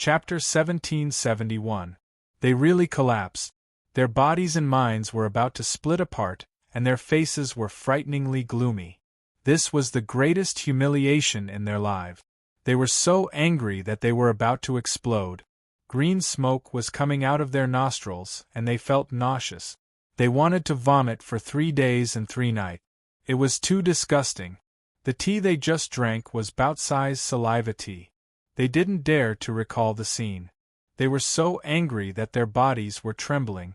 Chapter 1771. They really collapsed. Their bodies and minds were about to split apart, and their faces were frighteningly gloomy. This was the greatest humiliation in their lives. They were so angry that they were about to explode. Green smoke was coming out of their nostrils, and they felt nauseous. They wanted to vomit for 3 days and 3 nights. It was too disgusting. The tea they just drank was bout-sized saliva tea. They didn't dare to recall the scene. They were so angry that their bodies were trembling.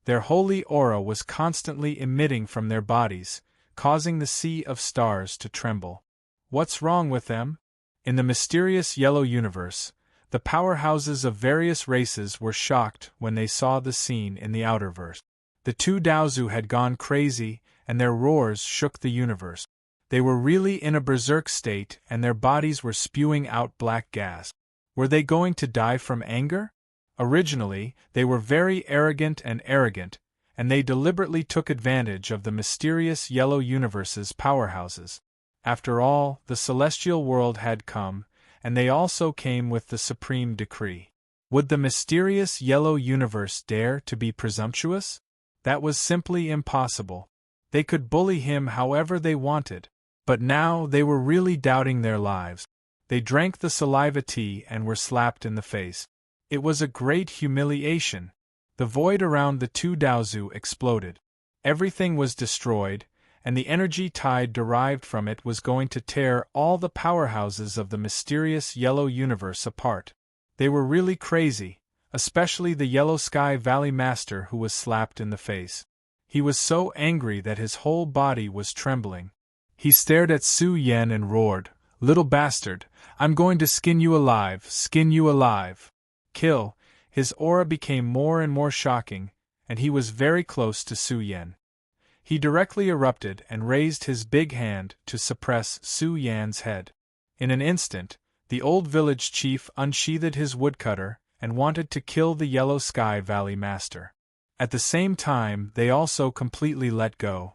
Their holy aura was constantly emitting from their bodies, causing the sea of stars to tremble. What's wrong with them? In the mysterious yellow universe, the powerhouses of various races were shocked when they saw the scene in the outerverse. The 2 Daozu had gone crazy, and their roars shook the universe. They were really in a berserk state, and their bodies were spewing out black gas. Were they going to die from anger? Originally, they were very arrogant, and they deliberately took advantage of the mysterious yellow universe's powerhouses. After all, the celestial world had come, and they also came with the supreme decree. Would the mysterious yellow universe dare to be presumptuous? That was simply impossible. They could bully him however they wanted. But now they were really doubting their lives. They drank the saliva tea and were slapped in the face. It was a great humiliation. The void around the 2 Daozu exploded. Everything was destroyed, and the energy tide derived from it was going to tear all the powerhouses of the mysterious yellow universe apart. They were really crazy, especially the Yellow Sky Valley Master who was slapped in the face. He was so angry that his whole body was trembling. He stared at Su Yan and roared, "Little bastard, I'm going to skin you alive, skin you alive. Kill." His aura became more and more shocking, and he was very close to Su Yan. He directly erupted and raised his big hand to suppress Su Yan's head. In an instant, the old village chief unsheathed his woodcutter and wanted to kill the Yellow Sky Valley Master. At the same time, they also completely let go.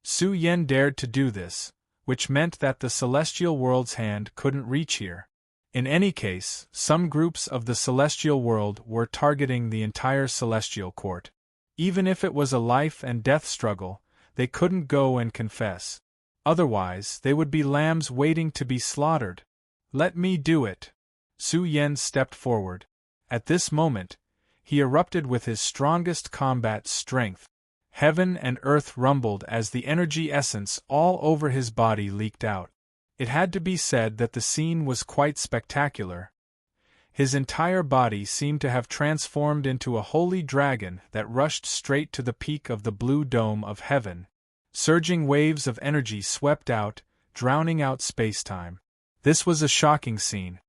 Su Yan dared to do this, which meant that the celestial world's hand couldn't reach here. In any case, some groups of the celestial world were targeting the entire celestial court. Even if it was a life-and-death struggle, they couldn't go and confess. Otherwise, they would be lambs waiting to be slaughtered. "Let me do it." Su Yan stepped forward. At this moment, he erupted with his strongest combat strength. Heaven and earth rumbled as the energy essence all over his body leaked out. It had to be said that the scene was quite spectacular. His entire body seemed to have transformed into a holy dragon that rushed straight to the peak of the blue dome of heaven. Surging waves of energy swept out, drowning out space-time. This was a shocking scene.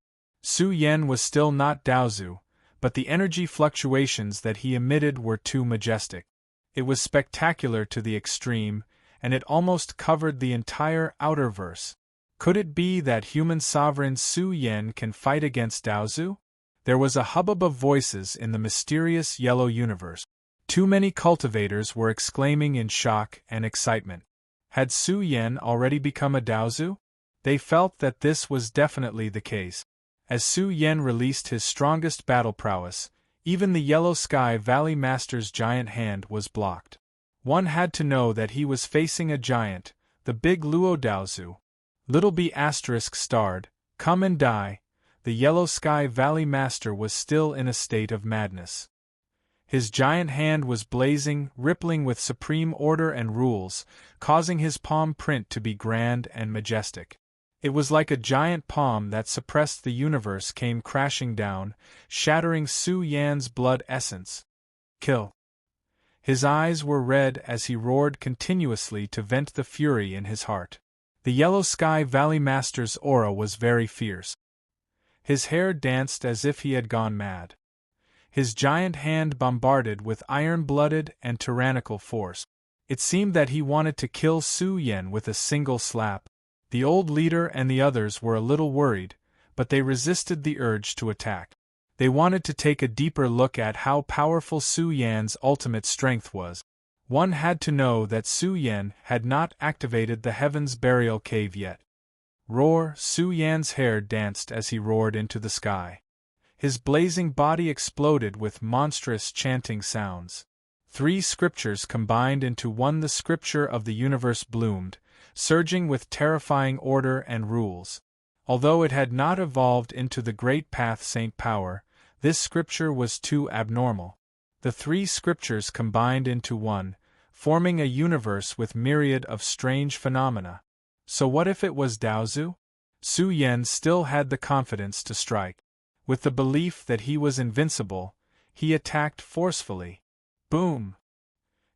Su Yan was still not Daozu, but the energy fluctuations that he emitted were too majestic. It was spectacular to the extreme, and it almost covered the entire outerverse. Could it be that human sovereign Su Yan can fight against Daozu? There was a hubbub of voices in the mysterious yellow universe. Too many cultivators were exclaiming in shock and excitement. Had Su Yan already become a Daozu? They felt that this was definitely the case. As Su Yan released his strongest battle prowess, even the Yellow Sky Valley Master's giant hand was blocked. One had to know that he was facing a giant, the big Luo Daozu. Little B** starred, "Come and die." The Yellow Sky Valley Master was still in a state of madness. His giant hand was blazing, rippling with supreme order and rules, causing his palm print to be grand and majestic. It was like a giant palm that suppressed the universe came crashing down, shattering Su Yan's blood essence. "Kill." His eyes were red as he roared continuously to vent the fury in his heart. The Yellow Sky Valley Master's aura was very fierce. His hair danced as if he had gone mad. His giant hand bombarded with iron-blooded and tyrannical force. It seemed that he wanted to kill Su Yan with a single slap. The old leader and the others were a little worried, but they resisted the urge to attack. They wanted to take a deeper look at how powerful Su Yan's ultimate strength was. One had to know that Su Yan had not activated the Heaven's Burial Cave yet. Roar! Su Yan's hair danced as he roared into the sky. His blazing body exploded with monstrous chanting sounds. 3 scriptures combined into one. The scripture of the universe bloomed, surging with terrifying order and rules. Although it had not evolved into the great path Saint Power, this scripture was too abnormal. The 3 scriptures combined into one, forming a universe with myriad of strange phenomena. So what if it was Daozu? Su Yan still had the confidence to strike. With the belief that he was invincible, he attacked forcefully. Boom!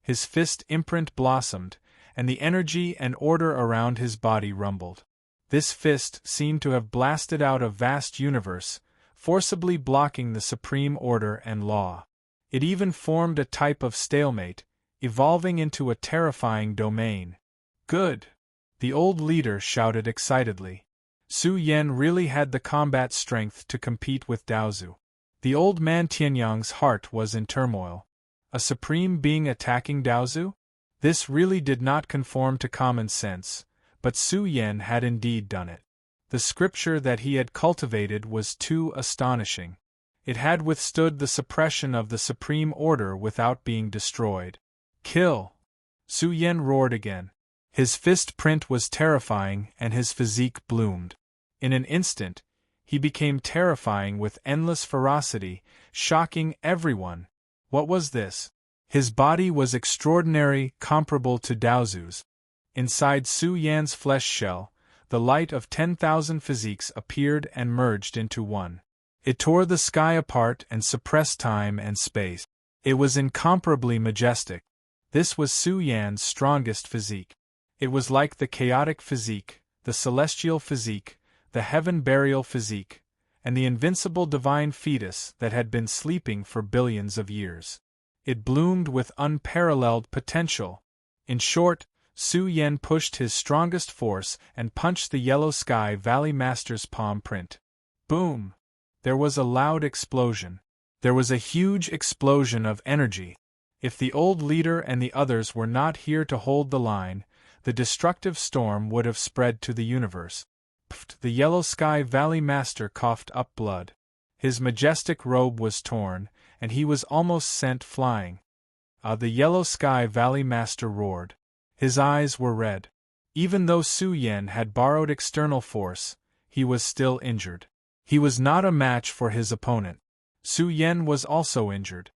His fist imprint blossomed, and the energy and order around his body rumbled. This fist seemed to have blasted out a vast universe, forcibly blocking the supreme order and law. It even formed a type of stalemate, evolving into a terrifying domain. Good! The old leader shouted excitedly. Su Yan really had the combat strength to compete with Daozu. The old man Tianyang's heart was in turmoil. A supreme being attacking Daozu? This really did not conform to common sense, but Su Yan had indeed done it. The scripture that he had cultivated was too astonishing. It had withstood the suppression of the supreme order without being destroyed. Kill! Su Yan roared again. His fist print was terrifying and his physique bloomed. In an instant, he became terrifying with endless ferocity, shocking everyone. What was this? His body was extraordinary, comparable to Daozu's. Inside Su Yan's flesh shell, the light of 10,000 physiques appeared and merged into one. It tore the sky apart and suppressed time and space. It was incomparably majestic. This was Su Yan's strongest physique. It was like the chaotic physique, the celestial physique, the heaven-burial physique, and the invincible divine fetus that had been sleeping for billions of years. It bloomed with unparalleled potential. In short, Su Yan pushed his strongest force and punched the Yellow Sky Valley Master's palm print. Boom! There was a loud explosion. There was a huge explosion of energy. If the old leader and the others were not here to hold the line, the destructive storm would have spread to the universe. Pfft! The Yellow Sky Valley Master coughed up blood. His majestic robe was torn, and he was almost sent flying. The Yellow Sky Valley Master roared. His eyes were red. Even though Su Yan had borrowed external force, he was still injured. He was not a match for his opponent. Su Yan was also injured.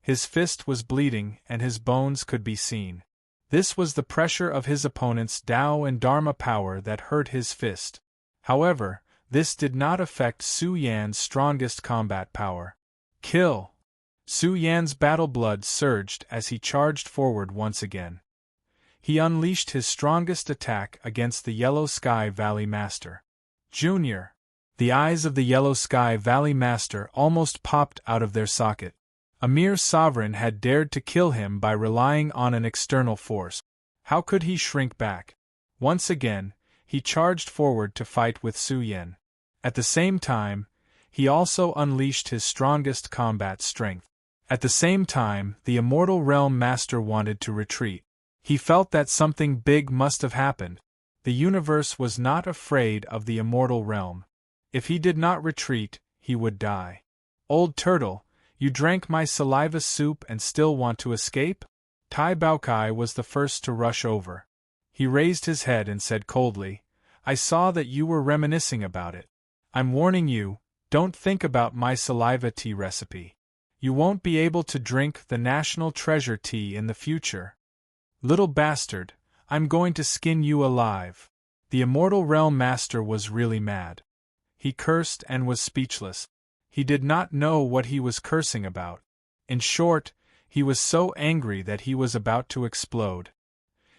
His fist was bleeding and his bones could be seen. This was the pressure of his opponent's Tao and Dharma power that hurt his fist. However, this did not affect Su Yan's strongest combat power. Kill! Su Yan's battle blood surged as he charged forward once again. He unleashed his strongest attack against the Yellow Sky Valley Master. Junior! The eyes of the Yellow Sky Valley Master almost popped out of their socket. A mere sovereign had dared to kill him by relying on an external force. How could he shrink back? Once again, he charged forward to fight with Su Yan. At the same time, he also unleashed his strongest combat strength. At the same time, the Immortal Realm Master wanted to retreat. He felt that something big must have happened. The universe was not afraid of the Immortal Realm. If he did not retreat, he would die. Old turtle, you drank my saliva soup and still want to escape? Tai Baokai was the first to rush over. He raised his head and said coldly, I saw that you were reminiscing about it. I'm warning you, don't think about my saliva tea recipe. You won't be able to drink the national treasure tea in the future. Little bastard, I'm going to skin you alive. The Immortal Realm Master was really mad. He cursed and was speechless. He did not know what he was cursing about. In short, he was so angry that he was about to explode.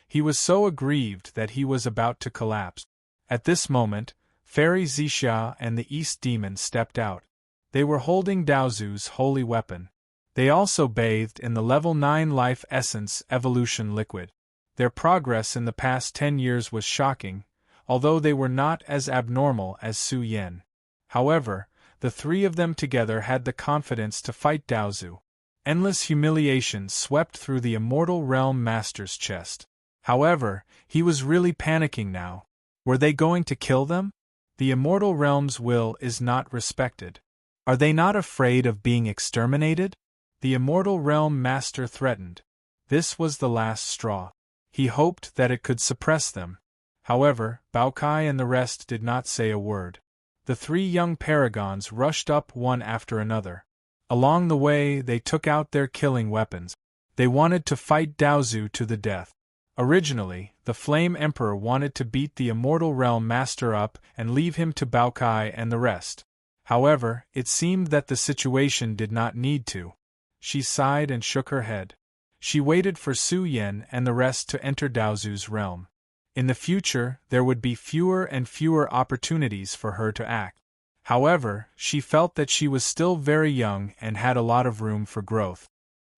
He was so aggrieved that he was about to collapse. At this moment, Fairy Zixia and the East Demon stepped out. They were holding Daozu's holy weapon. They also bathed in the Level 9 Life Essence Evolution liquid. Their progress in the past 10 years was shocking, although they were not as abnormal as Su Yan. However, the 3 of them together had the confidence to fight Daozu. Endless humiliation swept through the Immortal Realm Master's chest. However, he was really panicking now. Were they going to kill them? The Immortal Realm's will is not respected. Are they not afraid of being exterminated? The immortal realm master threatened. This was the last straw. He hoped that it could suppress them. However, Baokai and the rest did not say a word. The three young paragons rushed up one after another. Along the way, they took out their killing weapons. They wanted to fight Daozu to the death. Originally, the Flame Emperor wanted to beat the immortal realm master up and leave him to Baokai and the rest. However, it seemed that the situation did not need to. She sighed and shook her head. She waited for Su Yan and the rest to enter Daozu's realm. In the future, there would be fewer and fewer opportunities for her to act. However, she felt that she was still very young and had a lot of room for growth.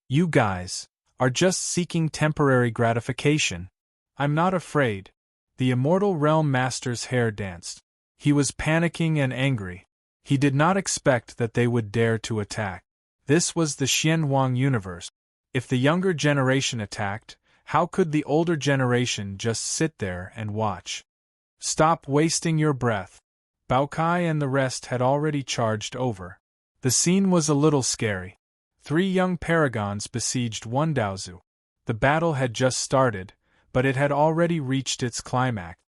You guys are just seeking temporary gratification. I'm not afraid. The immortal realm master's hair danced. He was panicking and angry. He did not expect that they would dare to attack. This was the Xianhuang universe. If the younger generation attacked, how could the older generation just sit there and watch? Stop wasting your breath. Baokai and the rest had already charged over. The scene was a little scary. Three young paragons besieged one Daozu. The battle had just started, but it had already reached its climax.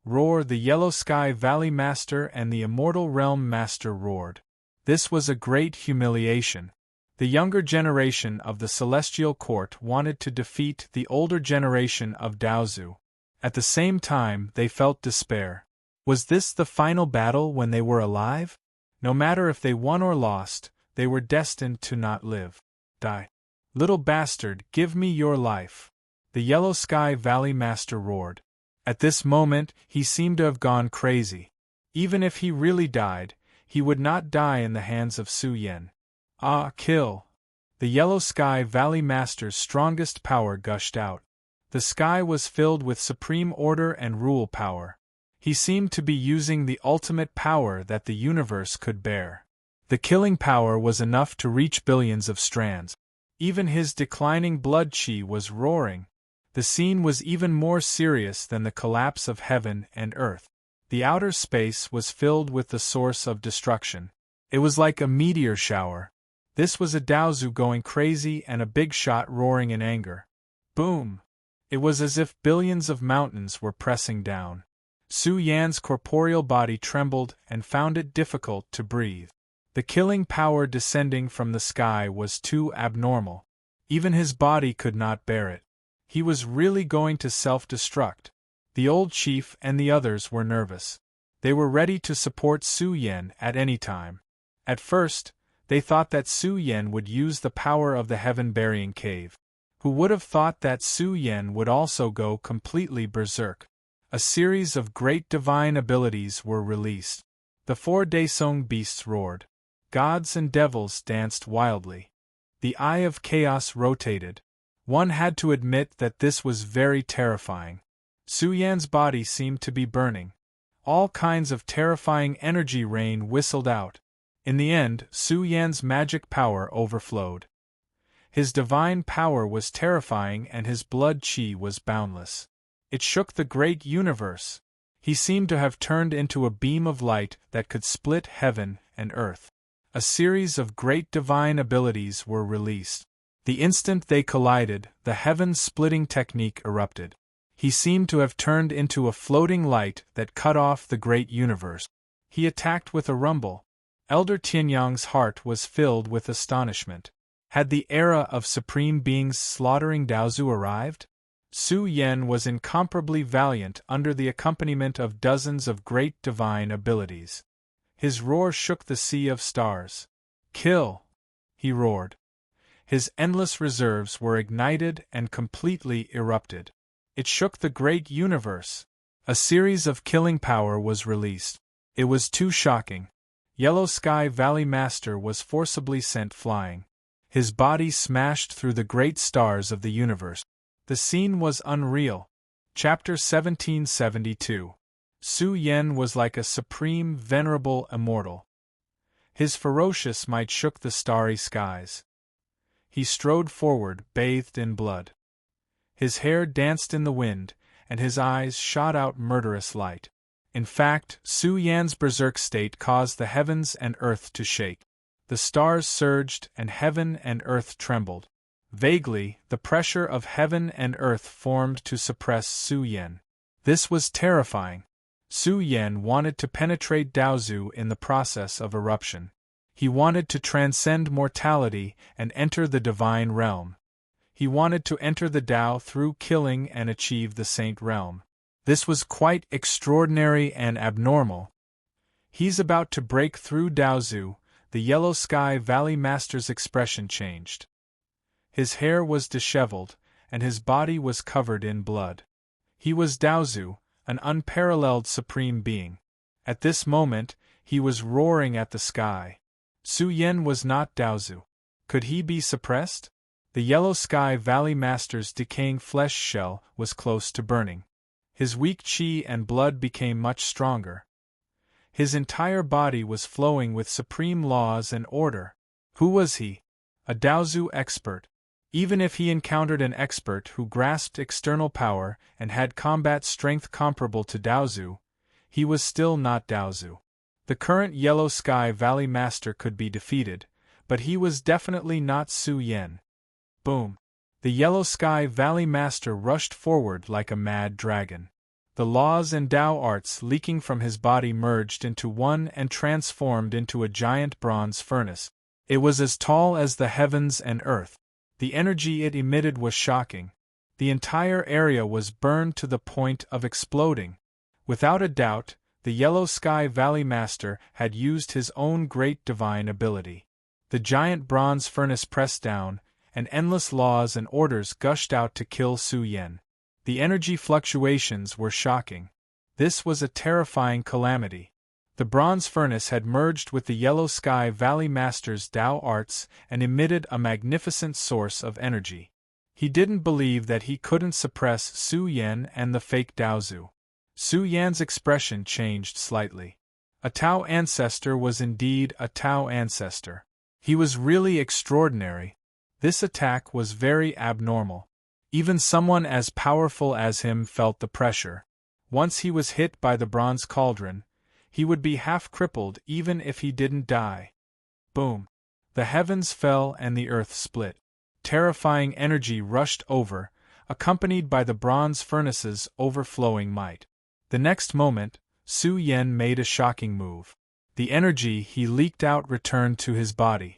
Roar! The Yellow Sky Valley Master and the Immortal Realm Master roared. This was a great humiliation. The younger generation of the Celestial Court wanted to defeat the older generation of Daozu. At the same time, they felt despair. Was this the final battle when they were alive? No matter if they won or lost, they were destined to not live. Die. Little bastard, give me your life. The Yellow Sky Valley Master roared. At this moment, he seemed to have gone crazy. Even if he really died, he would not die in the hands of Su Yan. Ah, kill! The Yellow Sky Valley Master's strongest power gushed out. The sky was filled with supreme order and rule power. He seemed to be using the ultimate power that the universe could bear. The killing power was enough to reach billions of strands. Even his declining blood chi was roaring. The scene was even more serious than the collapse of heaven and earth. The outer space was filled with the source of destruction. It was like a meteor shower. This was a Daozu going crazy and a big shot roaring in anger. Boom! It was as if billions of mountains were pressing down. Su Yan's corporeal body trembled and found it difficult to breathe. The killing power descending from the sky was too abnormal. Even his body could not bear it. He was really going to self-destruct. The old chief and the others were nervous. They were ready to support Su Yan at any time. At first, they thought that Su Yan would use the power of the heaven-burying cave. Who would have thought that Su Yan would also go completely berserk? A series of great divine abilities were released. The four Daesong beasts roared. Gods and devils danced wildly. The Eye of Chaos rotated. One had to admit that this was very terrifying. Su Yan's body seemed to be burning. All kinds of terrifying energy rain whistled out. In the end, Su Yan's magic power overflowed. His divine power was terrifying and his blood chi was boundless. It shook the great universe. He seemed to have turned into a beam of light that could split heaven and earth. A series of great divine abilities were released. The instant they collided, the heaven-splitting technique erupted. He seemed to have turned into a floating light that cut off the great universe. He attacked with a rumble. Elder Tianyang's heart was filled with astonishment. Had the era of supreme beings slaughtering Daozu arrived? Su Yan was incomparably valiant under the accompaniment of dozens of great divine abilities. His roar shook the sea of stars. Kill! He roared. His endless reserves were ignited and completely erupted. It shook the great universe. A series of killing power was released. It was too shocking. Yellow Sky Valley Master was forcibly sent flying. His body smashed through the great stars of the universe. The scene was unreal. Chapter 1772. Su Yan was like a supreme, venerable immortal. His ferocious might shook the starry skies. He strode forward, bathed in blood. His hair danced in the wind, and his eyes shot out murderous light. In fact, Su Yan's berserk state caused the heavens and earth to shake. The stars surged and heaven and earth trembled. Vaguely, the pressure of heaven and earth formed to suppress Su Yan. This was terrifying. Su Yan wanted to penetrate Daozu in the process of eruption. He wanted to transcend mortality and enter the divine realm. He wanted to enter the Tao through killing and achieve the saint realm. This was quite extraordinary and abnormal. He's about to break through Daozu. The Yellow Sky Valley Master's expression changed. His hair was disheveled, and his body was covered in blood. He was Daozu, an unparalleled supreme being. At this moment, he was roaring at the sky. Su Yan was not Daozu. Could he be suppressed? The Yellow Sky Valley Master's decaying flesh shell was close to burning. His weak qi and blood became much stronger. His entire body was flowing with supreme laws and order. Who was he? A Daozu expert. Even if he encountered an expert who grasped external power and had combat strength comparable to Daozu, he was still not Daozu. The current Yellow Sky Valley Master could be defeated, but he was definitely not Su Yan. Boom! The Yellow Sky Valley Master rushed forward like a mad dragon. The laws and Tao arts leaking from his body merged into one and transformed into a giant bronze furnace. It was as tall as the heavens and earth. The energy it emitted was shocking. The entire area was burned to the point of exploding. Without a doubt, the Yellow Sky Valley Master had used his own great divine ability. The giant bronze furnace pressed down, and endless laws and orders gushed out to kill Su Yan. The energy fluctuations were shocking. This was a terrifying calamity. The bronze furnace had merged with the Yellow Sky Valley Master's Tao arts and emitted a magnificent source of energy. He didn't believe that he couldn't suppress Su Yan and the fake Daozu. Su Yan's expression changed slightly. A Tao ancestor was indeed a Tao ancestor. He was really extraordinary. This attack was very abnormal. Even someone as powerful as him felt the pressure. Once he was hit by the bronze cauldron, he would be half-crippled even if he didn't die. Boom! The heavens fell and the earth split. Terrifying energy rushed over, accompanied by the bronze furnace's overflowing might. The next moment, Su Yan made a shocking move. The energy he leaked out returned to his body.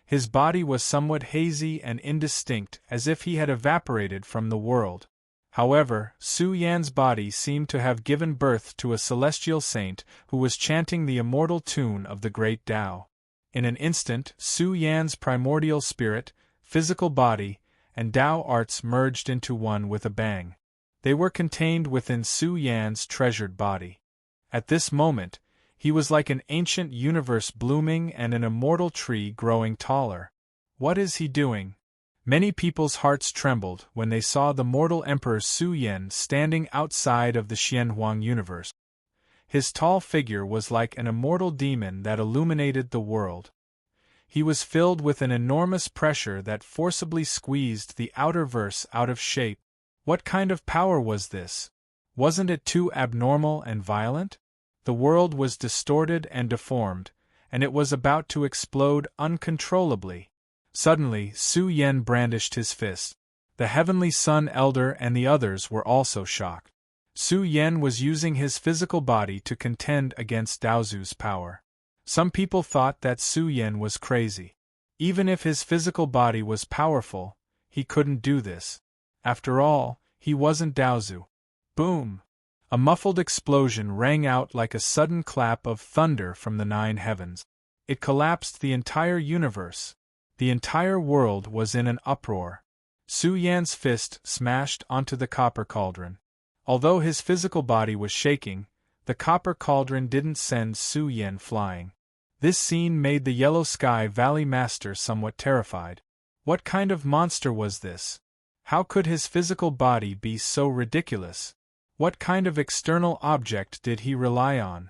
His body was somewhat hazy and indistinct, as if he had evaporated from the world. However, Su Yan's body seemed to have given birth to a celestial saint who was chanting the immortal tune of the great Tao. In an instant, Su Yan's primordial spirit, physical body, and Tao arts merged into one with a bang. They were contained within Su Yan's treasured body. At this moment, he was like an ancient universe blooming and an immortal tree growing taller. What is he doing? Many people's hearts trembled when they saw the mortal Emperor Su Yan standing outside of the Xianhuang universe. His tall figure was like an immortal demon that illuminated the world. He was filled with an enormous pressure that forcibly squeezed the outer verse out of shape. What kind of power was this? Wasn't it too abnormal and violent? The world was distorted and deformed, and it was about to explode uncontrollably. Suddenly, Su Yan brandished his fist. The Heavenly Sun Elder and the others were also shocked. Su Yan was using his physical body to contend against Daozu's power. Some people thought that Su Yan was crazy. Even if his physical body was powerful, he couldn't do this. After all, he wasn't Daozu. Boom! A muffled explosion rang out like a sudden clap of thunder from the nine heavens. It collapsed the entire universe. The entire world was in an uproar. Su Yan's fist smashed onto the copper cauldron. Although his physical body was shaking, the copper cauldron didn't send Su Yan flying. This scene made the Yellow Sky Valley Master somewhat terrified. What kind of monster was this? How could his physical body be so ridiculous? What kind of external object did he rely on?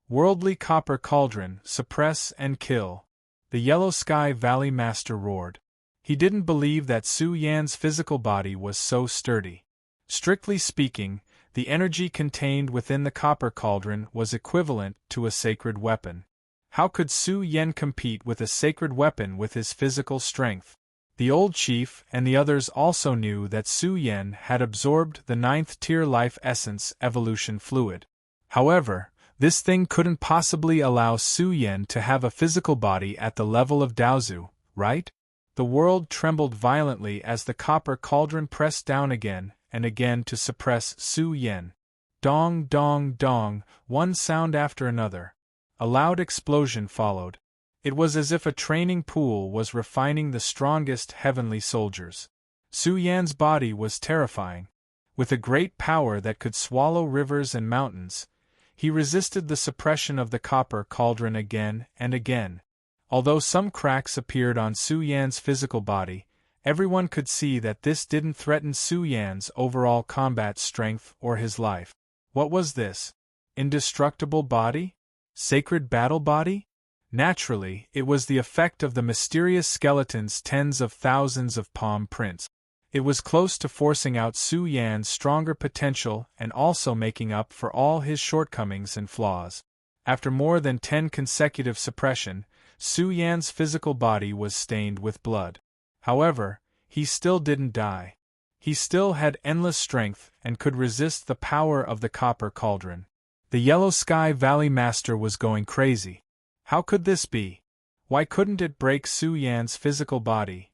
Worldly copper cauldron, suppress and kill. The Yellow Sky Valley Master roared. He didn't believe that Su Yan's physical body was so sturdy. Strictly speaking, the energy contained within the copper cauldron was equivalent to a sacred weapon. How could Su Yen compete with a sacred weapon with his physical strength? The old chief and the others also knew that Su Yen had absorbed the 9th-tier life essence evolution fluid. However, this thing couldn't possibly allow Su Yen to have a physical body at the level of Daozu, right? The world trembled violently as the copper cauldron pressed down again and again to suppress Su Yen. Dong, dong, dong, one sound after another. A loud explosion followed. It was as if a training pool was refining the strongest heavenly soldiers. Su Yan's body was terrifying. With a great power that could swallow rivers and mountains, he resisted the suppression of the copper cauldron again and again. Although some cracks appeared on Su Yan's physical body, everyone could see that this didn't threaten Su Yan's overall combat strength or his life. What was this? Indestructible body? Sacred battle body? Naturally, it was the effect of the mysterious skeleton's tens of thousands of palm prints. It was close to forcing out Su Yan's stronger potential and also making up for all his shortcomings and flaws. After more than 10 consecutive suppression, Su Yan's physical body was stained with blood. However, he still didn't die. He still had endless strength and could resist the power of the copper cauldron. The Yellow Sky Valley Master was going crazy. How could this be? Why couldn't it break Su Yan's physical body?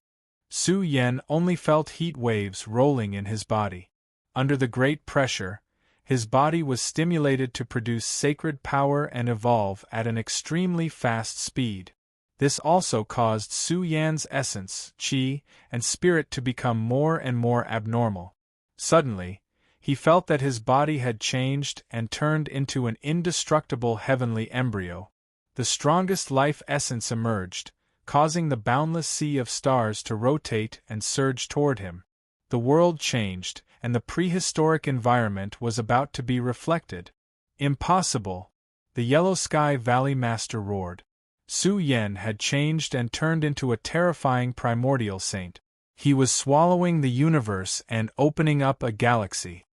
Su Yan only felt heat waves rolling in his body. Under the great pressure, his body was stimulated to produce sacred power and evolve at an extremely fast speed. This also caused Su Yan's essence, qi, and spirit to become more and more abnormal. Suddenly, he felt that his body had changed and turned into an indestructible heavenly embryo. The strongest life essence emerged, causing the boundless sea of stars to rotate and surge toward him. The world changed, and the prehistoric environment was about to be reflected. Impossible! The Yellow Sky Valley Master roared. Su Yen had changed and turned into a terrifying primordial saint. He was swallowing the universe and opening up a galaxy.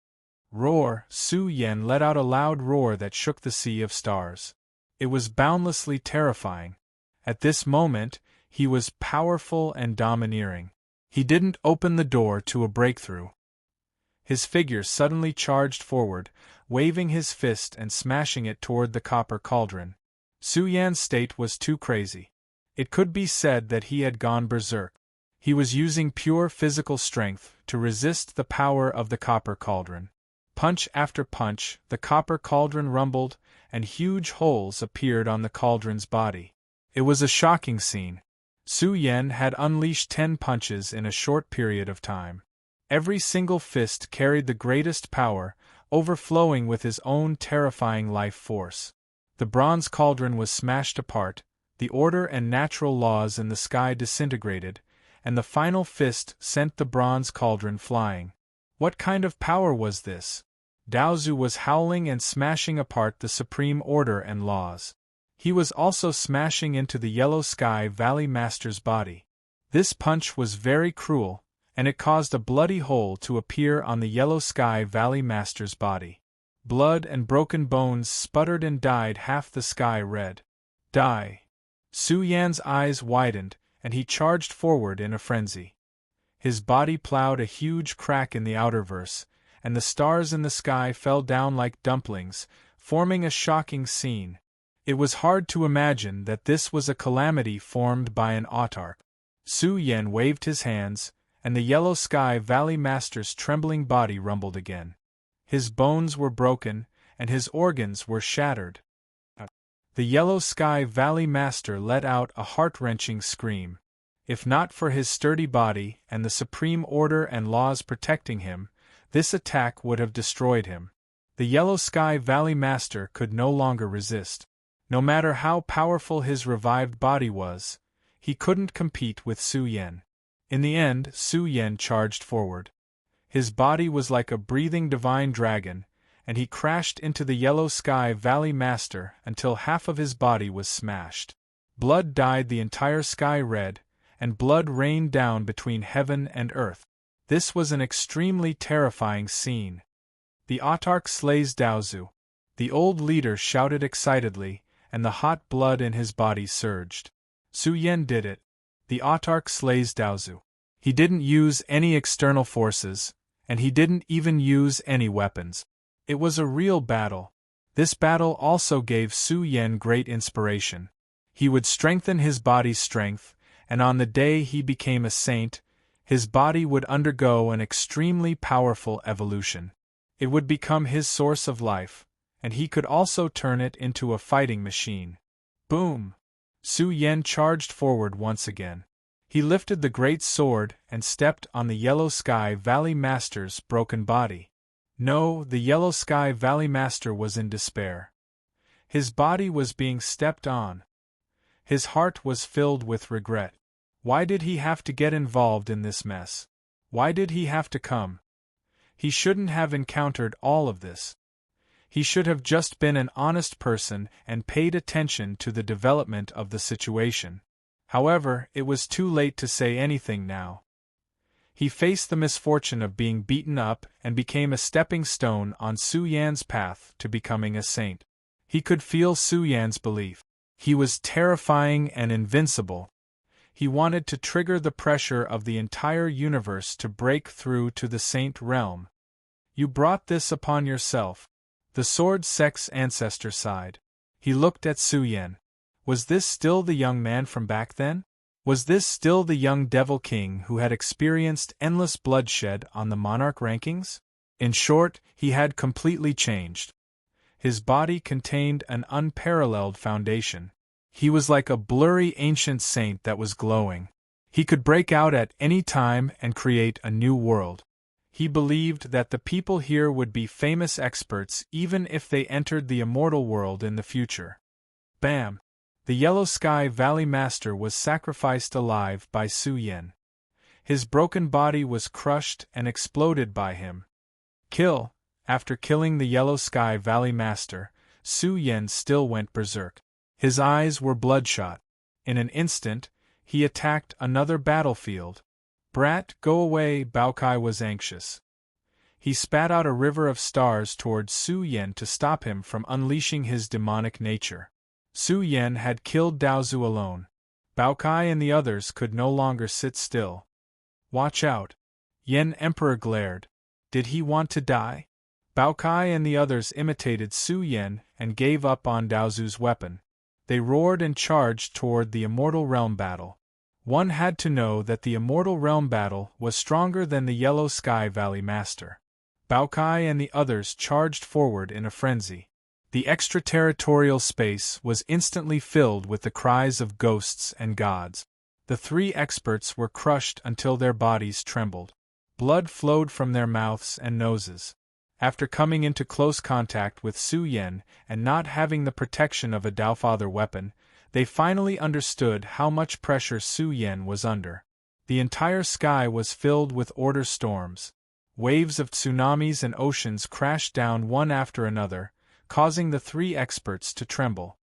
Roar! Su Yen let out a loud roar that shook the sea of stars. It was boundlessly terrifying. At this moment, he was powerful and domineering. He didn't open the door to a breakthrough. His figure suddenly charged forward, waving his fist and smashing it toward the copper cauldron. Su Yan's state was too crazy. It could be said that he had gone berserk. He was using pure physical strength to resist the power of the copper cauldron. Punch after punch, the copper cauldron rumbled, and huge holes appeared on the cauldron's body. It was a shocking scene. Su Yen had unleashed 10 punches in a short period of time. Every single fist carried the greatest power, overflowing with his own terrifying life force. The bronze cauldron was smashed apart, the order and natural laws in the sky disintegrated, and the final fist sent the bronze cauldron flying. What kind of power was this? Daozu was howling and smashing apart the supreme order and laws. He was also smashing into the Yellow Sky Valley Master's body. This punch was very cruel, and it caused a bloody hole to appear on the Yellow Sky Valley Master's body. Blood and broken bones sputtered and dyed half the sky red. Die! Su Yan's eyes widened, and he charged forward in a frenzy. His body plowed a huge crack in the outerverse, and the stars in the sky fell down like dumplings, forming a shocking scene. It was hard to imagine that this was a calamity formed by an autarch. Su Yen waved his hands, and the Yellow Sky Valley Master's trembling body rumbled again. His bones were broken, and his organs were shattered. The Yellow Sky Valley Master let out a heart-wrenching scream. If not for his sturdy body and the supreme order and laws protecting him, this attack would have destroyed him. The Yellow Sky Valley Master could no longer resist. No matter how powerful his revived body was, he couldn't compete with Su Yen. In the end, Su Yen charged forward. His body was like a breathing divine dragon, and he crashed into the Yellow Sky Valley Master until half of his body was smashed. Blood dyed the entire sky red, and blood rained down between heaven and earth. This was an extremely terrifying scene. The autarch slays Daozu. The old leader shouted excitedly, and the hot blood in his body surged. Su Yen did it. The autarch slays Daozu. He didn't use any external forces, and he didn't even use any weapons. It was a real battle. This battle also gave Su Yen great inspiration. He would strengthen his body's strength, and on the day he became a saint, his body would undergo an extremely powerful evolution. It would become his source of life, and he could also turn it into a fighting machine. Boom! Su Yen charged forward once again. He lifted the great sword and stepped on the Yellow Sky Valley Master's broken body. No, the Yellow Sky Valley Master was in despair. His body was being stepped on. His heart was filled with regret. Why did he have to get involved in this mess? Why did he have to come? He shouldn't have encountered all of this. He should have just been an honest person and paid attention to the development of the situation. However, it was too late to say anything now. He faced the misfortune of being beaten up and became a stepping stone on Su Yan's path to becoming a saint. He could feel Su Yan's belief. He was terrifying and invincible. He wanted to trigger the pressure of the entire universe to break through to the saint realm. You brought this upon yourself. The sword sex ancestor sighed. He looked at Su Yan. Was this still the young man from back then? Was this still the young Devil King who had experienced endless bloodshed on the monarch rankings? In short, he had completely changed. His body contained an unparalleled foundation. He was like a blurry ancient saint that was glowing. He could break out at any time and create a new world. He believed that the people here would be famous experts even if they entered the immortal world in the future. Bam! The Yellow Sky Valley Master was sacrificed alive by Su Yen. His broken body was crushed and exploded by him. Kill! After killing the Yellow Sky Valley Master, Su Yen still went berserk. His eyes were bloodshot. In an instant, he attacked another battlefield. Brat, go away, Baokai was anxious. He spat out a river of stars towards Su Yen to stop him from unleashing his demonic nature. Su Yen had killed Daozu alone. Baokai and the others could no longer sit still. Watch out! Yen Emperor glared. Did he want to die? Baokai and the others imitated Su Yen and gave up on Daozu's weapon. They roared and charged toward the Immortal Realm battle. One had to know that the Immortal Realm battle was stronger than the Yellow Sky Valley Master. Baokai and the others charged forward in a frenzy. The extraterritorial space was instantly filled with the cries of ghosts and gods. The three experts were crushed until their bodies trembled. Blood flowed from their mouths and noses. After coming into close contact with Su Yen and not having the protection of a Daofather weapon, they finally understood how much pressure Su Yen was under. The entire sky was filled with order storms. Waves of tsunamis and oceans crashed down one after another, causing the three experts to tremble.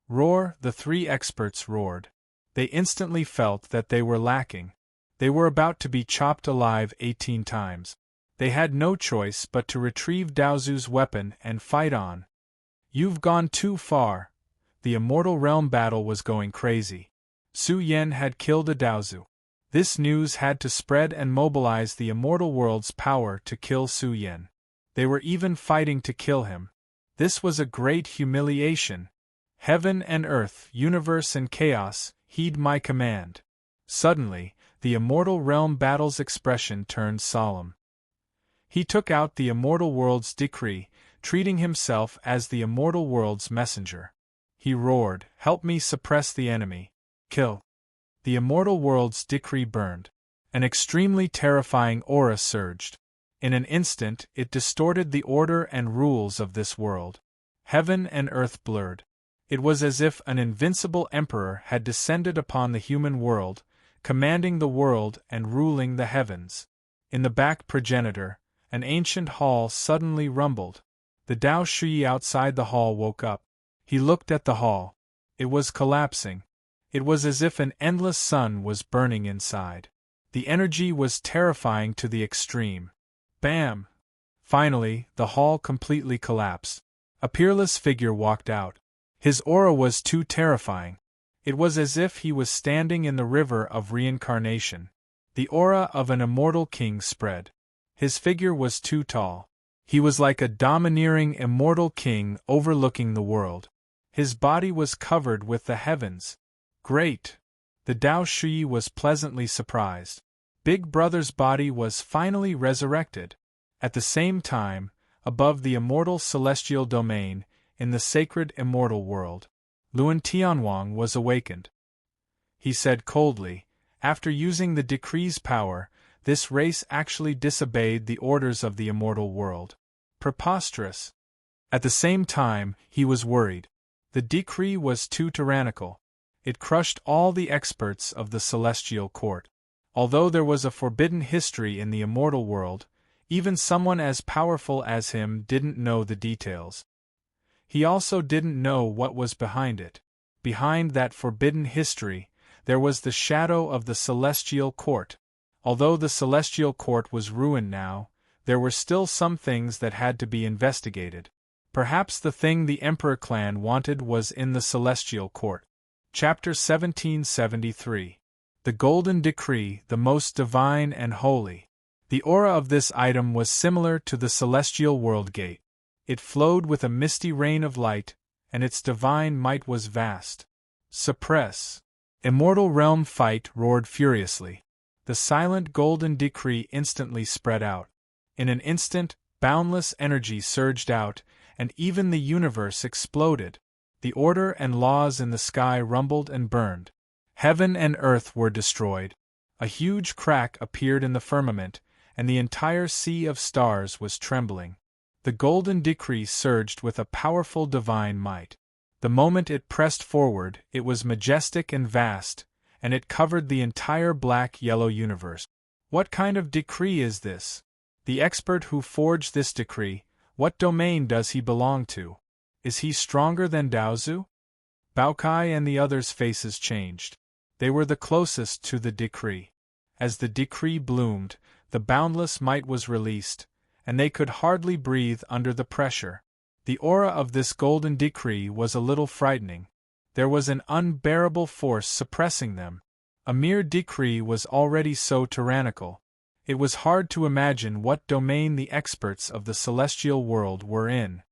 Roar! The three experts roared. They instantly felt that they were lacking. They were about to be chopped alive 18 times. They had no choice but to retrieve Daozu's weapon and fight on. You've gone too far. The Immortal Realm battle was going crazy. Su Yen had killed a Daozu. This news had to spread and mobilize the Immortal World's power to kill Su Yen. They were even fighting to kill him. This was a great humiliation. Heaven and earth, universe and chaos, heed my command. Suddenly, the Immortal Realm battle's expression turned solemn. He took out the Immortal World's decree, treating himself as the Immortal World's messenger. He roared, "Help me suppress the enemy. Kill." The Immortal World's decree burned. An extremely terrifying aura surged. In an instant, it distorted the order and rules of this world. Heaven and earth blurred. It was as if an invincible emperor had descended upon the human world, commanding the world and ruling the heavens. In the back progenitor, an ancient hall suddenly rumbled. The Dao Shui outside the hall woke up. He looked at the hall. It was collapsing. It was as if an endless sun was burning inside. The energy was terrifying to the extreme. Bam! Finally, the hall completely collapsed. A peerless figure walked out. His aura was too terrifying. It was as if he was standing in the river of reincarnation. The aura of an immortal king spread. His figure was too tall. He was like a domineering immortal king overlooking the world. His body was covered with the heavens. Great! The Dao Shui was pleasantly surprised. Big Brother's body was finally resurrected. At the same time, above the immortal celestial domain, in the sacred immortal world, Luan Tianhuang was awakened. He said coldly, "After using the decree's power, this race actually disobeyed the orders of the immortal world. Preposterous." At the same time, he was worried. The decree was too tyrannical. It crushed all the experts of the celestial court. Although there was a forbidden history in the immortal world, even someone as powerful as him didn't know the details. He also didn't know what was behind it. Behind that forbidden history, there was the shadow of the celestial court. Although the celestial court was ruined now, there were still some things that had to be investigated. Perhaps the thing the Emperor clan wanted was in the celestial court. Chapter 1773. The Golden Decree, the most divine and holy. The aura of this item was similar to the celestial world gate. It flowed with a misty rain of light, and its divine might was vast. Suppress. Immortal Realm Fight roared furiously. The silent Golden Decree instantly spread out. In an instant, boundless energy surged out, and even the universe exploded. The order and laws in the sky rumbled and burned. Heaven and earth were destroyed. A huge crack appeared in the firmament, and the entire sea of stars was trembling. The Golden Decree surged with a powerful divine might. The moment it pressed forward, it was majestic and vast, and it covered the entire black-yellow universe. What kind of decree is this? The expert who forged this decree, what domain does he belong to? Is he stronger than Daozu? Baokai and the others' faces changed. They were the closest to the decree. As the decree bloomed, the boundless might was released, and they could hardly breathe under the pressure. The aura of this Golden Decree was a little frightening. There was an unbearable force suppressing them. A mere decree was already so tyrannical. It was hard to imagine what domain the experts of the celestial world were in.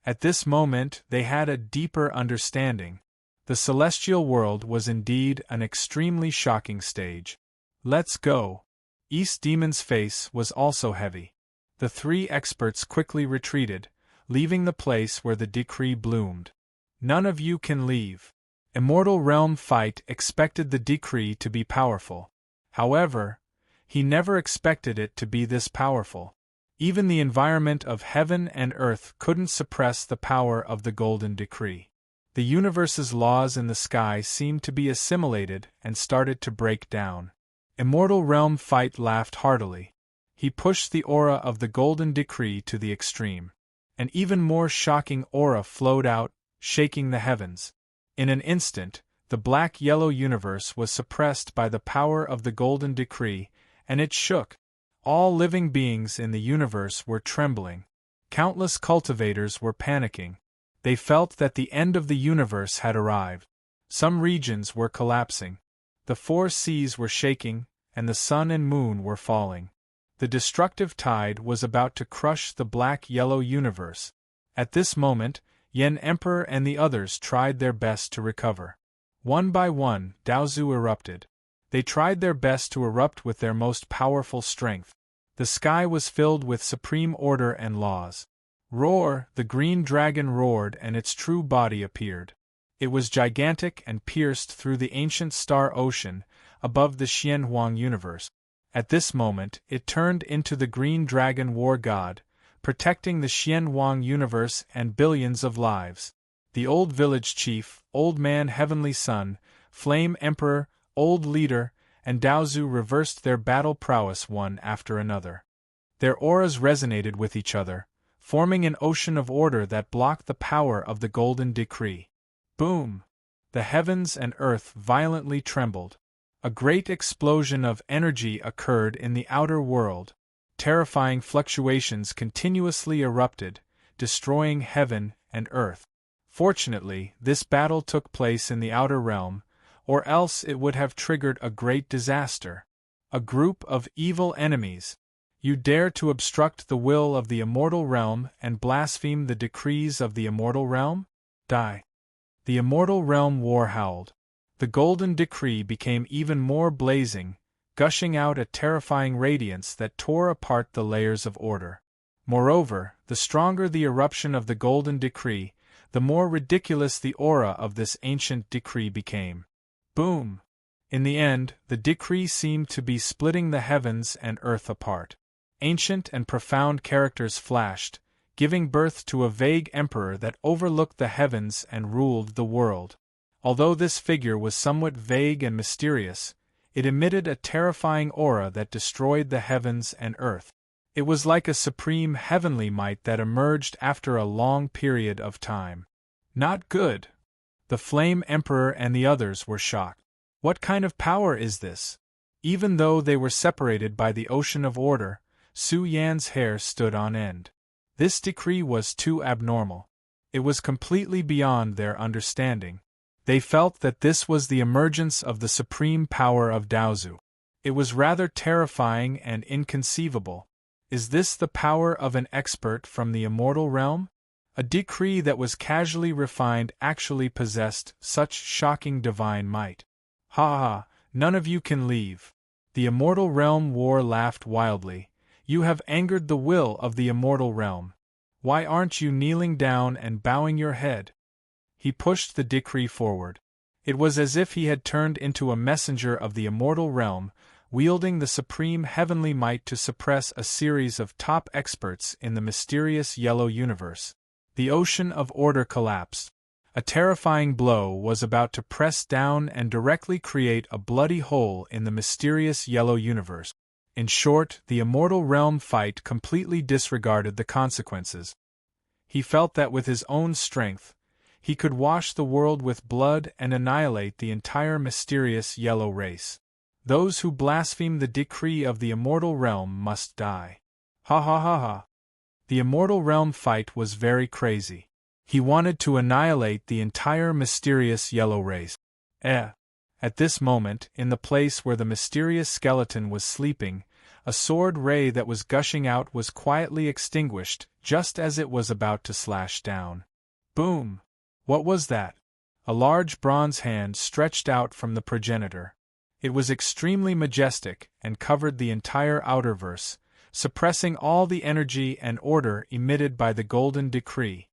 At this moment they had a deeper understanding. The celestial world was indeed an extremely shocking stage. Let's go. East Demon's face was also heavy. The three experts quickly retreated, leaving the place where the decree bloomed. None of you can leave. Immortal Realm Fight expected the decree to be powerful. However, he never expected it to be this powerful. Even the environment of heaven and earth couldn't suppress the power of the Golden Decree. The universe's laws in the sky seemed to be assimilated and started to break down. Immortal Realm Fight laughed heartily. He pushed the aura of the Golden Decree to the extreme. An even more shocking aura flowed out, shaking the heavens. In an instant, the black-yellow universe was suppressed by the power of the Golden Decree, and it shook. All living beings in the universe were trembling. Countless cultivators were panicking. They felt that the end of the universe had arrived. Some regions were collapsing. The four seas were shaking, and the sun and moon were falling. The destructive tide was about to crush the black-yellow universe. At this moment, Yen Emperor and the others tried their best to recover. One by one, Daozu erupted. They tried their best to erupt with their most powerful strength. The sky was filled with supreme order and laws. Roar! The green dragon roared and its true body appeared. It was gigantic and pierced through the ancient star ocean, above the Xianhuang universe. At this moment, it turned into the green dragon war god, protecting the Xianhuang universe and billions of lives. The old village chief, old man heavenly son, flame emperor, old leader, and Daozu reversed their battle prowess one after another. Their auras resonated with each other, forming an ocean of order that blocked the power of the Golden Decree. Boom! The heavens and earth violently trembled. A great explosion of energy occurred in the outer world. Terrifying fluctuations continuously erupted, destroying heaven and earth. Fortunately, this battle took place in the outer realm, or else it would have triggered a great disaster. A group of evil enemies. You dare to obstruct the will of the immortal realm and blaspheme the decrees of the immortal realm? Die. The immortal realm war howled. The golden decree became even more blazing, gushing out a terrifying radiance that tore apart the layers of order. Moreover, the stronger the eruption of the golden decree, the more ridiculous the aura of this ancient decree became. Boom! In the end, the decree seemed to be splitting the heavens and earth apart. Ancient and profound characters flashed, giving birth to a vague emperor that overlooked the heavens and ruled the world. Although this figure was somewhat vague and mysterious, it emitted a terrifying aura that destroyed the heavens and earth. It was like a supreme heavenly might that emerged after a long period of time. Not good. The Flame Emperor and the others were shocked. What kind of power is this? Even though they were separated by the ocean of order, Su Yan's hair stood on end. This decree was too abnormal. It was completely beyond their understanding. They felt that this was the emergence of the supreme power of Daozu. It was rather terrifying and inconceivable. Is this the power of an expert from the immortal realm? A decree that was casually refined actually possessed such shocking divine might. Ha ha, none of you can leave. The immortal realm war laughed wildly. You have angered the will of the immortal realm. Why aren't you kneeling down and bowing your head? He pushed the decree forward. It was as if he had turned into a messenger of the immortal realm, wielding the supreme heavenly might to suppress a series of top experts in the mysterious yellow universe. The ocean of order collapsed. A terrifying blow was about to press down and directly create a bloody hole in the mysterious yellow universe. In short, the immortal realm fight completely disregarded the consequences. He felt that with his own strength, he could wash the world with blood and annihilate the entire mysterious yellow race. Those who blaspheme the decree of the immortal realm must die. Ha ha ha ha. The immortal realm fight was very crazy. He wanted to annihilate the entire mysterious yellow race. At this moment, in the place where the mysterious skeleton was sleeping, a sword ray that was gushing out was quietly extinguished just as it was about to slash down. Boom! What was that? A large bronze hand stretched out from the progenitor. It was extremely majestic and covered the entire outerverse, suppressing all the energy and order emitted by the golden decree.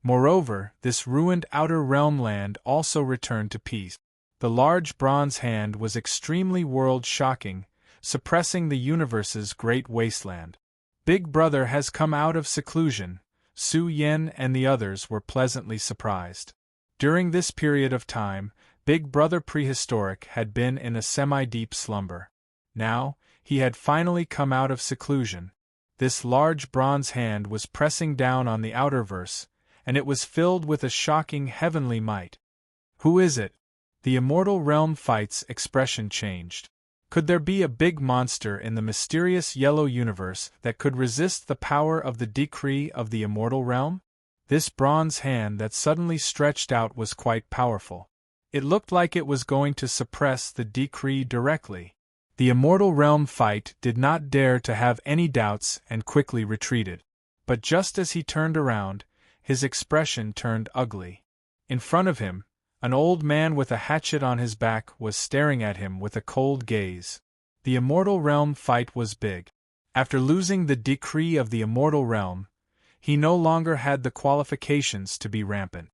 Moreover, this ruined outer realm land also returned to peace. The large bronze hand was extremely world-shocking, suppressing the universe's great wasteland. Big Brother has come out of seclusion. Su Yan and the others were pleasantly surprised. During this period of time, Big Brother Prehistoric had been in a semi-deep slumber. Now, he had finally come out of seclusion. This large bronze hand was pressing down on the outerverse, and it was filled with a shocking heavenly might. Who is it? The immortal realm fight's expression changed. Could there be a big monster in the mysterious yellow universe that could resist the power of the decree of the immortal realm? This bronze hand that suddenly stretched out was quite powerful. It looked like it was going to suppress the decree directly. The immortal realm fight did not dare to have any doubts and quickly retreated. But just as he turned around, his expression turned ugly. In front of him, an old man with a hatchet on his back was staring at him with a cold gaze. The immortal realm fight was big. After losing the decree of the immortal realm, he no longer had the qualifications to be rampant.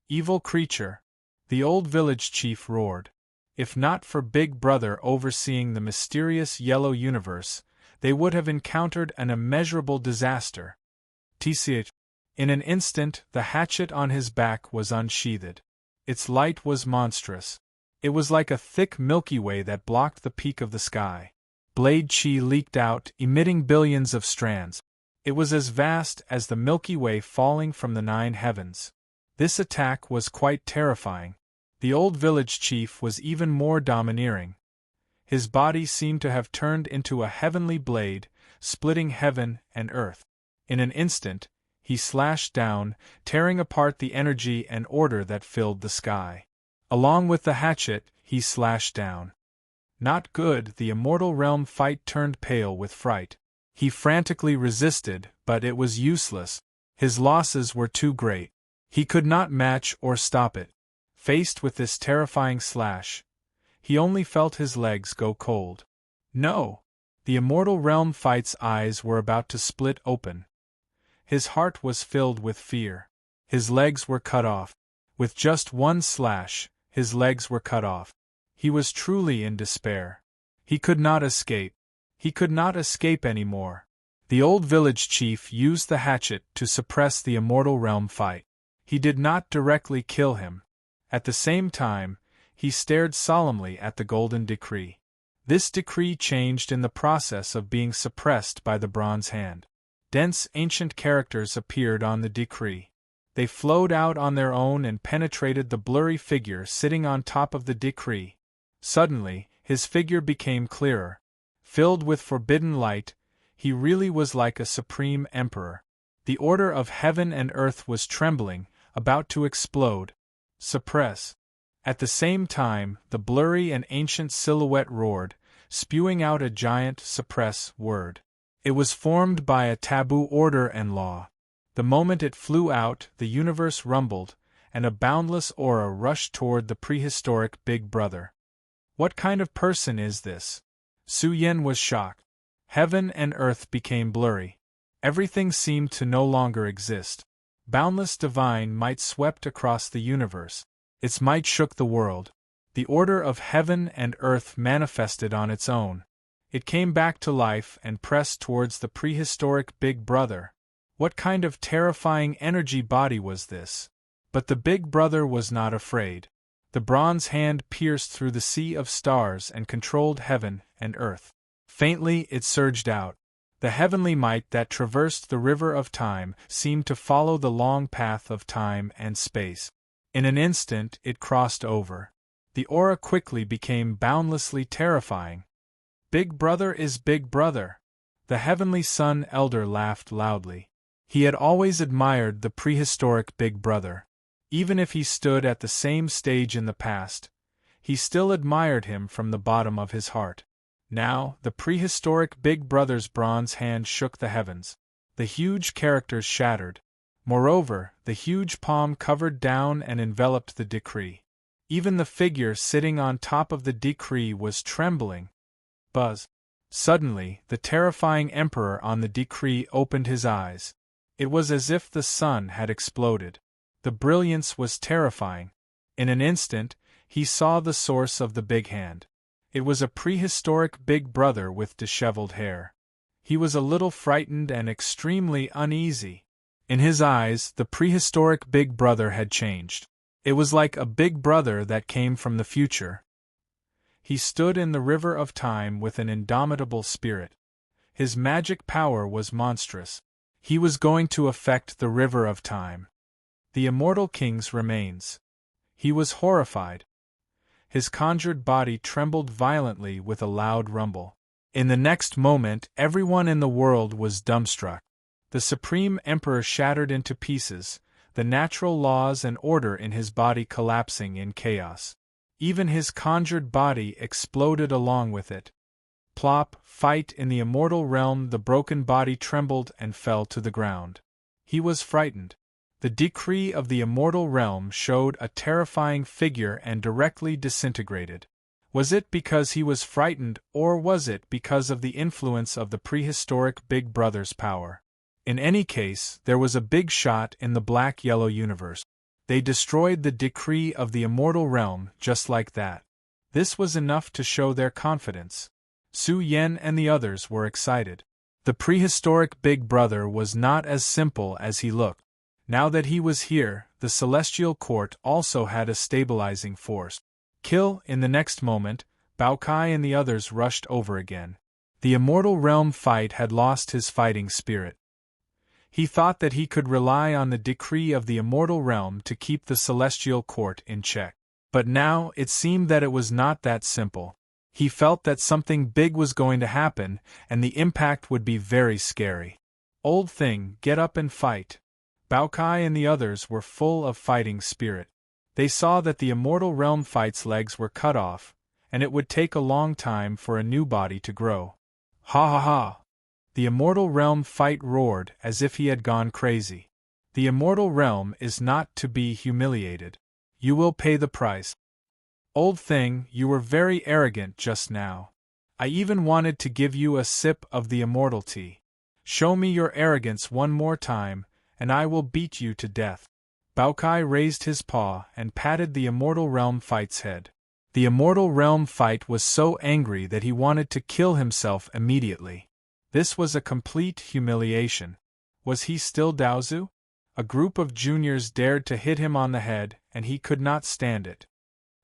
Evil creature! The old village chief roared. If not for Big Brother overseeing the mysterious yellow universe, they would have encountered an immeasurable disaster. TCH. In an instant, the hatchet on his back was unsheathed. Its light was monstrous. It was like a thick Milky Way that blocked the peak of the sky. Blade chi leaked out, emitting billions of strands. It was as vast as the Milky Way falling from the 9 heavens. This attack was quite terrifying. The old village chief was even more domineering. His body seemed to have turned into a heavenly blade, splitting heaven and earth. In an instant, He slashed down, tearing apart the energy and order that filled the sky. Along with the hatchet, he slashed down. Not good. The immortal realm fight turned pale with fright. He frantically resisted, but it was useless. His losses were too great. He could not match or stop it. Faced with this terrifying slash, he only felt his legs go cold. No! The immortal realm fight's eyes were about to split open. His heart was filled with fear. His legs were cut off. With just one slash, his legs were cut off. He was truly in despair. He could not escape. He could not escape anymore. The old village chief used the hatchet to suppress the immortal realm fight. He did not directly kill him. At the same time, he stared solemnly at the golden decree. This decree changed in the process of being suppressed by the bronze hand. Dense ancient characters appeared on the decree. They flowed out on their own and penetrated the blurry figure sitting on top of the decree. Suddenly, his figure became clearer. Filled with forbidden light, he really was like a supreme emperor. The order of heaven and earth was trembling, about to explode. Suppress. At the same time, the blurry and ancient silhouette roared, spewing out a giant suppress word. It was formed by a taboo order and law. The moment it flew out, the universe rumbled, and a boundless aura rushed toward the prehistoric Big Brother. What kind of person is this? Su Yen was shocked. Heaven and earth became blurry. Everything seemed to no longer exist. Boundless divine might swept across the universe. Its might shook the world. The order of heaven and earth manifested on its own. It came back to life and pressed towards the prehistoric Big Brother. What kind of terrifying energy body was this? But the Big Brother was not afraid. The bronze hand pierced through the sea of stars and controlled heaven and earth. Faintly it surged out. The heavenly might that traversed the river of time seemed to follow the long path of time and space. In an instant it crossed over. The aura quickly became boundlessly terrifying. Big Brother is Big Brother. The heavenly Sun Elder laughed loudly. He had always admired the prehistoric Big Brother. Even if he stood at the same stage in the past, he still admired him from the bottom of his heart. Now, the prehistoric Big Brother's bronze hand shook the heavens. The huge characters shattered. Moreover, the huge palm covered down and enveloped the decree. Even the figure sitting on top of the decree was trembling. Buzz. Suddenly, the terrifying emperor on the decree opened his eyes. It was as if the sun had exploded. The brilliance was terrifying. In an instant, he saw the source of the big hand. It was a prehistoric Big Brother with disheveled hair. He was a little frightened and extremely uneasy. In his eyes, the prehistoric Big Brother had changed. It was like a Big Brother that came from the future. He stood in the river of time with an indomitable spirit. His magic power was monstrous. He was going to affect the river of time. The immortal king's remains. He was horrified. His conjured body trembled violently with a loud rumble. In the next moment, everyone in the world was dumbstruck. The Supreme Emperor shattered into pieces, the natural laws and order in his body collapsing in chaos. Even his conjured body exploded along with it. Plop, fight in the immortal realm. The broken body trembled and fell to the ground. He was frightened. The decree of the immortal realm showed a terrifying figure and directly disintegrated. Was it because he was frightened, or was it because of the influence of the prehistoric Big Brother's power? In any case, there was a big shot in the black-yellow universe. They destroyed the decree of the immortal realm just like that. This was enough to show their confidence. Su Yen and the others were excited. The prehistoric Big Brother was not as simple as he looked. Now that he was here, the celestial court also had a stabilizing force. Kill. In the next moment, Bao Kai and the others rushed over again. The immortal realm fight had lost his fighting spirit. He thought that he could rely on the decree of the immortal realm to keep the celestial court in check. But now it seemed that it was not that simple. He felt that something big was going to happen, and the impact would be very scary. Old thing, get up and fight. Baokai and the others were full of fighting spirit. They saw that the immortal realm fight's legs were cut off, and it would take a long time for a new body to grow. Ha ha ha! The immortal realm fight roared as if he had gone crazy. The immortal realm is not to be humiliated. You will pay the price. Old thing, you were very arrogant just now. I even wanted to give you a sip of the immortal tea. Show me your arrogance one more time, and I will beat you to death. Baokai raised his paw and patted the immortal realm fight's head. The immortal realm fight was so angry that he wanted to kill himself immediately. This was a complete humiliation. Was he still Daozu? A group of juniors dared to hit him on the head, and he could not stand it.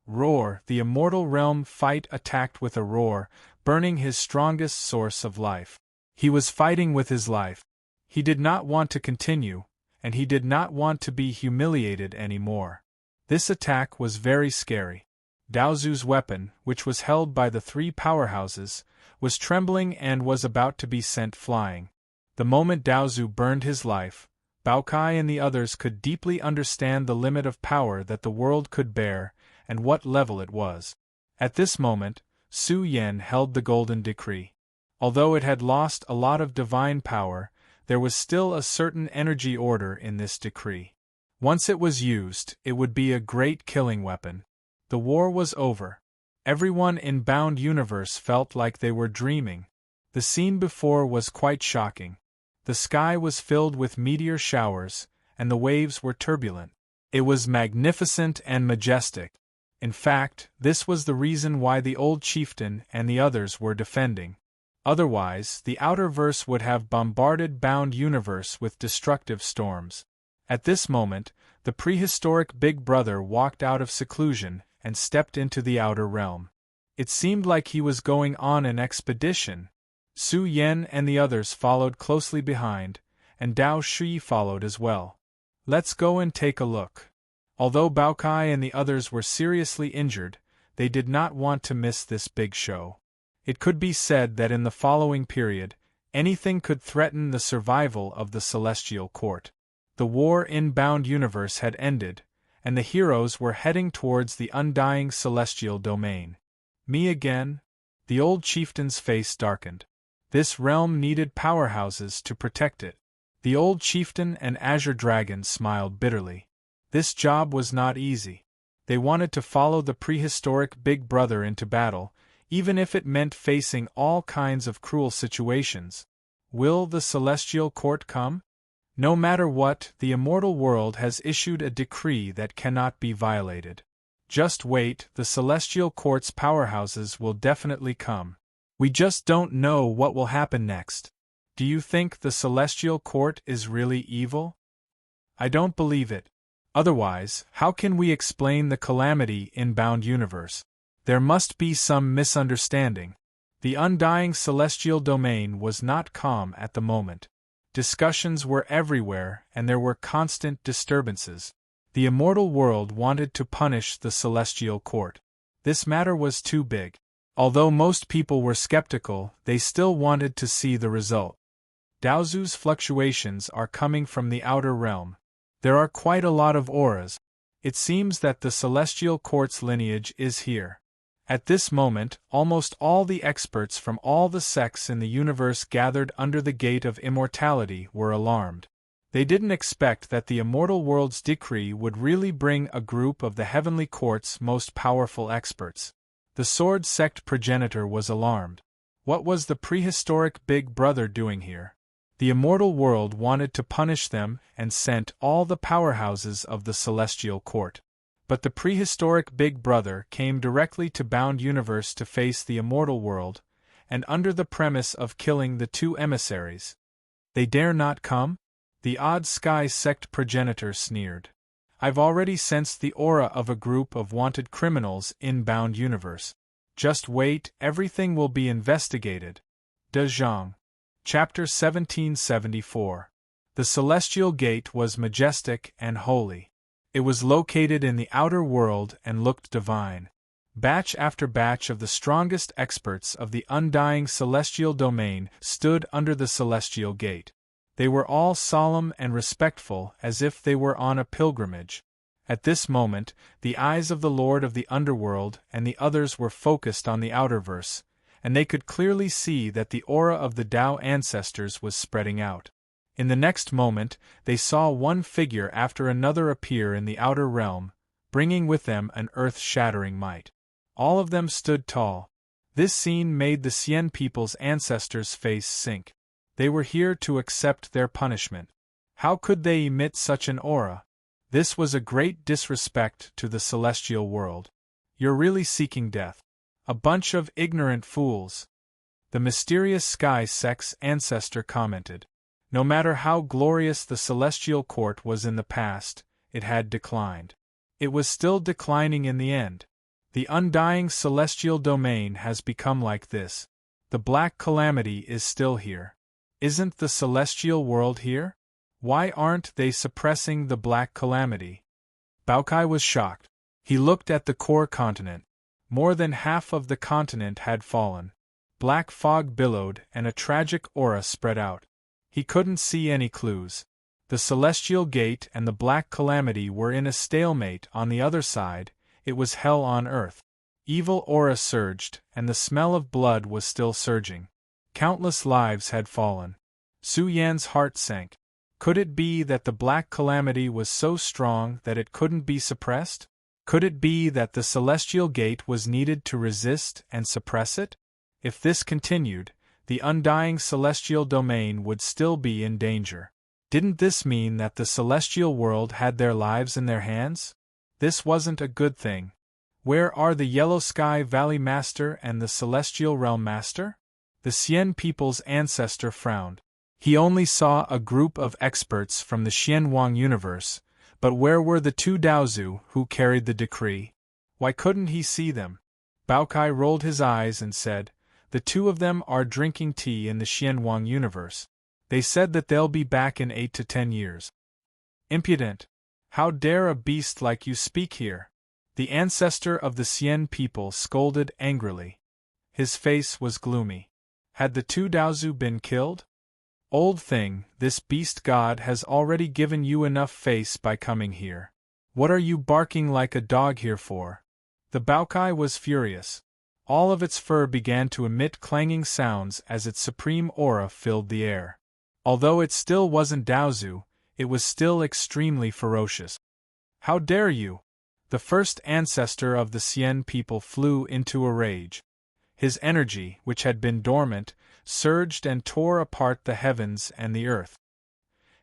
Roar! The immortal realm fight attacked with a roar, burning his strongest source of life. He was fighting with his life. He did not want to continue, and he did not want to be humiliated anymore. This attack was very scary. Daozu's weapon, which was held by the three powerhouses, was trembling and was about to be sent flying. The moment Daozu burned his life, Baokai and the others could deeply understand the limit of power that the world could bear and what level it was. At this moment, Su Yen held the Golden Decree. Although it had lost a lot of divine power, there was still a certain energy order in this decree. Once it was used, it would be a great killing weapon. The war was over. Everyone in Bound Universe felt like they were dreaming. The scene before was quite shocking. The sky was filled with meteor showers, and the waves were turbulent. It was magnificent and majestic. In fact, this was the reason why the old chieftain and the others were defending. Otherwise, the outer verse would have bombarded Bound Universe with destructive storms. At this moment, the prehistoric Big Brother walked out of seclusion and stepped into the outer realm. It seemed like he was going on an expedition. Su Yen and the others followed closely behind, and Dao Shi followed as well. Let's go and take a look. Although Baokai and the others were seriously injured, they did not want to miss this big show. It could be said that in the following period, anything could threaten the survival of the Celestial Court. The war in Bound Universe had ended, and the heroes were heading towards the undying celestial domain. Me again? The old chieftain's face darkened. This realm needed powerhouses to protect it. The old chieftain and Azure Dragon smiled bitterly. This job was not easy. They wanted to follow the prehistoric Big Brother into battle, even if it meant facing all kinds of cruel situations. Will the Celestial Court come? No matter what, the immortal world has issued a decree that cannot be violated. Just wait, the Celestial Court's powerhouses will definitely come. We just don't know what will happen next. Do you think the Celestial Court is really evil? I don't believe it. Otherwise, how can we explain the calamity in Bound Universe? There must be some misunderstanding. The undying celestial domain was not calm at the moment. Discussions were everywhere and there were constant disturbances. The immortal world wanted to punish the Celestial Court. This matter was too big. Although most people were skeptical, they still wanted to see the result. Daozu's fluctuations are coming from the outer realm. There are quite a lot of auras. It seems that the Celestial Court's lineage is here. At this moment, almost all the experts from all the sects in the universe gathered under the Gate of Immortality were alarmed. They didn't expect that the immortal world's decree would really bring a group of the Heavenly Court's most powerful experts. The Sword Sect progenitor was alarmed. What was the prehistoric Big Brother doing here? The immortal world wanted to punish them and sent all the powerhouses of the Celestial Court. But the prehistoric Big Brother came directly to Bound Universe to face the immortal world, and under the premise of killing the two emissaries. They dare not come? The Odd Sky Sect progenitor sneered. I've already sensed the aura of a group of wanted criminals in Bound Universe. Just wait, everything will be investigated. De Zhang. Chapter 1774. The Celestial Gate was majestic and holy. It was located in the outer world and looked divine. Batch after batch of the strongest experts of the undying celestial domain stood under the Celestial Gate. They were all solemn and respectful, as if they were on a pilgrimage. At this moment, the eyes of the Lord of the Underworld and the others were focused on the outerverse, and they could clearly see that the aura of the Tao ancestors was spreading out. In the next moment, they saw one figure after another appear in the outer realm, bringing with them an earth-shattering might. All of them stood tall. This scene made the Xian people's ancestors' face sink. They were here to accept their punishment. How could they emit such an aura? This was a great disrespect to the celestial world. You're really seeking death. A bunch of ignorant fools. The mysterious sky sex ancestor commented. No matter how glorious the celestial court was in the past, it had declined. It was still declining in the end. The undying celestial domain has become like this. The black calamity is still here. Isn't the celestial world here? Why aren't they suppressing the black calamity? Baokai was shocked. He looked at the core continent. More than half of the continent had fallen. Black fog billowed and a tragic aura spread out. He couldn't see any clues. The celestial gate and the black calamity were in a stalemate on the other side. It was hell on earth. Evil aura surged, and the smell of blood was still surging. Countless lives had fallen. Su Yan's heart sank. Could it be that the black calamity was so strong that it couldn't be suppressed? Could it be that the celestial gate was needed to resist and suppress it? If this continued, the undying celestial domain would still be in danger. Didn't this mean that the celestial world had their lives in their hands? This wasn't a good thing. Where are the Yellow Sky Valley Master and the Celestial Realm Master? The Xian people's ancestor frowned. He only saw a group of experts from the Xianwang universe, but where were the two Daozu who carried the decree? Why couldn't he see them? Baokai rolled his eyes and said, "The two of them are drinking tea in the Xianwang universe. They said that they'll be back in 8 to 10 years. Impudent! How dare a beast like you speak here?" The ancestor of the Xian people scolded angrily. His face was gloomy. Had the two Daozu been killed? Old thing, this beast god has already given you enough face by coming here. What are you barking like a dog here for? The Baokai was furious. All of its fur began to emit clanging sounds as its supreme aura filled the air. Although it still wasn't Daozu, it was still extremely ferocious. How dare you! The first ancestor of the Xian people flew into a rage. His energy, which had been dormant, surged and tore apart the heavens and the earth.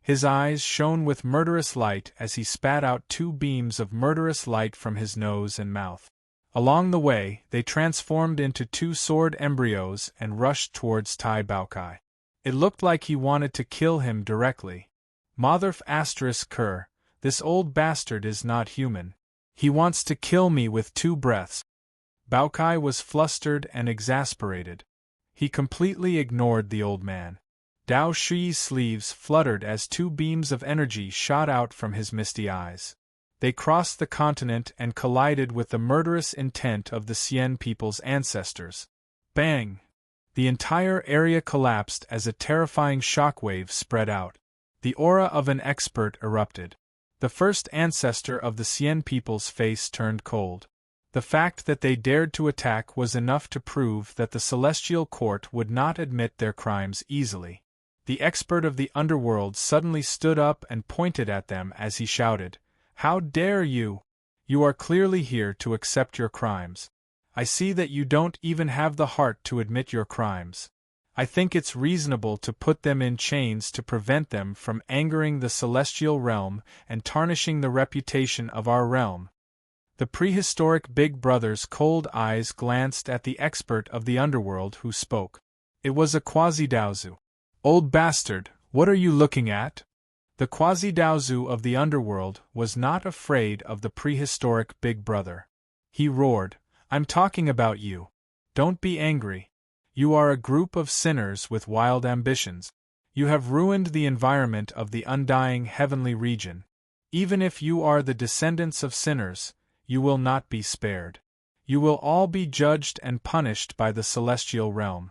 His eyes shone with murderous light as he spat out two beams of murderous light from his nose and mouth. Along the way, they transformed into two sword embryos and rushed towards Tai Baokai. It looked like he wanted to kill him directly. Motherf ****, this old bastard is not human. He wants to kill me with 2 breaths. Baokai was flustered and exasperated. He completely ignored the old man. Dao Shi's sleeves fluttered as 2 beams of energy shot out from his misty eyes. They crossed the continent and collided with the murderous intent of the Xian people's ancestors. Bang! The entire area collapsed as a terrifying shockwave spread out. The aura of an expert erupted. The first ancestor of the Xian people's face turned cold. The fact that they dared to attack was enough to prove that the Celestial Court would not admit their crimes easily. The expert of the underworld suddenly stood up and pointed at them as he shouted, "How dare you! You are clearly here to accept your crimes. I see that you don't even have the heart to admit your crimes. I think it's reasonable to put them in chains to prevent them from angering the celestial realm and tarnishing the reputation of our realm." The prehistoric Big Brother's cold eyes glanced at the expert of the underworld who spoke. It was a quasi-Daozu. "Old bastard, what are you looking at?" The quasi-Daozu of the underworld was not afraid of the prehistoric Big Brother. He roared, "I'm talking about you. Don't be angry. You are a group of sinners with wild ambitions. You have ruined the environment of the undying heavenly region. Even if you are the descendants of sinners, you will not be spared. You will all be judged and punished by the celestial realm."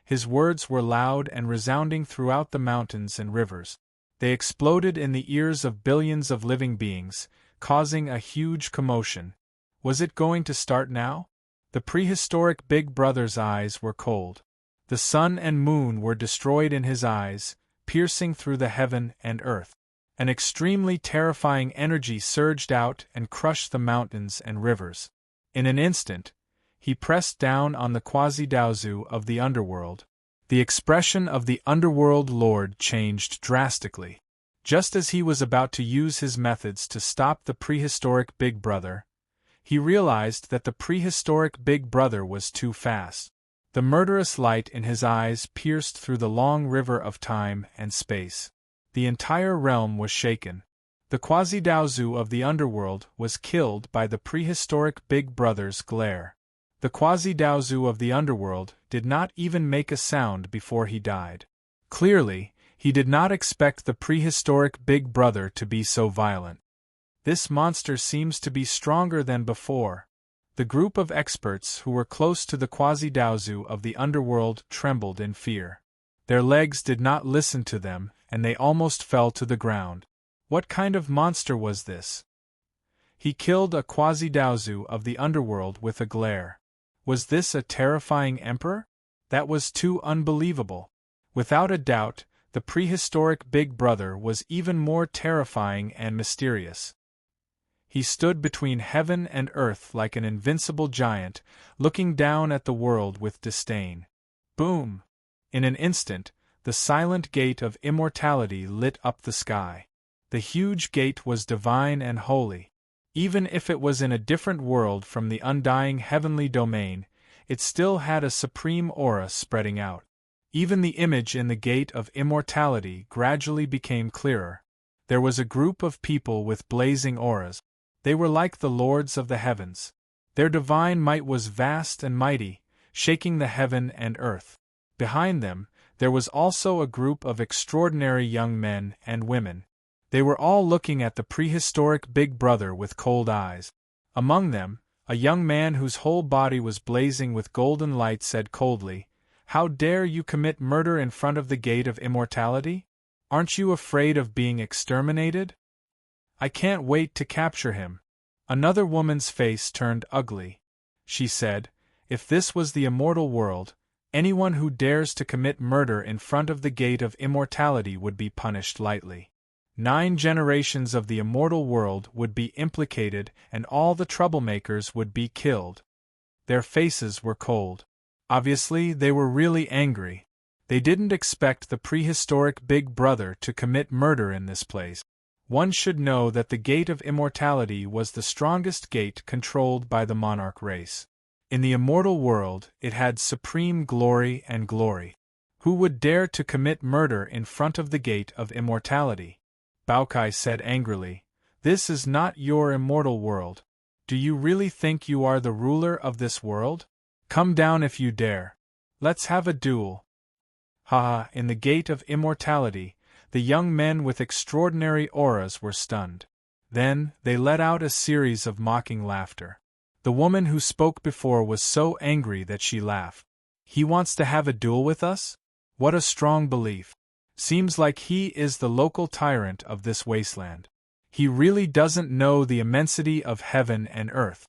His words were loud and resounding throughout the mountains and rivers. They exploded in the ears of billions of living beings, causing a huge commotion. Was it going to start now? The prehistoric Big Brother's eyes were cold. The sun and moon were destroyed in his eyes, piercing through the heaven and earth. An extremely terrifying energy surged out and crushed the mountains and rivers. In an instant, he pressed down on the quasi-daozu of the underworld. The expression of the underworld lord changed drastically. Just as he was about to use his methods to stop the prehistoric Big Brother, he realized that the prehistoric Big Brother was too fast. The murderous light in his eyes pierced through the long river of time and space. The entire realm was shaken. The quasi-daozu of the underworld was killed by the prehistoric Big Brother's glare. The quasi-daozu of the underworld did not even make a sound before he died. Clearly, he did not expect the prehistoric Big Brother to be so violent. This monster seems to be stronger than before. The group of experts who were close to the quasi-daozu of the underworld trembled in fear. Their legs did not listen to them, and they almost fell to the ground. What kind of monster was this? He killed a quasi-daozu of the underworld with a glare. Was this a terrifying emperor? That was too unbelievable. Without a doubt, the prehistoric Big Brother was even more terrifying and mysterious. He stood between heaven and earth like an invincible giant, looking down at the world with disdain. Boom! In an instant, the silent gate of immortality lit up the sky. The huge gate was divine and holy. Even if it was in a different world from the undying heavenly domain, it still had a supreme aura spreading out. Even the image in the gate of immortality gradually became clearer. There was a group of people with blazing auras. They were like the lords of the heavens. Their divine might was vast and mighty, shaking the heaven and earth. Behind them, there was also a group of extraordinary young men and women. They were all looking at the prehistoric Big Brother with cold eyes. Among them, a young man whose whole body was blazing with golden light said coldly, "How dare you commit murder in front of the gate of immortality? Aren't you afraid of being exterminated? I can't wait to capture him." Another woman's face turned ugly. She said, "If this was the immortal world, anyone who dares to commit murder in front of the gate of immortality would be punished lightly. 9 generations of the immortal world would be implicated and all the troublemakers would be killed." Their faces were cold. Obviously, they were really angry. They didn't expect the prehistoric Big Brother to commit murder in this place. One should know that the Gate of Immortality was the strongest gate controlled by the monarch race. In the immortal world, it had supreme glory and glory. Who would dare to commit murder in front of the Gate of Immortality? Baokai said angrily, "This is not your immortal world. Do you really think you are the ruler of this world? Come down if you dare. Let's have a duel." Ha! In the Gate of Immortality, the young men with extraordinary auras were stunned. Then, they let out a series of mocking laughter. The woman who spoke before was so angry that she laughed. "He wants to have a duel with us? What a strong belief. Seems like he is the local tyrant of this wasteland. He really doesn't know the immensity of heaven and earth."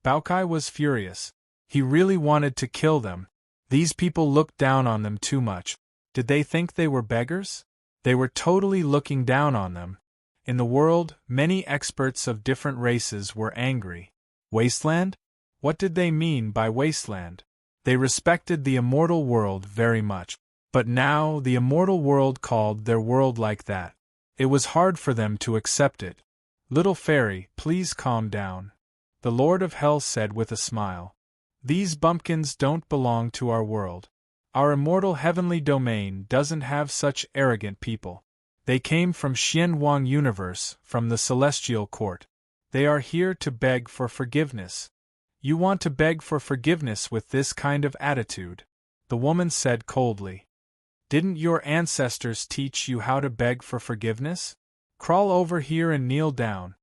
Baokai was furious. He really wanted to kill them. These people looked down on them too much. Did they think they were beggars? They were totally looking down on them. In the world, many experts of different races were angry. Wasteland? What did they mean by wasteland? They respected the immortal world very much. But now the immortal world called their world like that. It was hard for them to accept it. "Little fairy, please calm down," the Lord of Hell said with a smile. "These bumpkins don't belong to our world. Our immortal heavenly domain doesn't have such arrogant people. They came from Xianwang Universe, from the Celestial Court. They are here to beg for forgiveness." "You want to beg for forgiveness with this kind of attitude?" the woman said coldly. "Didn't your ancestors teach you how to beg for forgiveness? Crawl over here and kneel down."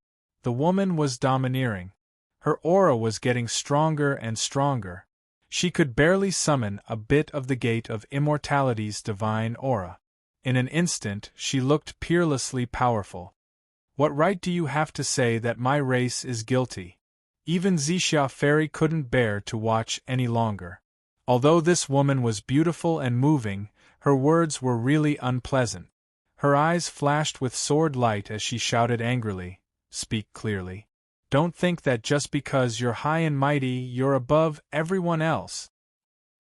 The woman was domineering. Her aura was getting stronger and stronger. She could barely summon a bit of the gate of immortality's divine aura. In an instant, she looked peerlessly powerful. What right do you have to say that my race is guilty? Even Xixia Fairy couldn't bear to watch any longer. Although this woman was beautiful and moving, her words were really unpleasant. Her eyes flashed with sword light as she shouted angrily, "Speak clearly. Don't think that just because you're high and mighty you're above everyone else."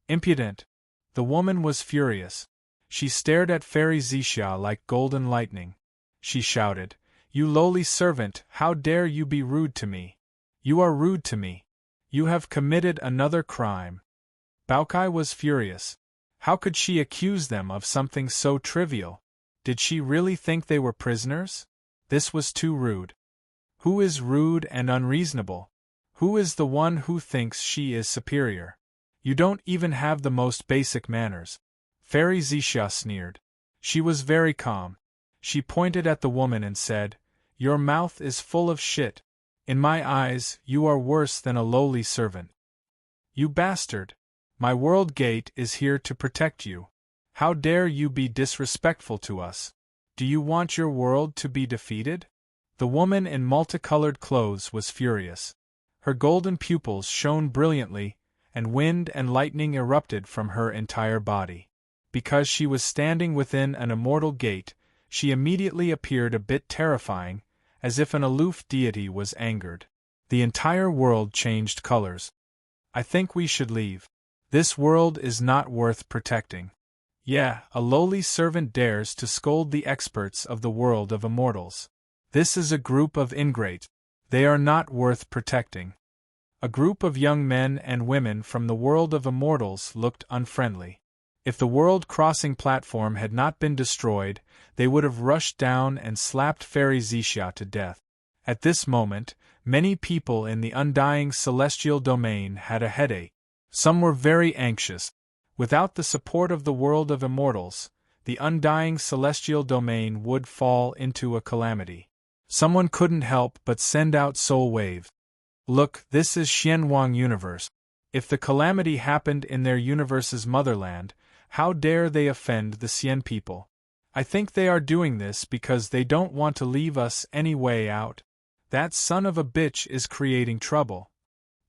Impudent! The woman was furious. She stared at Fairy Xixia like golden lightning. She shouted, "You lowly servant, how dare you be rude to me? You are rude to me. You have committed another crime." Baokai was furious. How could she accuse them of something so trivial? Did she really think they were prisoners? This was too rude. Who is rude and unreasonable? Who is the one who thinks she is superior? You don't even have the most basic manners. Fairy Xixia sneered. She was very calm. She pointed at the woman and said, "Your mouth is full of shit. In my eyes, you are worse than a lowly servant. You bastard! My world gate is here to protect you. How dare you be disrespectful to us? Do you want your world to be defeated?" The woman in multicolored clothes was furious. Her golden pupils shone brilliantly, and wind and lightning erupted from her entire body. Because she was standing within an immortal gate, she immediately appeared a bit terrifying, as if an aloof deity was angered. The entire world changed colors. "I think we should leave. This world is not worth protecting." Yeah, a lowly servant dares to scold the experts of the world of immortals. This is a group of ingrates. They are not worth protecting. A group of young men and women from the world of immortals looked unfriendly. If the world-crossing platform had not been destroyed, they would have rushed down and slapped Fairy Xixia to death. At this moment, many people in the undying celestial domain had a headache. Some were very anxious. Without the support of the world of immortals, the undying celestial domain would fall into a calamity. Someone couldn't help but send out soul waves. Look, this is Xianwang universe. If the calamity happened in their universe's motherland, how dare they offend the Xian people? I think they are doing this because they don't want to leave us any way out. That son of a bitch is creating trouble,"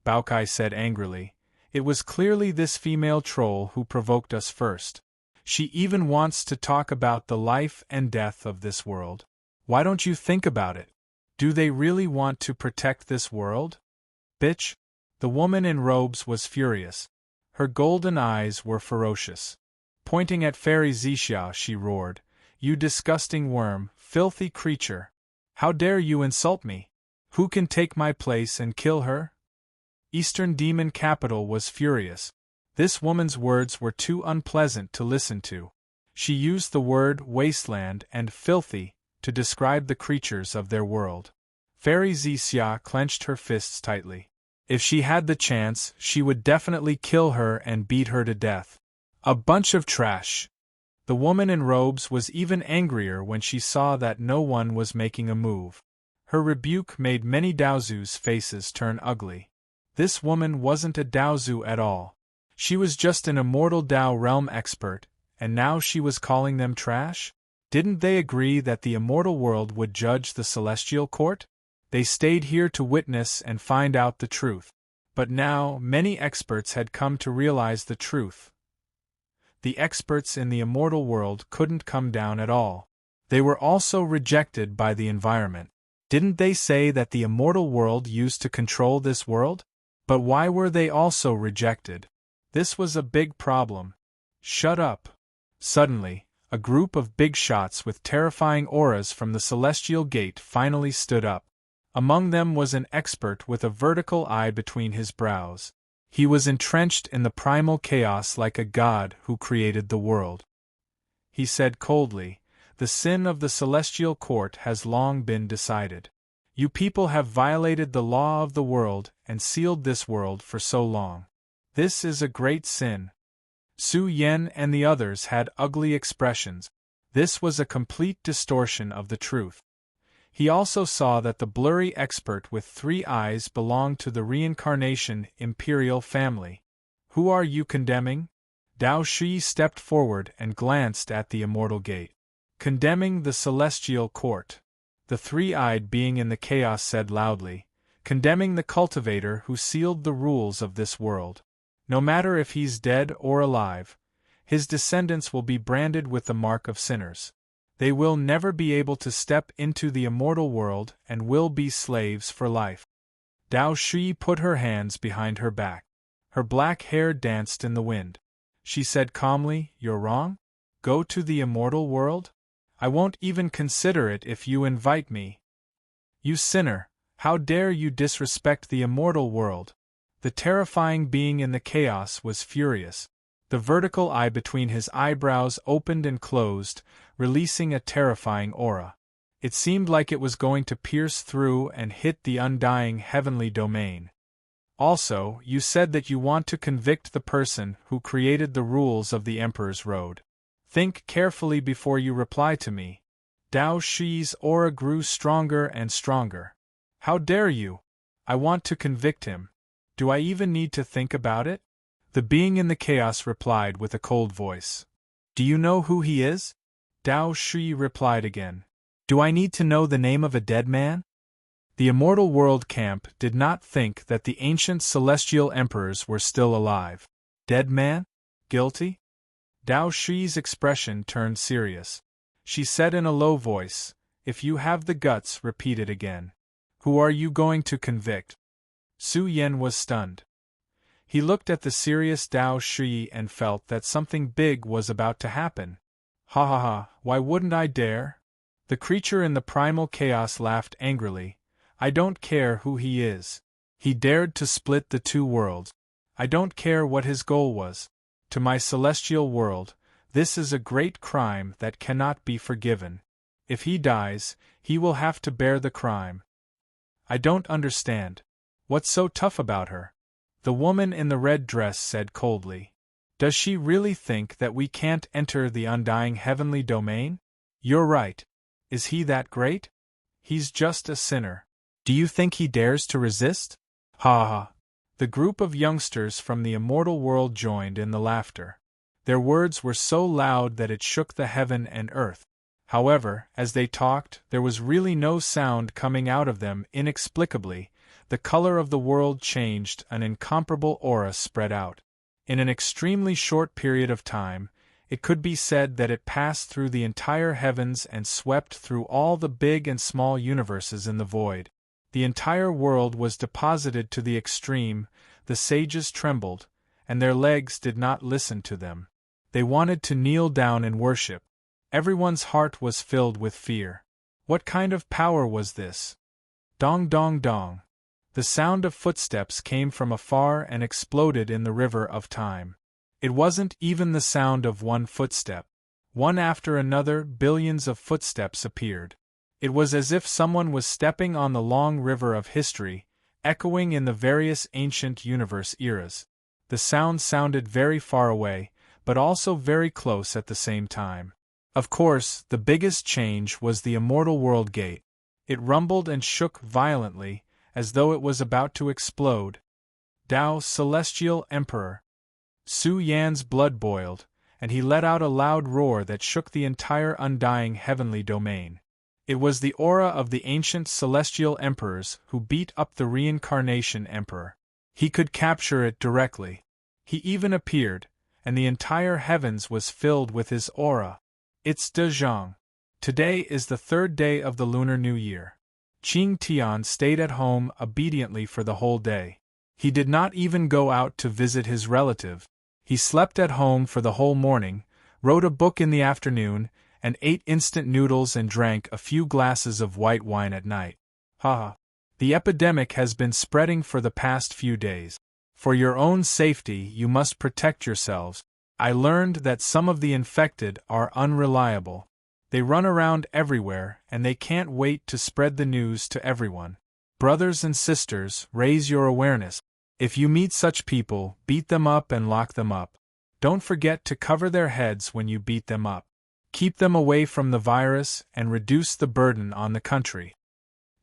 Baokai said angrily. "It was clearly this female troll who provoked us first. She even wants to talk about the life and death of this world. Why don't you think about it? Do they really want to protect this world? Bitch!" The woman in robes was furious. Her golden eyes were ferocious. Pointing at Fairy Xixia, she roared, "You disgusting worm, filthy creature! How dare you insult me? Who can take my place and kill her?" Eastern Demon Capital was furious. This woman's words were too unpleasant to listen to. She used the word wasteland and filthy to describe the creatures of their world. Fairy Xixia clenched her fists tightly. If she had the chance, she would definitely kill her and beat her to death. A bunch of trash. The woman in robes was even angrier when she saw that no one was making a move. Her rebuke made many Daozu's faces turn ugly. This woman wasn't a Daozu at all. She was just an immortal Dao realm expert, and now she was calling them trash? Didn't they agree that the immortal world would judge the celestial court? They stayed here to witness and find out the truth. But now, many experts had come to realize the truth. The experts in the immortal world couldn't come down at all. They were also rejected by the environment. Didn't they say that the immortal world used to control this world? But why were they also rejected? This was a big problem. Shut up. Suddenly, a group of big shots with terrifying auras from the celestial gate finally stood up. Among them was an expert with a vertical eye between his brows. He was entrenched in the primal chaos like a god who created the world. He said coldly, "The sin of the celestial court has long been decided. You people have violated the law of the world and sealed this world for so long. This is a great sin." Su Yen and the others had ugly expressions. This was a complete distortion of the truth. He also saw that the blurry expert with 3 eyes belonged to the reincarnation imperial family. Who are you condemning? Dao Shi stepped forward and glanced at the immortal gate. Condemning the celestial court. The three-eyed being in the chaos said loudly, condemning the cultivator who sealed the rules of this world. No matter if he's dead or alive, his descendants will be branded with the mark of sinners. They will never be able to step into the immortal world and will be slaves for life. Dao Shi put her hands behind her back. Her black hair danced in the wind. She said calmly, "You're wrong? Go to the immortal world? I won't even consider it if you invite me. You sinner, how dare you disrespect the immortal world?" The terrifying being in the chaos was furious. The vertical eye between his eyebrows opened and closed, releasing a terrifying aura. It seemed like it was going to pierce through and hit the undying heavenly domain. Also, you said that you want to convict the person who created the rules of the Emperor's Road. Think carefully before you reply to me. Dao Shi's aura grew stronger and stronger. How dare you? I want to convict him. Do I even need to think about it? The being in the chaos replied with a cold voice. Do you know who he is? Dao Shi replied again. Do I need to know the name of a dead man? The Immortal World Camp did not think that the ancient celestial emperors were still alive. Dead man? Guilty? Dao Shi's expression turned serious. She said in a low voice, "If you have the guts, repeat it again. Who are you going to convict?" Su Yan was stunned. He looked at the serious Dao Shi and felt that something big was about to happen. Ha ha ha, why wouldn't I dare? The creature in the primal chaos laughed angrily. I don't care who he is. He dared to split the two worlds. I don't care what his goal was. To my celestial world, this is a great crime that cannot be forgiven. If he dies, he will have to bear the crime. I don't understand. What's so tough about her? The woman in the red dress said coldly. Does she really think that we can't enter the undying heavenly domain? You're right. Is he that great? He's just a sinner. Do you think he dares to resist? Ha ha. The group of youngsters from the immortal world joined in the laughter. Their words were so loud that it shook the heaven and earth. However, as they talked, there was really no sound coming out of them. Inexplicably, the color of the world changed, an incomparable aura spread out. In an extremely short period of time, it could be said that it passed through the entire heavens and swept through all the big and small universes in the void. The entire world was deposited to the extreme. The sages trembled, and their legs did not listen to them. They wanted to kneel down and worship. Everyone's heart was filled with fear. What kind of power was this? Dong dong dong. The sound of footsteps came from afar and exploded in the river of time. It wasn't even the sound of one footstep. One after another, billions of footsteps appeared. It was as if someone was stepping on the long river of history, echoing in the various ancient universe eras. The sound sounded very far away, but also very close at the same time. Of course, the biggest change was the Immortal World Gate. It rumbled and shook violently, as though it was about to explode. Dao Celestial Emperor. Su Yan's blood boiled, and he let out a loud roar that shook the entire undying heavenly domain. It was the aura of the ancient celestial emperors who beat up the reincarnation emperor. He could capture it directly. He even appeared, and the entire heavens was filled with his aura. It's De Zhang. Today is the third day of the Lunar New Year. Qing Tian stayed at home obediently for the whole day. He did not even go out to visit his relative. He slept at home for the whole morning, wrote a book in the afternoon, and ate instant noodles and drank a few glasses of white wine at night. Ha! The epidemic has been spreading for the past few days. For your own safety, you must protect yourselves. I learned that some of the infected are unreliable. They run around everywhere, and they can't wait to spread the news to everyone. Brothers and sisters, raise your awareness. If you meet such people, beat them up and lock them up. Don't forget to cover their heads when you beat them up. Keep them away from the virus and reduce the burden on the country.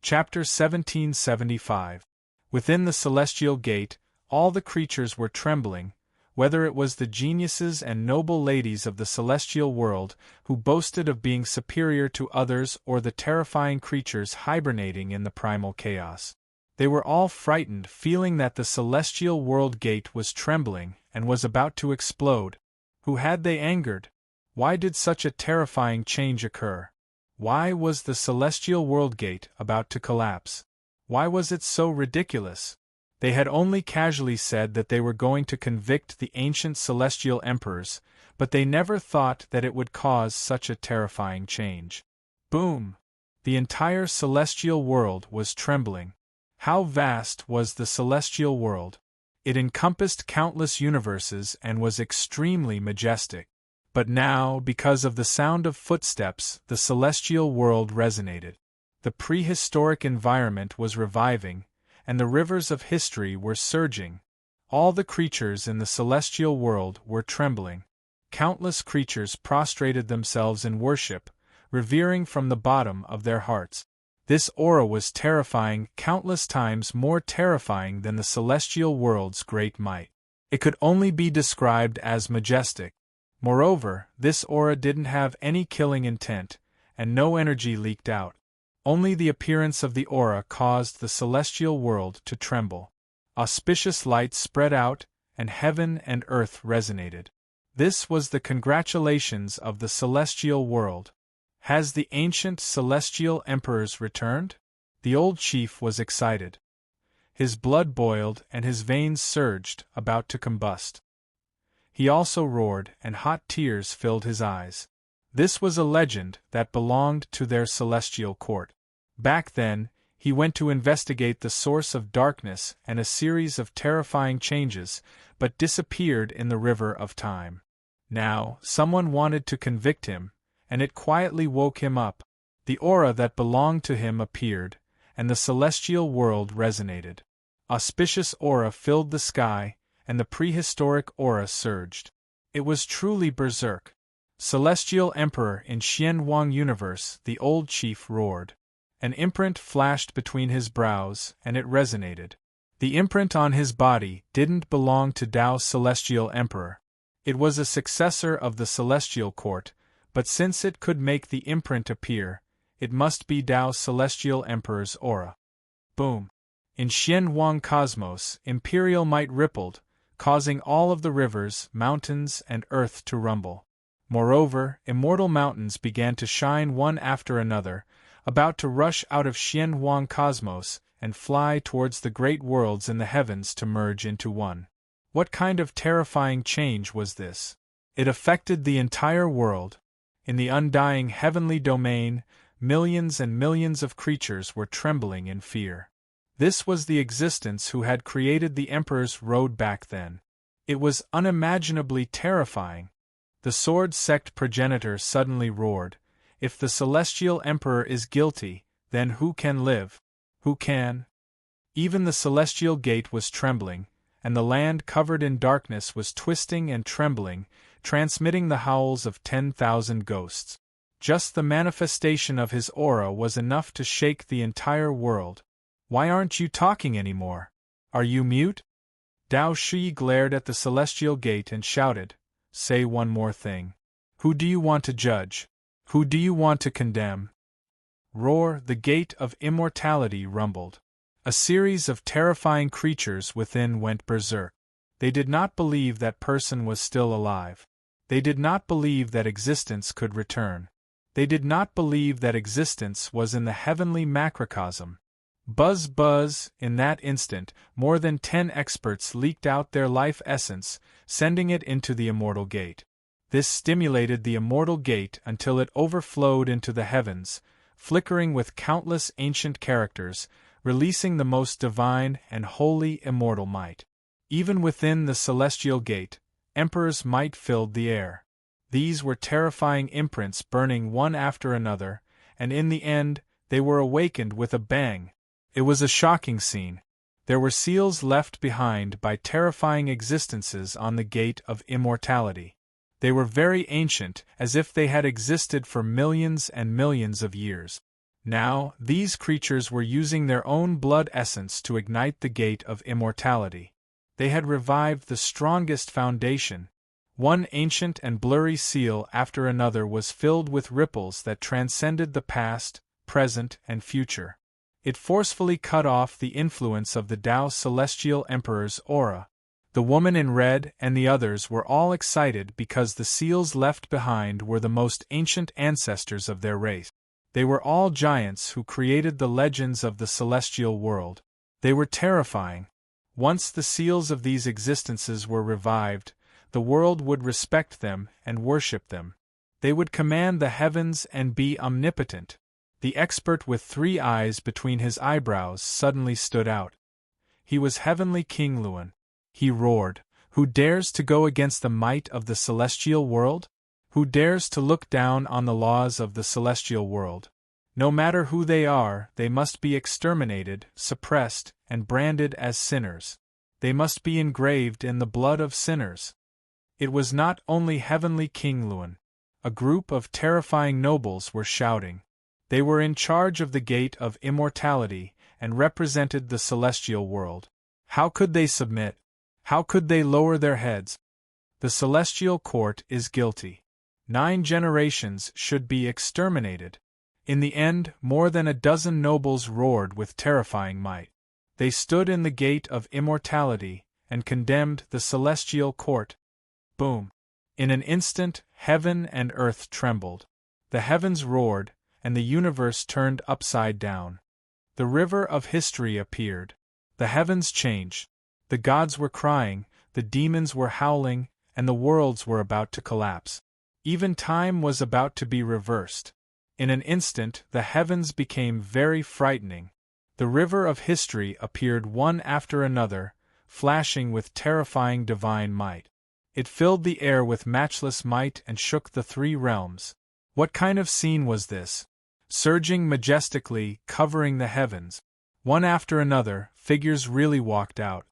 Chapter 1775. Within the celestial gate, all the creatures were trembling, whether it was the geniuses and noble ladies of the celestial world who boasted of being superior to others or the terrifying creatures hibernating in the primal chaos. They were all frightened, feeling that the celestial world gate was trembling and was about to explode. Who had they angered? Why did such a terrifying change occur? Why was the celestial world gate about to collapse? Why was it so ridiculous? They had only casually said that they were going to convict the ancient celestial emperors, but they never thought that it would cause such a terrifying change. Boom! The entire celestial world was trembling. How vast was the celestial world! It encompassed countless universes and was extremely majestic. But now, because of the sound of footsteps, the celestial world resonated. The prehistoric environment was reviving, and the rivers of history were surging. All the creatures in the celestial world were trembling. Countless creatures prostrated themselves in worship, revering from the bottom of their hearts. This aura was terrifying, countless times more terrifying than the celestial world's great might. It could only be described as majestic. Moreover, this aura didn't have any killing intent, and no energy leaked out. Only the appearance of the aura caused the celestial world to tremble. Auspicious light spread out, and heaven and earth resonated. This was the congratulations of the celestial world. Has the ancient celestial emperors returned? The old chief was excited. His blood boiled and his veins surged, about to combust. He also roared, and hot tears filled his eyes. This was a legend that belonged to their celestial court. Back then, he went to investigate the source of darkness and a series of terrifying changes, but disappeared in the river of time. Now, someone wanted to convict him, and it quietly woke him up. The aura that belonged to him appeared, and the celestial world resonated. Auspicious aura filled the sky, and the prehistoric aura surged. It was truly berserk. Celestial Emperor in Xianwang Universe, the old chief roared. An imprint flashed between his brows, and it resonated. The imprint on his body didn't belong to Tao's Celestial Emperor. It was a successor of the Celestial Court, but since it could make the imprint appear, it must be Tao's Celestial Emperor's aura. Boom! In Xianwang Cosmos, imperial might rippled, causing all of the rivers, mountains, and earth to rumble. Moreover, immortal mountains began to shine one after another, about to rush out of Xianwang Cosmos and fly towards the great worlds in the heavens to merge into one. What kind of terrifying change was this? It affected the entire world. In the undying heavenly domain, millions and millions of creatures were trembling in fear. This was the existence who had created the Emperor's road back then. It was unimaginably terrifying. The Sword Sect progenitor suddenly roared, "If the Celestial Emperor is guilty, then who can live? Who can?" Even the Celestial Gate was trembling, and the land covered in darkness was twisting and trembling, transmitting the howls of 10,000 ghosts. Just the manifestation of his aura was enough to shake the entire world. "Why aren't you talking anymore? Are you mute?" Dao Shi glared at the Celestial Gate and shouted, "Say one more thing. Who do you want to judge? Who do you want to condemn?" Roar! The gate of immortality rumbled. A series of terrifying creatures within went berserk. They did not believe that person was still alive. They did not believe that existence could return. They did not believe that existence was in the heavenly macrocosm. Buzz buzz, in that instant, more than 10 experts leaked out their life essence, sending it into the immortal gate. This stimulated the immortal gate until it overflowed into the heavens, flickering with countless ancient characters, releasing the most divine and holy immortal might. Even within the celestial gate, emperor's might filled the air. These were terrifying imprints burning one after another, and in the end, they were awakened with a bang. It was a shocking scene. There were seals left behind by terrifying existences on the gate of immortality. They were very ancient, as if they had existed for millions and millions of years. Now, these creatures were using their own blood essence to ignite the gate of immortality. They had revived the strongest foundation. One ancient and blurry seal after another was filled with ripples that transcended the past, present, and future. It forcefully cut off the influence of the Tao's celestial emperor's aura. The woman in red and the others were all excited because the seals left behind were the most ancient ancestors of their race. They were all giants who created the legends of the celestial world. They were terrifying. Once the seals of these existences were revived, the world would respect them and worship them. They would command the heavens and be omnipotent. The expert with 3 eyes between his eyebrows suddenly stood out. He was Heavenly King Luan. He roared, "Who dares to go against the might of the celestial world? Who dares to look down on the laws of the celestial world? No matter who they are, they must be exterminated, suppressed, and branded as sinners. They must be engraved in the blood of sinners." It was not only Heavenly King Luan. A group of terrifying nobles were shouting. They were in charge of the Gate of Immortality and represented the celestial world. How could they submit? How could they lower their heads? The celestial court is guilty. 9 generations should be exterminated. In the end, more than a dozen nobles roared with terrifying might. They stood in the Gate of Immortality and condemned the celestial court. Boom! In an instant, heaven and earth trembled. The heavens roared, and the universe turned upside down. The river of history appeared. The heavens changed. The gods were crying, the demons were howling, and the worlds were about to collapse. Even time was about to be reversed. In an instant, the heavens became very frightening. The river of history appeared one after another, flashing with terrifying divine might. It filled the air with matchless might and shook the 3 realms. What kind of scene was this? Surging majestically, covering the heavens. One after another, figures really walked out.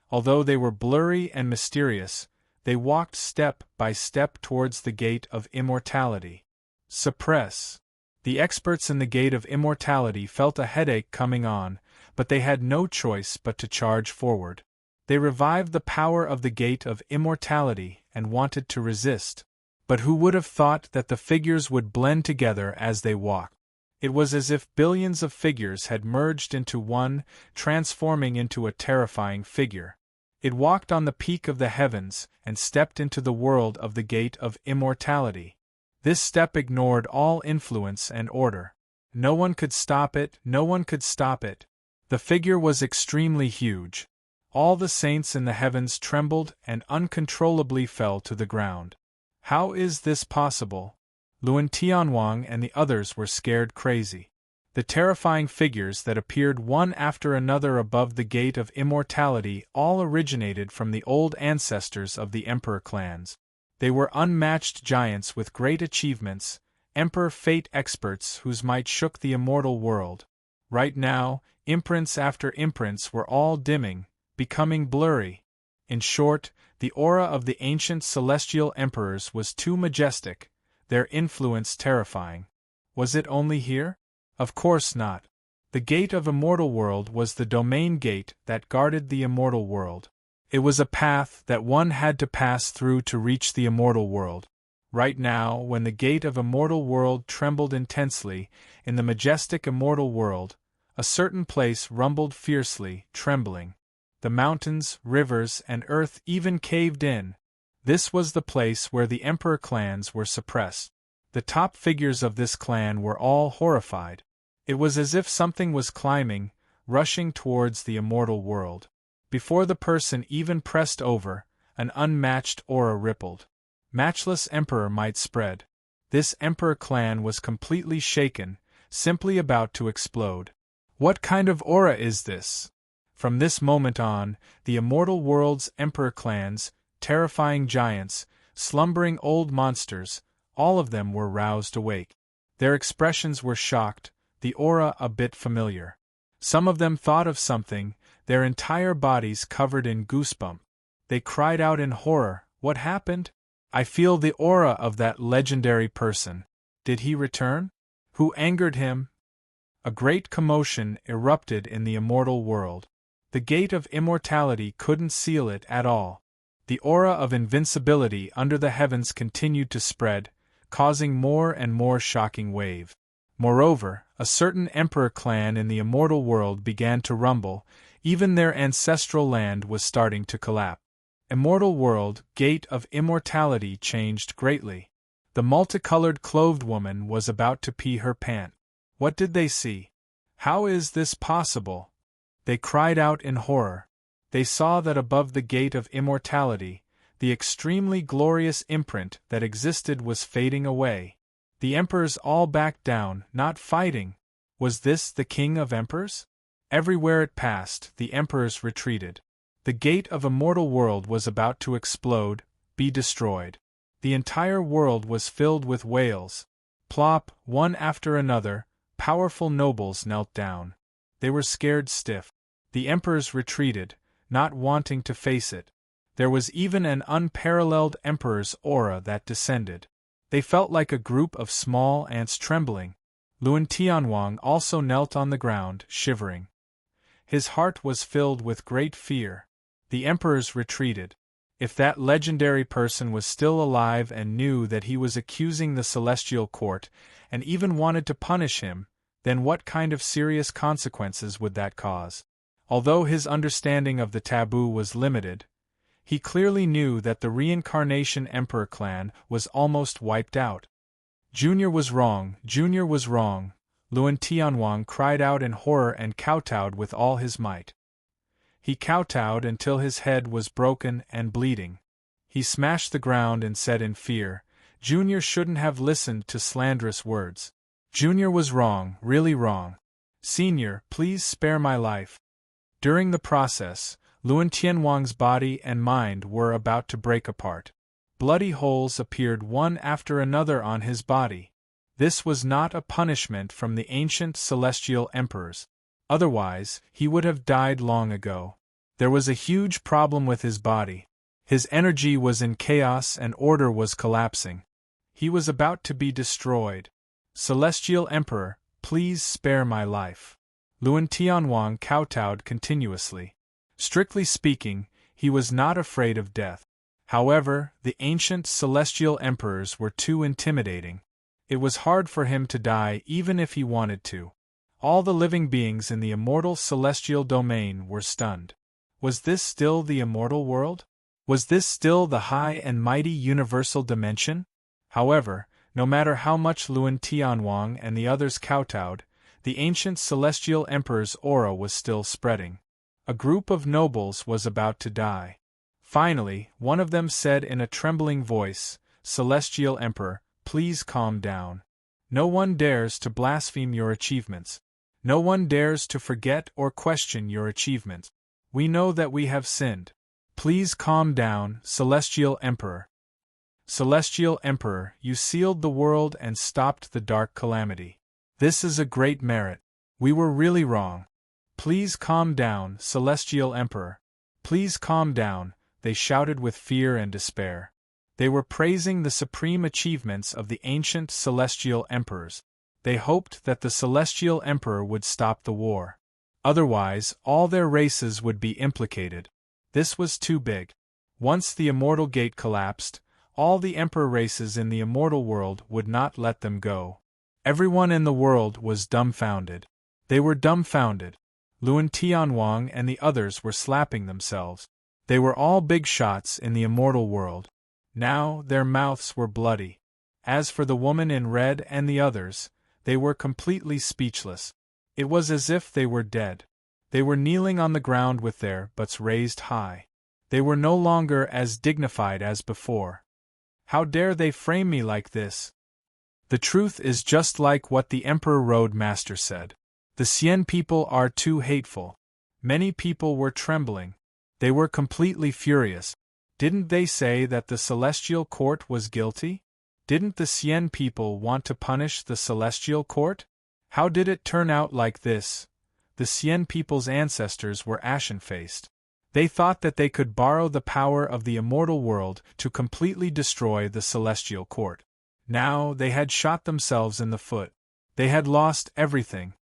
Although they were blurry and mysterious, they walked step by step towards the Gate of Immortality. Suppress. The experts in the Gate of Immortality felt a headache coming on, but they had no choice but to charge forward. They revived the power of the Gate of Immortality and wanted to resist. But who would have thought that the figures would blend together as they walked? It was as if billions of figures had merged into one, transforming into a terrifying figure. It walked on the peak of the heavens and stepped into the world of the Gate of Immortality. This step ignored all influence and order. No one could stop it, no one could stop it. The figure was extremely huge. All the saints in the heavens trembled and uncontrollably fell to the ground. How is this possible? Luan Tianwang and the others were scared crazy. The terrifying figures that appeared one after another above the Gate of Immortality all originated from the old ancestors of the Emperor clans. They were unmatched giants with great achievements, Emperor Fate experts whose might shook the immortal world. Right now, imprints after imprints were all dimming, becoming blurry. In short, the aura of the ancient celestial emperors was too majestic, their influence terrifying. Was it only here? Of course not. The Gate of Immortal World was the domain gate that guarded the immortal world. It was a path that one had to pass through to reach the immortal world. Right now, when the Gate of Immortal World trembled intensely, in the majestic immortal world, a certain place rumbled fiercely, trembling. The mountains, rivers, and earth even caved in. This was the place where the emperor clans were suppressed. The top figures of this clan were all horrified. It was as if something was climbing, rushing towards the immortal world. Before the person even pressed over, an unmatched aura rippled. Matchless emperor might spread. This emperor clan was completely shaken, simply about to explode. What kind of aura is this? From this moment on, the immortal world's emperor clans, terrifying giants, slumbering old monsters, all of them were roused awake. Their expressions were shocked, the aura a bit familiar. Some of them thought of something, their entire bodies covered in goosebumps. They cried out in horror, "What happened? I feel the aura of that legendary person. Did he return? Who angered him?" A great commotion erupted in the immortal world. The gate of immortality couldn't seal it at all. The aura of invincibility under the heavens continued to spread, causing more and more shocking wave. Moreover, a certain emperor clan in the immortal world began to rumble, even their ancestral land was starting to collapse. Immortal world, gate of immortality changed greatly. The multicolored clothed woman was about to pee her pant. What did they see? How is this possible? They cried out in horror. They saw that above the gate of immortality, the extremely glorious imprint that existed was fading away. The emperors all backed down, not fighting. Was this the king of emperors? Everywhere it passed, the emperors retreated. The gate of immortal world was about to explode, be destroyed. The entire world was filled with wails. Plop, one after another, powerful nobles knelt down. They were scared stiff. The emperors retreated, not wanting to face it. There was even an unparalleled emperor's aura that descended. They felt like a group of small ants trembling. Luan Tianhuang also knelt on the ground, shivering. His heart was filled with great fear. The emperors retreated. If that legendary person was still alive and knew that he was accusing the celestial court, and even wanted to punish him, then what kind of serious consequences would that cause? Although his understanding of the taboo was limited, he clearly knew that the reincarnation emperor clan was almost wiped out. Junior was wrong, Junior was wrong, Luan Tianhuang cried out in horror and kowtowed with all his might. He kowtowed until his head was broken and bleeding. He smashed the ground and said in fear, Junior shouldn't have listened to slanderous words. Junior was wrong, really wrong. Senior, please spare my life. During the process, Luan Tianhuang's body and mind were about to break apart. Bloody holes appeared one after another on his body. This was not a punishment from the ancient celestial emperors. Otherwise, he would have died long ago. There was a huge problem with his body. His energy was in chaos and order was collapsing. He was about to be destroyed. Celestial Emperor, please spare my life. Luan Tianhuang kowtowed continuously. Strictly speaking, he was not afraid of death. However, the ancient celestial emperors were too intimidating. It was hard for him to die even if he wanted to. All the living beings in the immortal celestial domain were stunned. Was this still the immortal world? Was this still the high and mighty universal dimension? However, no matter how much Luan Tianhuang and the others kowtowed, the ancient celestial emperor's aura was still spreading. A group of nobles was about to die. Finally, one of them said in a trembling voice, Celestial Emperor, please calm down. No one dares to blaspheme your achievements. No one dares to forget or question your achievements. We know that we have sinned. Please calm down, Celestial Emperor. Celestial Emperor, you sealed the world and stopped the dark calamity. This is a great merit. We were really wrong. Please calm down, Celestial Emperor. Please calm down, they shouted with fear and despair. They were praising the supreme achievements of the ancient celestial emperors. They hoped that the celestial emperor would stop the war. Otherwise, all their races would be implicated. This was too big. Once the immortal gate collapsed, all the emperor races in the immortal world would not let them go. Everyone in the world was dumbfounded. They were dumbfounded. Luan Tianhuang and the others were slapping themselves. They were all big shots in the immortal world. Now their mouths were bloody. As for the woman in red and the others, they were completely speechless. It was as if they were dead. They were kneeling on the ground with their butts raised high. They were no longer as dignified as before. How dare they frame me like this? The truth is just like what the Emperor Road Master said. The Xian people are too hateful. Many people were trembling. They were completely furious. Didn't they say that the Celestial Court was guilty? Didn't the Xian people want to punish the Celestial Court? How did it turn out like this? The Xian people's ancestors were ashen-faced. They thought that they could borrow the power of the immortal world to completely destroy the Celestial Court. Now they had shot themselves in the foot. They had lost everything.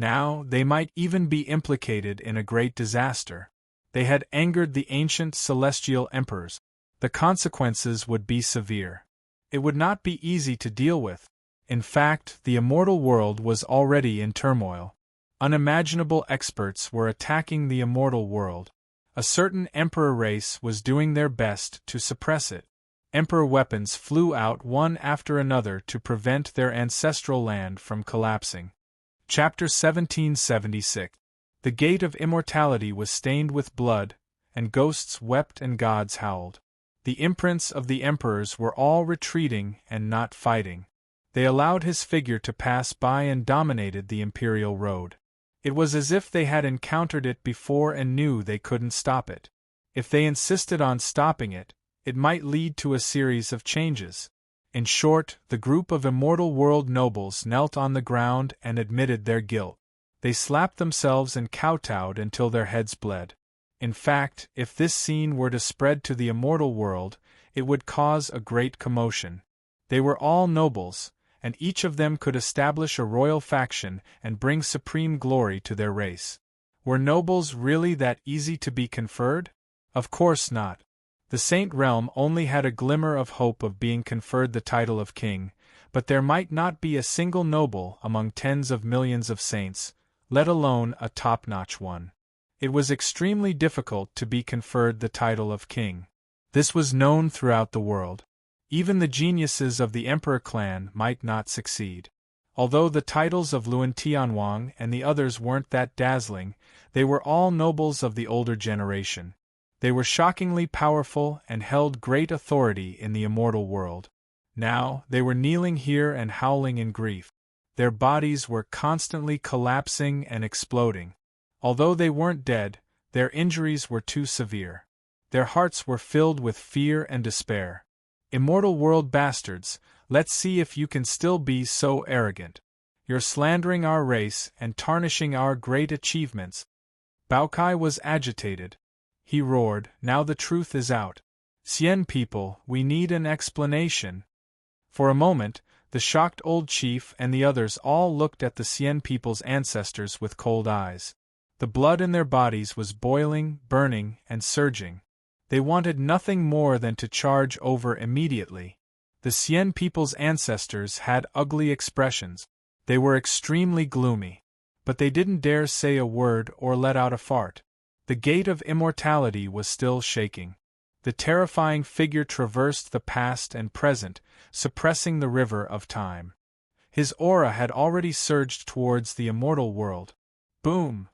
Now, they might even be implicated in a great disaster. They had angered the ancient celestial emperors. The consequences would be severe. It would not be easy to deal with. In fact, the immortal world was already in turmoil. Unimaginable experts were attacking the immortal world. A certain emperor race was doing their best to suppress it. Emperor weapons flew out one after another to prevent their ancestral land from collapsing. Chapter 1776. The gate of immortality was stained with blood, and ghosts wept and gods howled. The imprints of the emperors were all retreating and not fighting. They allowed his figure to pass by and dominated the imperial road. It was as if they had encountered it before and knew they couldn't stop it. If they insisted on stopping it, it might lead to a series of changes. In short, the group of immortal world nobles knelt on the ground and admitted their guilt. They slapped themselves and kowtowed until their heads bled. In fact, if this scene were to spread to the immortal world, it would cause a great commotion. They were all nobles, and each of them could establish a royal faction and bring supreme glory to their race. Were nobles really that easy to be conferred? Of course not. The Saint Realm only had a glimmer of hope of being conferred the title of king, but there might not be a single noble among tens of millions of saints, let alone a top-notch one. It was extremely difficult to be conferred the title of king. This was known throughout the world. Even the geniuses of the Emperor clan might not succeed. Although the titles of Luan Tianwang and the others weren't that dazzling, they were all nobles of the older generation. They were shockingly powerful and held great authority in the immortal world. Now, they were kneeling here and howling in grief. Their bodies were constantly collapsing and exploding. Although they weren't dead, their injuries were too severe. Their hearts were filled with fear and despair. Immortal world bastards, let's see if you can still be so arrogant. You're slandering our race and tarnishing our great achievements. Baokai was agitated. He roared, now the truth is out. Xian people, we need an explanation. For a moment, the shocked old chief and the others all looked at the Xian people's ancestors with cold eyes. The blood in their bodies was boiling, burning, and surging. They wanted nothing more than to charge over immediately. The Xian people's ancestors had ugly expressions. They were extremely gloomy. But they didn't dare say a word or let out a fart. The gate of immortality was still shaking. The terrifying figure traversed the past and present, suppressing the river of time. His aura had already surged towards the immortal world. Boom!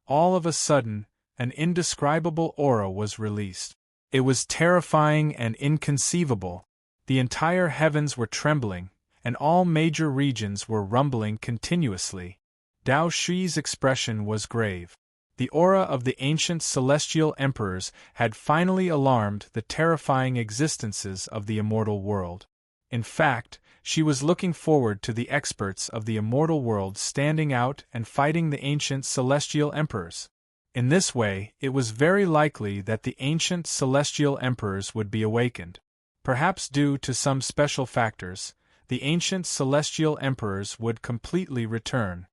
All of a sudden, an indescribable aura was released. It was terrifying and inconceivable. The entire heavens were trembling, and all major regions were rumbling continuously. Dao Shi's expression was grave. The aura of the ancient celestial emperors had finally alarmed the terrifying existences of the immortal world. In fact, she was looking forward to the experts of the immortal world standing out and fighting the ancient celestial emperors. In this way, it was very likely that the ancient celestial emperors would be awakened. Perhaps due to some special factors, the ancient celestial emperors would completely return.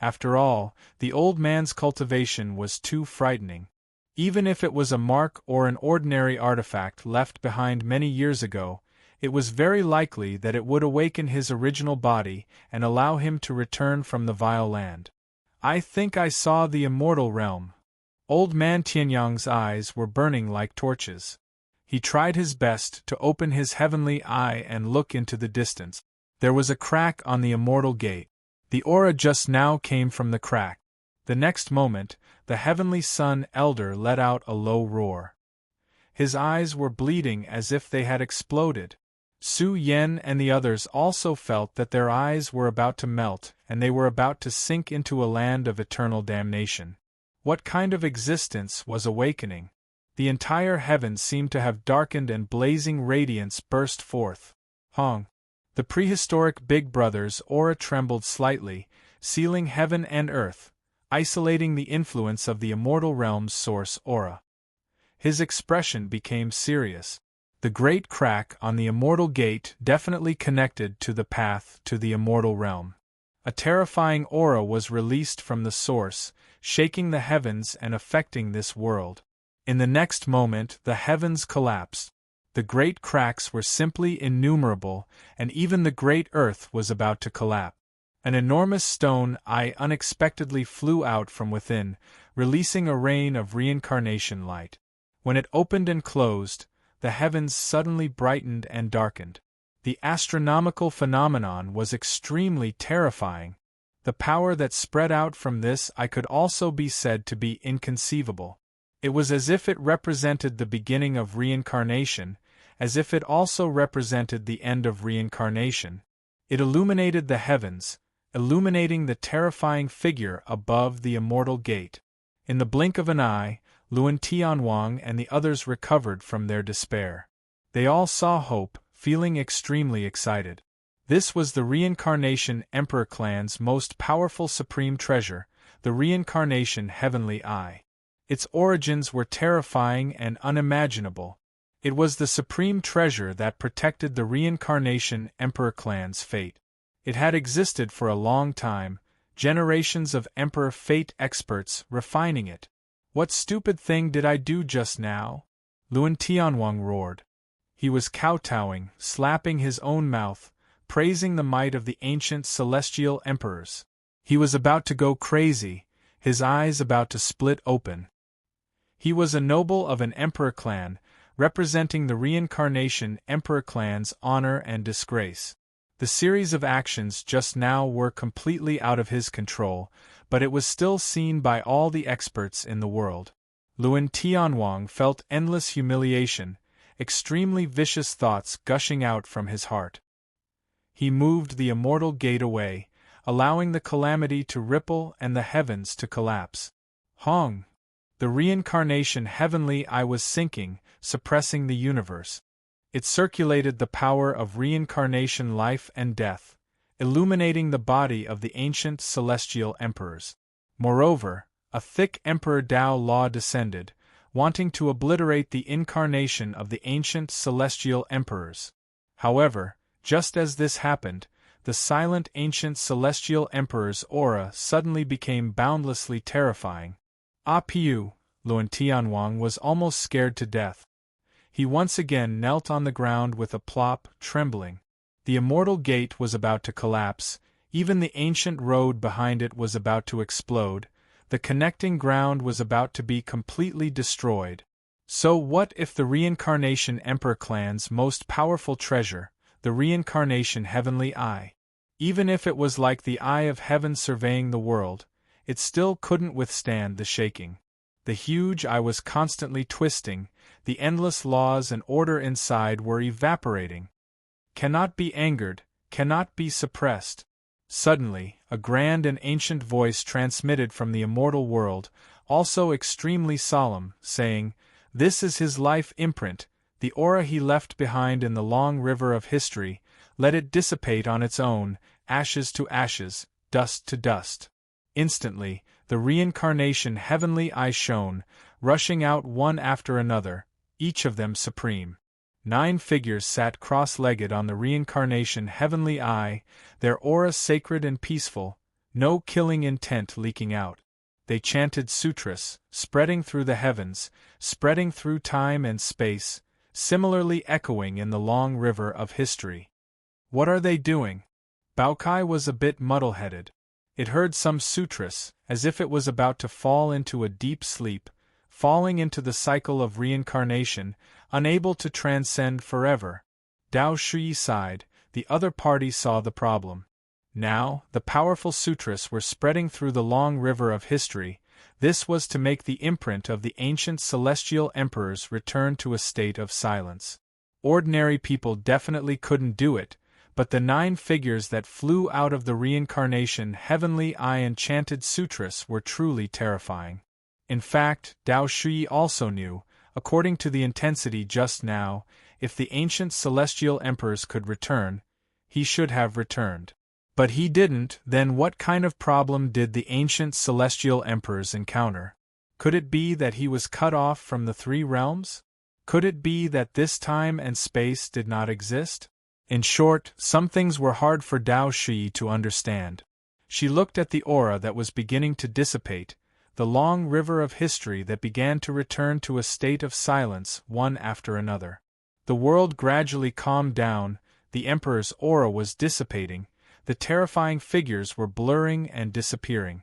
After all, the old man's cultivation was too frightening. Even if it was a mark or an ordinary artifact left behind many years ago, it was very likely that it would awaken his original body and allow him to return from the vile land. I think I saw the immortal realm. Old man Tianyang's eyes were burning like torches. He tried his best to open his heavenly eye and look into the distance. There was a crack on the immortal gate. The aura just now came from the crack. The next moment, the heavenly Sun Elder let out a low roar. His eyes were bleeding as if they had exploded. Su Yen and the others also felt that their eyes were about to melt and they were about to sink into a land of eternal damnation. What kind of existence was awakening? The entire heavens seemed to have darkened and blazing radiance burst forth. Hong. The prehistoric Big Brother's aura trembled slightly, sealing heaven and earth, isolating the influence of the immortal realm's source aura. His expression became serious. The great crack on the immortal gate definitely connected to the path to the immortal realm. A terrifying aura was released from the source, shaking the heavens and affecting this world. In the next moment, the heavens collapsed. The great cracks were simply innumerable, and even the great earth was about to collapse. An enormous stone eye unexpectedly flew out from within, releasing a rain of reincarnation light. When it opened and closed, the heavens suddenly brightened and darkened. The astronomical phenomenon was extremely terrifying. The power that spread out from this eye could also be said to be inconceivable. It was as if it represented the beginning of reincarnation, as if it also represented the end of reincarnation. It illuminated the heavens, illuminating the terrifying figure above the immortal gate. In the blink of an eye, Luan Tianwang and the others recovered from their despair. They all saw hope, feeling extremely excited. This was the Reincarnation Emperor clan's most powerful supreme treasure, the Reincarnation Heavenly Eye. Its origins were terrifying and unimaginable. It was the supreme treasure that protected the Reincarnation Emperor clan's fate. It had existed for a long time, generations of Emperor Fate experts refining it. "What stupid thing did I do just now?" Luan Tianwang roared. He was kowtowing, slapping his own mouth, praising the might of the ancient celestial emperors. He was about to go crazy, his eyes about to split open. He was a noble of an emperor clan, representing the Reincarnation Emperor clan's honor and disgrace. The series of actions just now were completely out of his control, but it was still seen by all the experts in the world. Luan Tianwang felt endless humiliation, extremely vicious thoughts gushing out from his heart. He moved the immortal gate away, allowing the calamity to ripple and the heavens to collapse. Hong! The Reincarnation Heavenly Eye was sinking, suppressing the universe. It circulated the power of reincarnation, life and death, illuminating the body of the ancient celestial emperors. Moreover, a thick Emperor Dao law descended, wanting to obliterate the incarnation of the ancient celestial emperors. However, just as this happened, the silent ancient celestial emperor's aura suddenly became boundlessly terrifying. Ah Piu, Luan Tianwang was almost scared to death. He once again knelt on the ground with a plop, trembling. The immortal gate was about to collapse, even the ancient road behind it was about to explode, the connecting ground was about to be completely destroyed. So what if the Reincarnation Emperor clan's most powerful treasure, the Reincarnation Heavenly Eye? Even if it was like the eye of heaven surveying the world, it still couldn't withstand the shaking. The huge eye was constantly twisting, the endless laws and order inside were evaporating. Cannot be angered, cannot be suppressed. Suddenly, a grand and ancient voice transmitted from the immortal world, also extremely solemn, saying, "This is his life imprint, the aura he left behind in the long river of history, let it dissipate on its own, ashes to ashes, dust to dust." Instantly, the Reincarnation Heavenly Eye shone, rushing out one after another, each of them supreme. 9 figures sat cross-legged on the Reincarnation Heavenly Eye, their aura sacred and peaceful, no killing intent leaking out. They chanted sutras, spreading through the heavens, spreading through time and space, similarly echoing in the long river of history. What are they doing? Baokai was a bit muddle-headed. It heard some sutras, as if it was about to fall into a deep sleep, falling into the cycle of reincarnation, unable to transcend forever. Dao Shui sighed, the other party saw the problem. Now, the powerful sutras were spreading through the long river of history. This was to make the imprint of the ancient celestial emperors return to a state of silence. Ordinary people definitely couldn't do it, but the 9 figures that flew out of the Reincarnation Heavenly Eye enchanted sutras were truly terrifying. In fact, Dao Shui also knew, according to the intensity just now, if the ancient celestial emperors could return, he should have returned. But he didn't. Then what kind of problem did the ancient celestial emperors encounter? Could it be that he was cut off from the 3 realms? Could it be that this time and space did not exist? In short, some things were hard for Dao Shui to understand. She looked at the aura that was beginning to dissipate, the long river of history that began to return to a state of silence one after another. The world gradually calmed down, the Emperor's aura was dissipating, the terrifying figures were blurring and disappearing.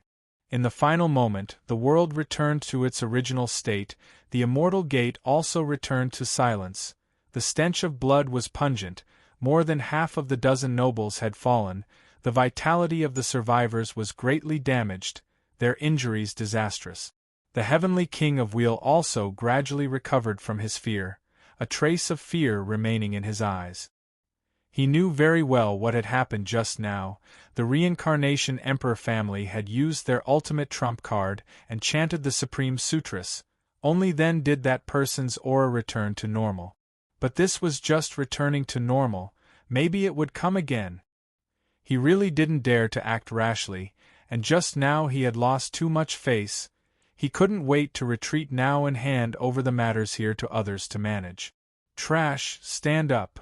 In the final moment, the world returned to its original state, the immortal gate also returned to silence. The stench of blood was pungent, more than half of the dozen nobles had fallen, the vitality of the survivors was greatly damaged, their injuries disastrous. The heavenly King of Wheel also gradually recovered from his fear, a trace of fear remaining in his eyes. He knew very well what had happened just now. The reincarnation Emperor family had used their ultimate trump card and chanted the Supreme Sutras. Only then did that person's aura return to normal. But this was just returning to normal, maybe it would come again. He really didn't dare to act rashly, and just now he had lost too much face. He couldn't wait to retreat now and hand over the matters here to others to manage. Trash, stand up.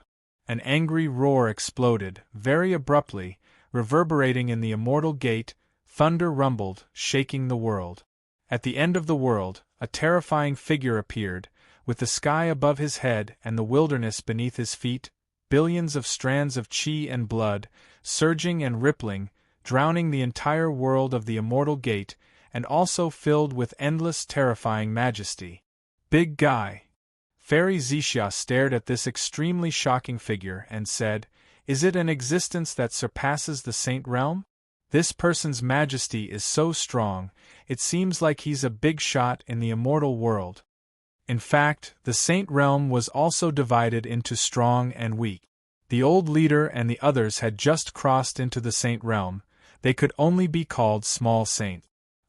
An angry roar exploded, very abruptly, reverberating in the immortal gate. Thunder rumbled, shaking the world. At the end of the world, a terrifying figure appeared, with the sky above his head and the wilderness beneath his feet, billions of strands of chi and blood, surging and rippling, drowning the entire world of the immortal gate, and also filled with endless terrifying majesty. Big guy. Fairy Xixia stared at this extremely shocking figure and said, "Is it an existence that surpasses the Saint Realm? This person's majesty is so strong, it seems like he's a big shot in the immortal world." In fact, the Saint Realm was also divided into strong and weak. The old leader and the others had just crossed into the Saint Realm. They could only be called Small Saint.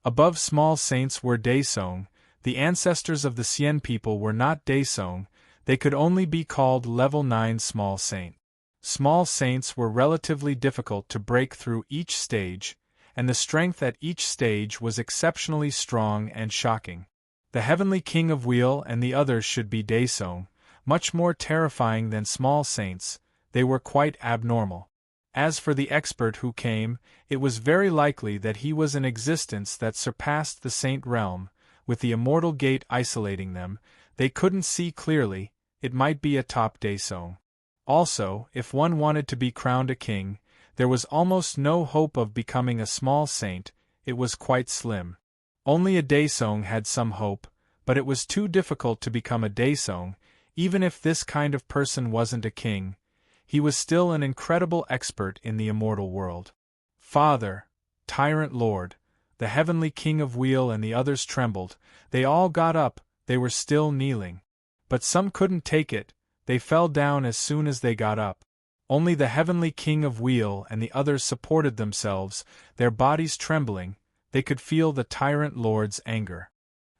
Above Small Saints were Daesong. The ancestors of the Xian people were not Daesong, they could only be called Level 9 Small Saint. Small Saints were relatively difficult to break through each stage, and the strength at each stage was exceptionally strong and shocking. The Heavenly King of Wheel and the others should be Daesong, much more terrifying than Small Saints, they were quite abnormal. As for the expert who came, it was very likely that he was an existence that surpassed the Saint Realm. With the immortal gate isolating them, they couldn't see clearly, it might be a top Daesong. Also, if one wanted to be crowned a king, there was almost no hope of becoming a small saint, it was quite slim. Only a Daesong had some hope, but it was too difficult to become a Daesong, even if this kind of person wasn't a king. He was still an incredible expert in the immortal world. Father, Tyrant Lord, the Heavenly King of Wheel and the others trembled, they all got up, they were still kneeling. But some couldn't take it, they fell down as soon as they got up. Only the Heavenly King of Wheel and the others supported themselves, their bodies trembling, they could feel the Tyrant Lord's anger.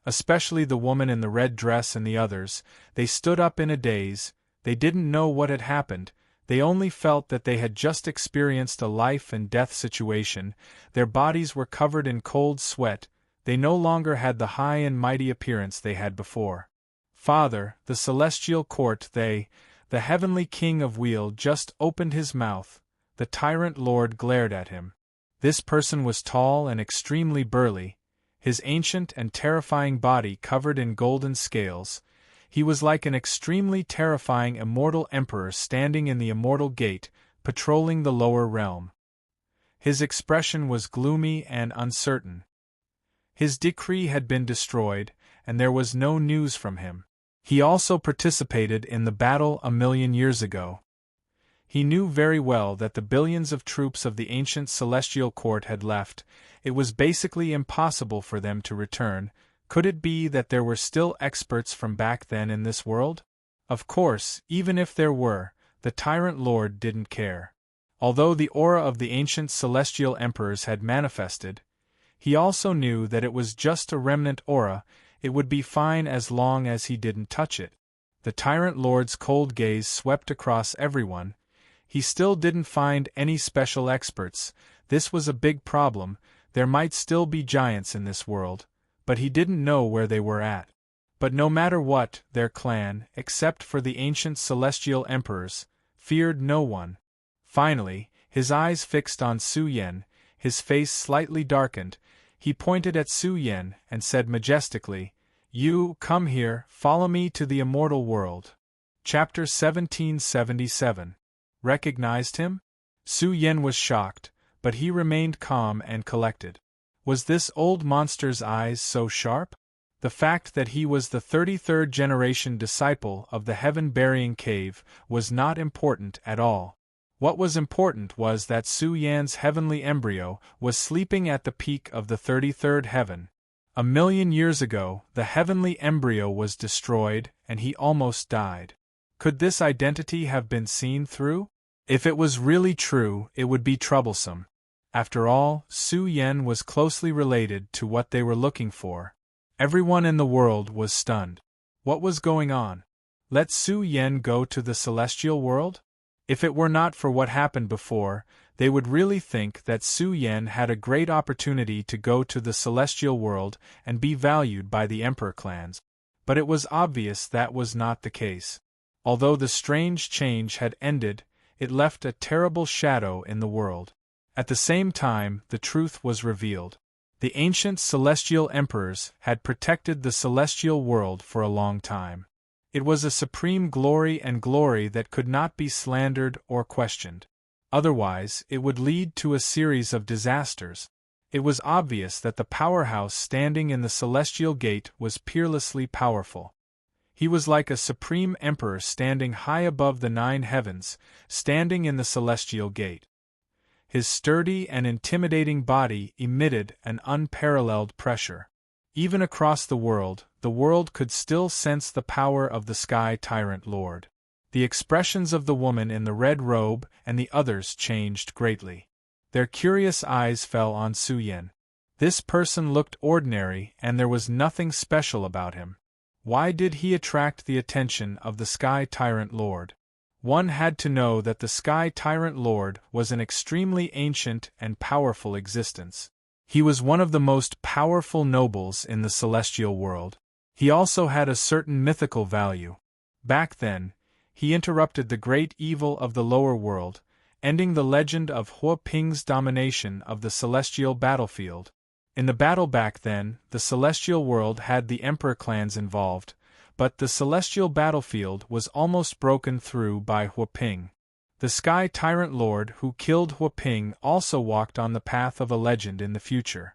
Especially the woman in the red dress and the others, they stood up in a daze, they didn't know what had happened. They only felt that they had just experienced a life and death situation, their bodies were covered in cold sweat, they no longer had the high and mighty appearance they had before. Father, the celestial court the Heavenly King of Wheel just opened his mouth, the Tyrant Lord glared at him. This person was tall and extremely burly, his ancient and terrifying body covered in golden scales. He was like an extremely terrifying immortal emperor standing in the immortal gate, patrolling the lower realm. His expression was gloomy and uncertain. His decree had been destroyed, and there was no news from him. He also participated in the battle 1,000,000 years ago. He knew very well that the billions of troops of the ancient celestial court had left. It was basically impossible for them to return. Could it be that there were still experts from back then in this world? Of course, even if there were, the Tyrant Lord didn't care. Although the aura of the ancient celestial emperors had manifested, he also knew that it was just a remnant aura, it would be fine as long as he didn't touch it. The Tyrant Lord's cold gaze swept across everyone. He still didn't find any special experts. This was a big problem. There might still be giants in this world, but he didn't know where they were at. But no matter what, their clan, except for the ancient celestial emperors, feared no one. Finally, his eyes fixed on Su Yen, his face slightly darkened, he pointed at Su Yen and said majestically, "You, come here, follow me to the immortal world." Chapter 1777. Recognized him? Su Yen was shocked, but he remained calm and collected. Was this old monster's eyes so sharp? The fact that he was the 33rd generation disciple of the heaven-burying cave was not important at all. What was important was that Su Yan's heavenly embryo was sleeping at the peak of the 33rd heaven. 1,000,000 years ago, the heavenly embryo was destroyed, and he almost died. Could this identity have been seen through? If it was really true, it would be troublesome. After all, Su Yen was closely related to what they were looking for. Everyone in the world was stunned. What was going on? Let Su Yen go to the celestial world? If it were not for what happened before, they would really think that Su Yen had a great opportunity to go to the celestial world and be valued by the emperor clans. But it was obvious that was not the case. Although the strange change had ended, it left a terrible shadow in the world. At the same time, the truth was revealed. The ancient celestial emperors had protected the celestial world for a long time. It was a supreme glory and glory that could not be slandered or questioned. Otherwise, it would lead to a series of disasters. It was obvious that the powerhouse standing in the celestial gate was peerlessly powerful. He was like a supreme emperor standing high above the 9 heavens, standing in the celestial gate. His sturdy and intimidating body emitted an unparalleled pressure. Even across the world could still sense the power of the Sky Tyrant Lord. The expressions of the woman in the red robe and the others changed greatly. Their curious eyes fell on Su Yen. This person looked ordinary and there was nothing special about him. Why did he attract the attention of the Sky Tyrant Lord? One had to know that the Sky Tyrant Lord was an extremely ancient and powerful existence. He was one of the most powerful nobles in the celestial world. He also had a certain mythical value. Back then, he interrupted the great evil of the lower world, ending the legend of Hua Ping's domination of the celestial battlefield. In the battle back then, the celestial world had the emperor clans involved, but the celestial battlefield was almost broken through by Hua Ping. The Sky Tyrant Lord who killed Hua Ping also walked on the path of a legend in the future.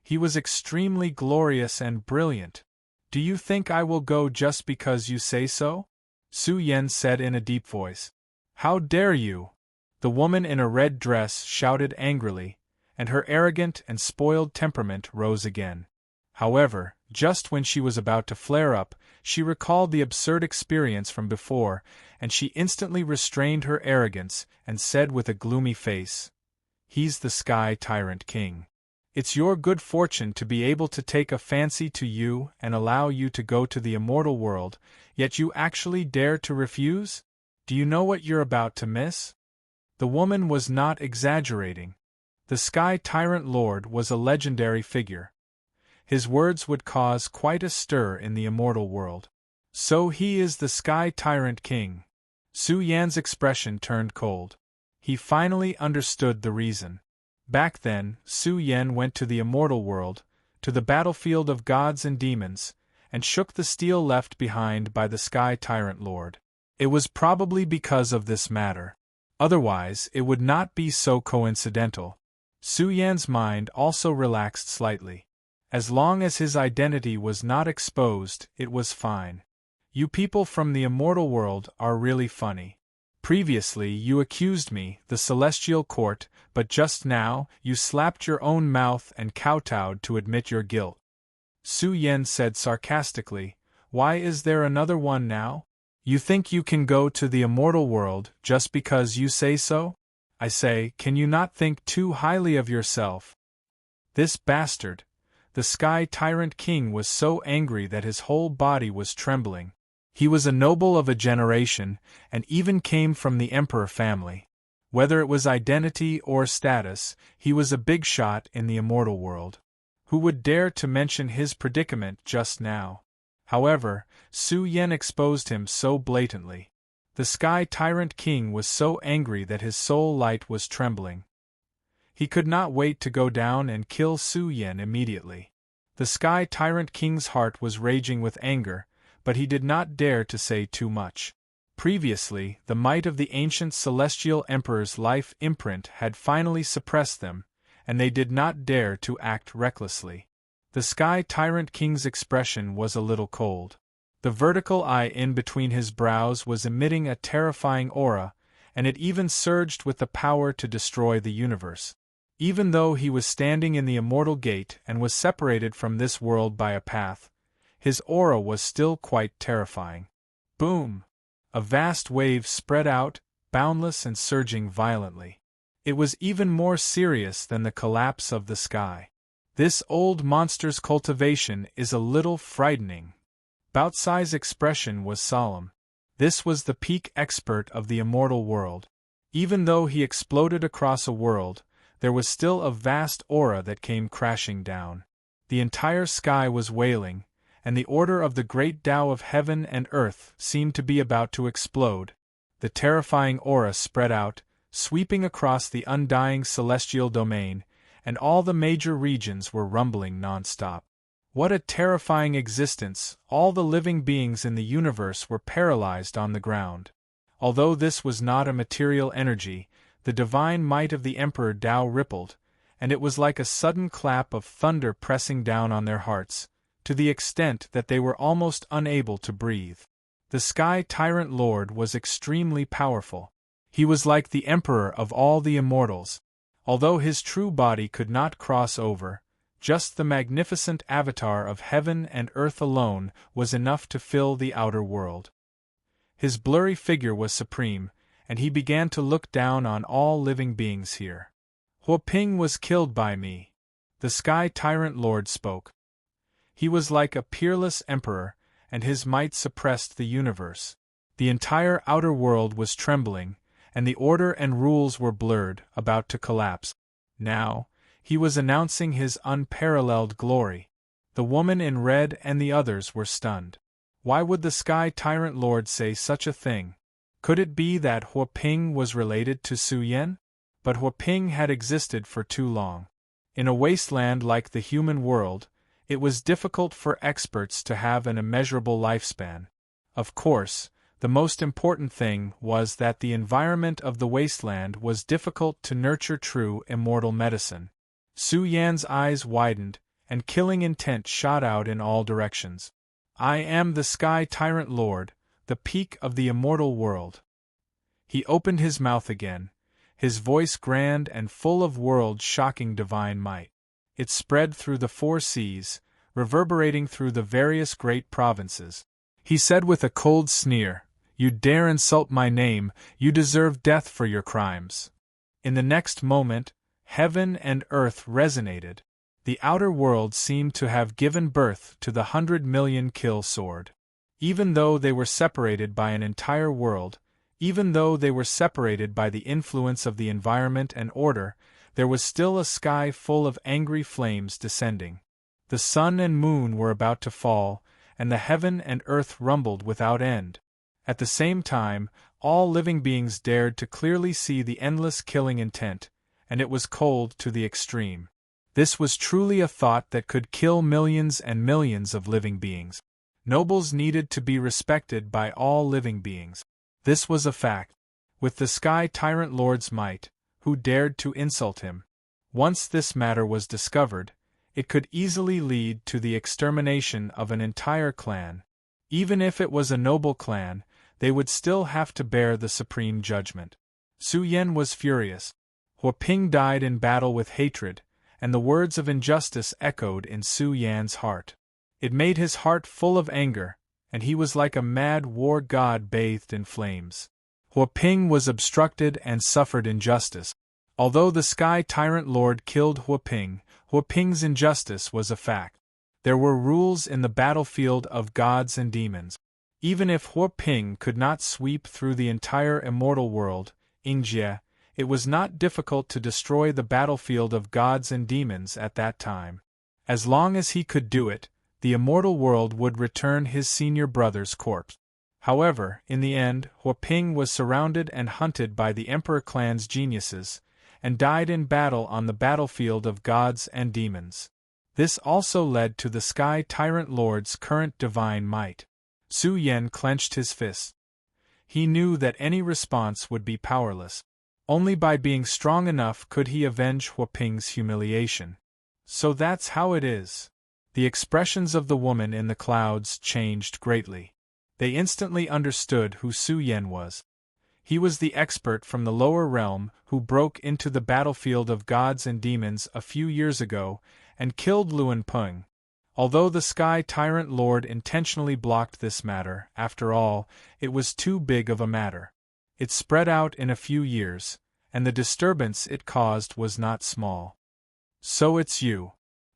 He was extremely glorious and brilliant. "Do you think I will go just because you say so?" Su Yen said in a deep voice. "How dare you?" The woman in a red dress shouted angrily, and her arrogant and spoiled temperament rose again. However, just when she was about to flare up, she recalled the absurd experience from before, and she instantly restrained her arrogance and said with a gloomy face, "He's the Sky Tyrant King. It's your good fortune to be able to take a fancy to you and allow you to go to the immortal world, yet you actually dare to refuse? Do you know what you're about to miss?" The woman was not exaggerating. The Sky Tyrant Lord was a legendary figure. His words would cause quite a stir in the immortal world. "So he is the Sky Tyrant King." Su Yan's expression turned cold. He finally understood the reason. Back then, Su Yan went to the immortal world, to the battlefield of gods and demons, and shook the steel left behind by the Sky Tyrant Lord. It was probably because of this matter. Otherwise, it would not be so coincidental. Su Yan's mind also relaxed slightly. As long as his identity was not exposed, it was fine. "You people from the immortal world are really funny. Previously you accused me, the celestial court, but just now you slapped your own mouth and kowtowed to admit your guilt." Su Yen said sarcastically, "Why is there another one now? You think you can go to the immortal world just because you say so? I say, can you not think too highly of yourself?" This bastard, the Sky Tyrant King, was so angry that his whole body was trembling. He was a noble of a generation, and even came from the emperor family. Whether it was identity or status, he was a big shot in the immortal world. Who would dare to mention his predicament just now? However, Su Yen exposed him so blatantly. The Sky Tyrant King was so angry that his soul light was trembling. He could not wait to go down and kill Su Yan immediately. The Sky Tyrant King's heart was raging with anger, but he did not dare to say too much. Previously, the might of the ancient celestial emperor's life imprint had finally suppressed them, and they did not dare to act recklessly. The Sky Tyrant King's expression was a little cold. The vertical eye in between his brows was emitting a terrifying aura, and it even surged with the power to destroy the universe. Even though he was standing in the immortal gate and was separated from this world by a path, his aura was still quite terrifying. Boom! A vast wave spread out, boundless and surging violently. It was even more serious than the collapse of the sky. This old monster's cultivation is a little frightening. Bautsai's expression was solemn. This was the peak expert of the immortal world. Even though he exploded across a world, there was still a vast aura that came crashing down. The entire sky was wailing, and the order of the great Tao of heaven and earth seemed to be about to explode. The terrifying aura spread out, sweeping across the undying celestial domain, and all the major regions were rumbling non-stop. What a terrifying existence! All the living beings in the universe were paralyzed on the ground. Although this was not a material energy, the divine might of the Emperor Tao rippled, and it was like a sudden clap of thunder pressing down on their hearts, to the extent that they were almost unable to breathe. The Sky Tyrant Lord was extremely powerful. He was like the Emperor of all the immortals. Although his true body could not cross over, just the magnificent avatar of heaven and earth alone was enough to fill the outer world. His blurry figure was supreme, and he began to look down on all living beings here. Huoping was killed by me. The Sky Tyrant Lord spoke. He was like a peerless emperor, and his might suppressed the universe. The entire outer world was trembling, and the order and rules were blurred, about to collapse. Now, he was announcing his unparalleled glory. The woman in red and the others were stunned. Why would the Sky Tyrant Lord say such a thing? Could it be that Huoping was related to Su Yan? But Huoping had existed for too long. In a wasteland like the human world, it was difficult for experts to have an immeasurable lifespan. Of course, the most important thing was that the environment of the wasteland was difficult to nurture true immortal medicine. Su Yan's eyes widened, and killing intent shot out in all directions. I am the Sky Tyrant Lord, the peak of the immortal world. He opened his mouth again, his voice grand and full of world-shocking divine might. It spread through the 4 seas, reverberating through the various great provinces. He said with a cold sneer, "You dare insult my name, you deserve death for your crimes." In the next moment, heaven and earth resonated. The outer world seemed to have given birth to the 100 million kill sword. Even though they were separated by an entire world, even though they were separated by the influence of the environment and order, there was still a sky full of angry flames descending. The sun and moon were about to fall, and the heaven and earth rumbled without end. At the same time, all living beings dared to clearly see the endless killing intent, and it was cold to the extreme. This was truly a thought that could kill millions and millions of living beings. Nobles needed to be respected by all living beings. This was a fact. With the Sky Tyrant Lord's might, who dared to insult him? Once this matter was discovered, it could easily lead to the extermination of an entire clan. Even if it was a noble clan, they would still have to bear the supreme judgment. Su Yan was furious. Huoping died in battle with hatred, and the words of injustice echoed in Su Yan's heart. It made his heart full of anger, and he was like a mad war god bathed in flames. Huoping was obstructed and suffered injustice. Although the Sky Tyrant Lord killed Huoping, Huoping's injustice was a fact. There were rules in the battlefield of gods and demons. Even if Huoping could not sweep through the entire immortal world, Ingjie, it was not difficult to destroy the battlefield of gods and demons at that time. As long as he could do it, the immortal world would return his senior brother's corpse. However, in the end, Huoping was surrounded and hunted by the Emperor clan's geniuses, and died in battle on the battlefield of gods and demons. This also led to the Sky Tyrant Lord's current divine might. Su Yen clenched his fists. He knew that any response would be powerless. Only by being strong enough could he avenge Huaping's humiliation. So that's how it is. The expressions of the woman in the clouds changed greatly. They instantly understood who Su Yen was. He was the expert from the lower realm who broke into the battlefield of gods and demons a few years ago and killed Luan Peng. Although the Sky Tyrant Lord intentionally blocked this matter, after all, it was too big of a matter. It spread out in a few years, and the disturbance it caused was not small. So it's you.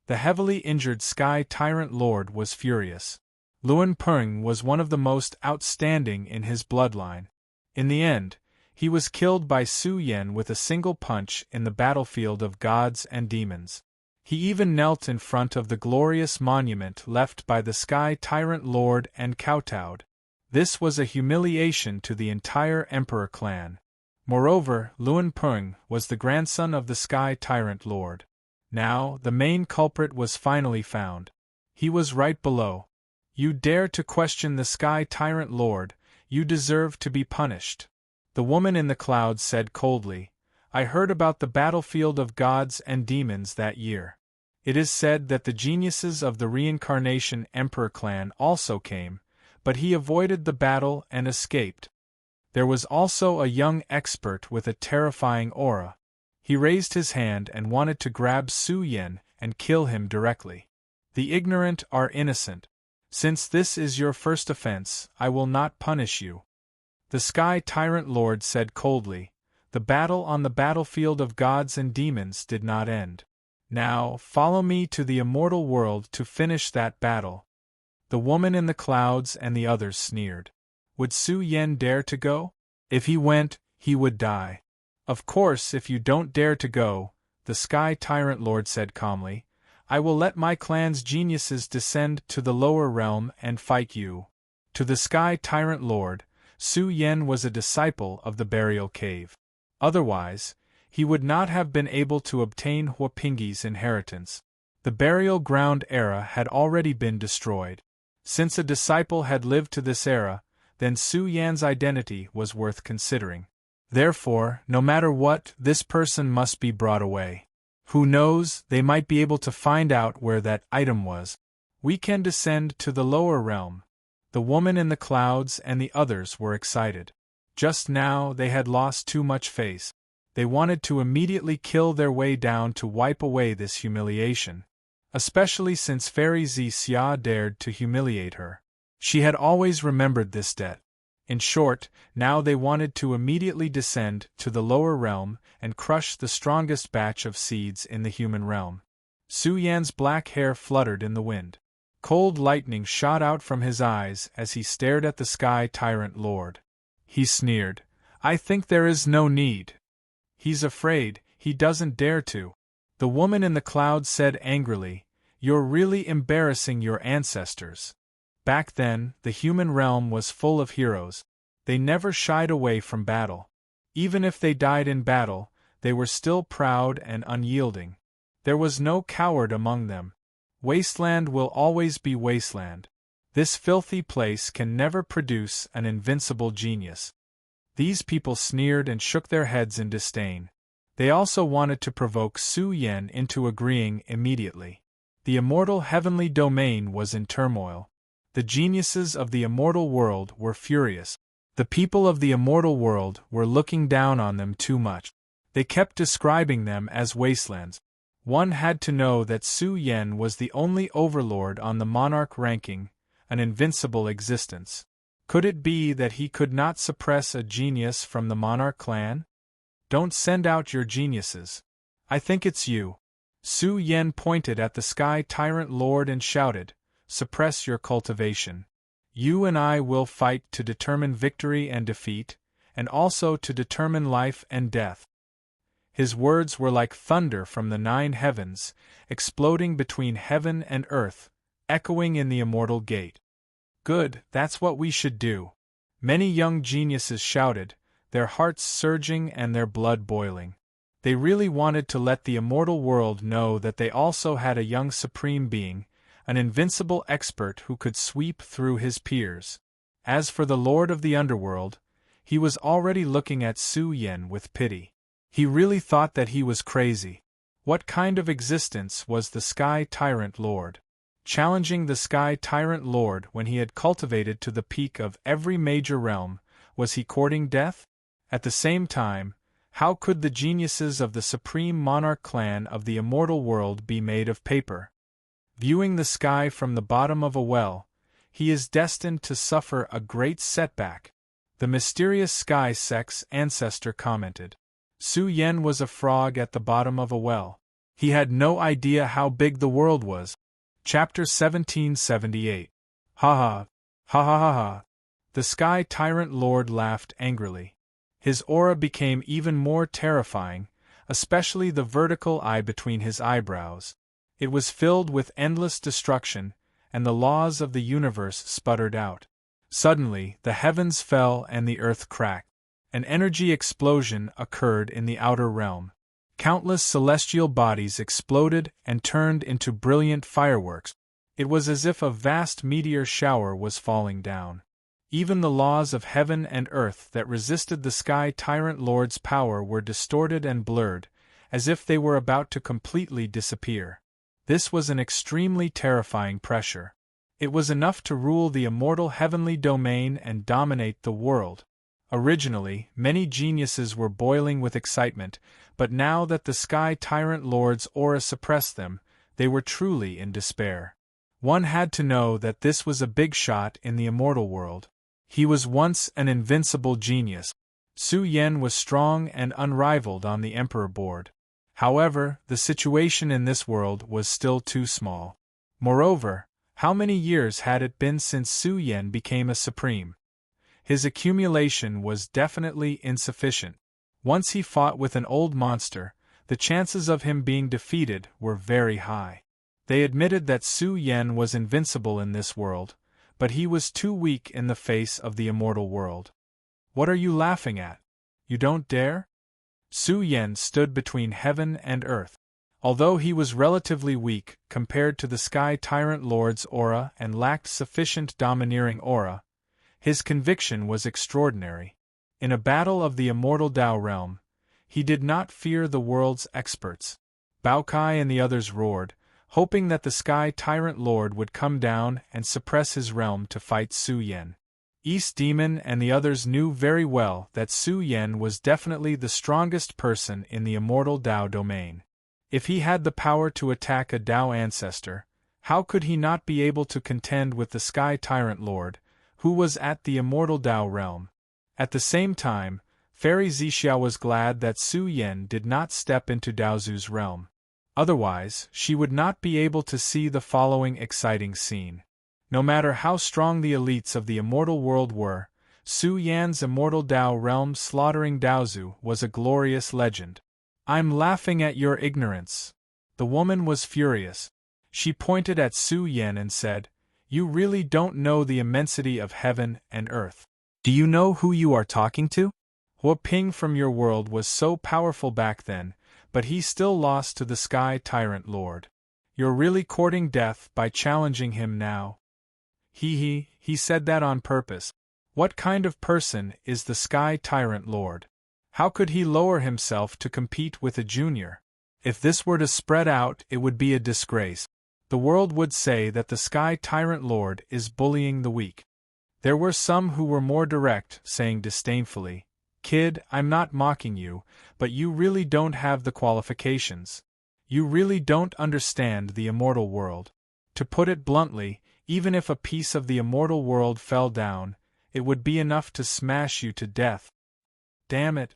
The heavily injured Sky Tyrant Lord was furious. Luan Peng was one of the most outstanding in his bloodline. In the end, he was killed by Su Yen with a single punch in the battlefield of gods and demons. He even knelt in front of the glorious monument left by the Sky Tyrant Lord and kowtowed. This was a humiliation to the entire Emperor clan. Moreover, Luan Peng was the grandson of the Sky Tyrant Lord. Now, the main culprit was finally found. He was right below. You dare to question the Sky Tyrant Lord, you deserve to be punished. The woman in the clouds said coldly, I heard about the battlefield of gods and demons that year. It is said that the geniuses of the Reincarnation Emperor clan also came, but he avoided the battle and escaped. There was also a young expert with a terrifying aura. He raised his hand and wanted to grab Su Yen and kill him directly. The ignorant are innocent. Since this is your first offense, I will not punish you. The Sky Tyrant Lord said coldly, the battle on the battlefield of gods and demons did not end. Now, follow me to the immortal world to finish that battle. The woman in the clouds and the others sneered. Would Su Yen dare to go? If he went, he would die. Of course, if you don't dare to go, the Sky Tyrant Lord said calmly, I will let my clan's geniuses descend to the lower realm and fight you. To the Sky Tyrant Lord, Su Yen was a disciple of the burial cave. Otherwise, he would not have been able to obtain Huaping's inheritance. The burial ground era had already been destroyed. Since a disciple had lived to this era, then Su Yan's identity was worth considering. Therefore, no matter what, this person must be brought away. Who knows, they might be able to find out where that item was. We can descend to the lower realm. The woman in the clouds and the others were excited. Just now they had lost too much face. They wanted to immediately kill their way down to wipe away this humiliation. Especially since Fairy Xia dared to humiliate her. She had always remembered this debt. In short, now they wanted to immediately descend to the lower realm and crush the strongest batch of seeds in the human realm. Su Yan's black hair fluttered in the wind. Cold lightning shot out from his eyes as he stared at the Sky Tyrant Lord. He sneered, I think there is no need. He's afraid, he doesn't dare to. The woman in the clouds said angrily, You're really embarrassing your ancestors. Back then, the human realm was full of heroes. They never shied away from battle. Even if they died in battle, they were still proud and unyielding. There was no coward among them. Wasteland will always be wasteland. This filthy place can never produce an invincible genius. These people sneered and shook their heads in disdain. They also wanted to provoke Su Yen into agreeing immediately. The immortal heavenly domain was in turmoil. The geniuses of the immortal world were furious. The people of the immortal world were looking down on them too much. They kept describing them as wastelands. One had to know that Su Yen was the only overlord on the monarch ranking, an invincible existence. Could it be that he could not suppress a genius from the monarch clan? Don't send out your geniuses. I think it's you. Su Yen pointed at the Sky Tyrant Lord and shouted, Suppress your cultivation. You and I will fight to determine victory and defeat, and also to determine life and death. His words were like thunder from the 9 heavens, exploding between heaven and earth, echoing in the immortal gate. Good, that's what we should do. Many young geniuses shouted, their hearts surging and their blood boiling. They really wanted to let the immortal world know that they also had a young supreme being, an invincible expert who could sweep through his peers. As for the Lord of the Underworld, he was already looking at Su Yen with pity. He really thought that he was crazy. What kind of existence was the Sky Tyrant Lord? Challenging the Sky Tyrant Lord when he had cultivated to the peak of every major realm, was he courting death? At the same time, how could the geniuses of the Supreme Monarch clan of the immortal world be made of paper? Viewing the sky from the bottom of a well, he is destined to suffer a great setback, the mysterious Sky Sex ancestor commented. Su Yen was a frog at the bottom of a well. He had no idea how big the world was. Chapter 1778. Ha ha. Ha ha ha ha. The Sky Tyrant Lord laughed angrily. His aura became even more terrifying, especially the vertical eye between his eyebrows. It was filled with endless destruction, and the laws of the universe sputtered out. Suddenly, the heavens fell and the earth cracked. An energy explosion occurred in the outer realm. Countless celestial bodies exploded and turned into brilliant fireworks. It was as if a vast meteor shower was falling down. Even the laws of heaven and earth that resisted the Sky Tyrant Lord's power were distorted and blurred, as if they were about to completely disappear. This was an extremely terrifying pressure. It was enough to rule the immortal heavenly domain and dominate the world. Originally, many geniuses were boiling with excitement, but now that the Sky Tyrant Lord's aura suppressed them, they were truly in despair. One had to know that this was a big shot in the immortal world. He was once an invincible genius. Su Yen was strong and unrivaled on the Emperor board. However, the situation in this world was still too small. Moreover, how many years had it been since Su Yen became a supreme? His accumulation was definitely insufficient. Once he fought with an old monster, the chances of him being defeated were very high. They admitted that Su Yen was invincible in this world, but he was too weak in the face of the immortal world. What are you laughing at? You don't dare? Su Yen stood between heaven and earth. Although he was relatively weak compared to the Sky Tyrant Lord's aura and lacked sufficient domineering aura, his conviction was extraordinary. In a battle of the immortal Tao realm, he did not fear the world's experts. Bao Kai and the others roared, hoping that the Sky Tyrant Lord would come down and suppress his realm to fight Su Yen. East Demon and the others knew very well that Su Yen was definitely the strongest person in the immortal Tao domain. If he had the power to attack a Tao ancestor, how could he not be able to contend with the Sky Tyrant Lord, who was at the immortal Tao realm? At the same time, Fairy Zixia was glad that Su Yen did not step into Daozu's realm. Otherwise, she would not be able to see the following exciting scene. No matter how strong the elites of the immortal world were, Su Yan's immortal Tao realm slaughtering Daozu was a glorious legend. I'm laughing at your ignorance. The woman was furious. She pointed at Su Yen and said, "You really don't know the immensity of heaven and earth. Do you know who you are talking to? Hua Ping from your world was so powerful back then, but he still lost to the Sky Tyrant Lord. You're really courting death by challenging him now." He said that on purpose. What kind of person is the Sky Tyrant Lord? How could he lower himself to compete with a junior? If this were to spread out, it would be a disgrace. The world would say that the Sky Tyrant Lord is bullying the weak. There were some who were more direct, saying disdainfully, "Kid, I'm not mocking you, but you really don't have the qualifications. You really don't understand the immortal world. To put it bluntly, even if a piece of the immortal world fell down, it would be enough to smash you to death." Damn it!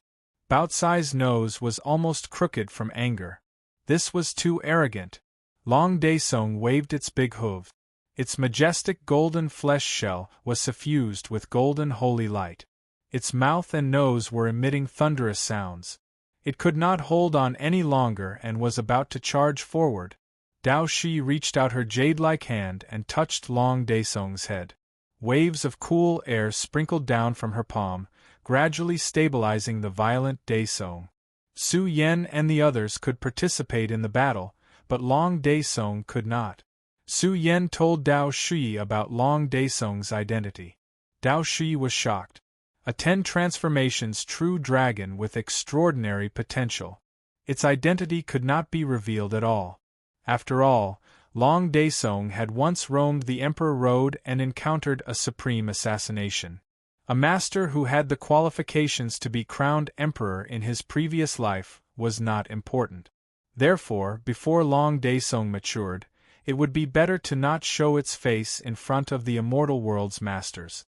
Baotsai's nose was almost crooked from anger. This was too arrogant. Long Daesong waved its big hooves. Its majestic golden flesh shell was suffused with golden holy light. Its mouth and nose were emitting thunderous sounds. It could not hold on any longer and was about to charge forward. Dao Shi reached out her jade-like hand and touched Long Daesong's head. Waves of cool air sprinkled down from her palm, gradually stabilizing the violent Daesong. Su Yen and the others could participate in the battle, but Long Daesong could not. Su Yen told Dao Shui about Long Daesong's identity. Dao Shui was shocked. A 10 transformations true dragon with extraordinary potential. Its identity could not be revealed at all. After all, Long Daesong had once roamed the Emperor Road and encountered a supreme assassination. A master who had the qualifications to be crowned emperor in his previous life was not important. Therefore, before Long Daesong matured, it would be better to not show its face in front of the immortal world's masters.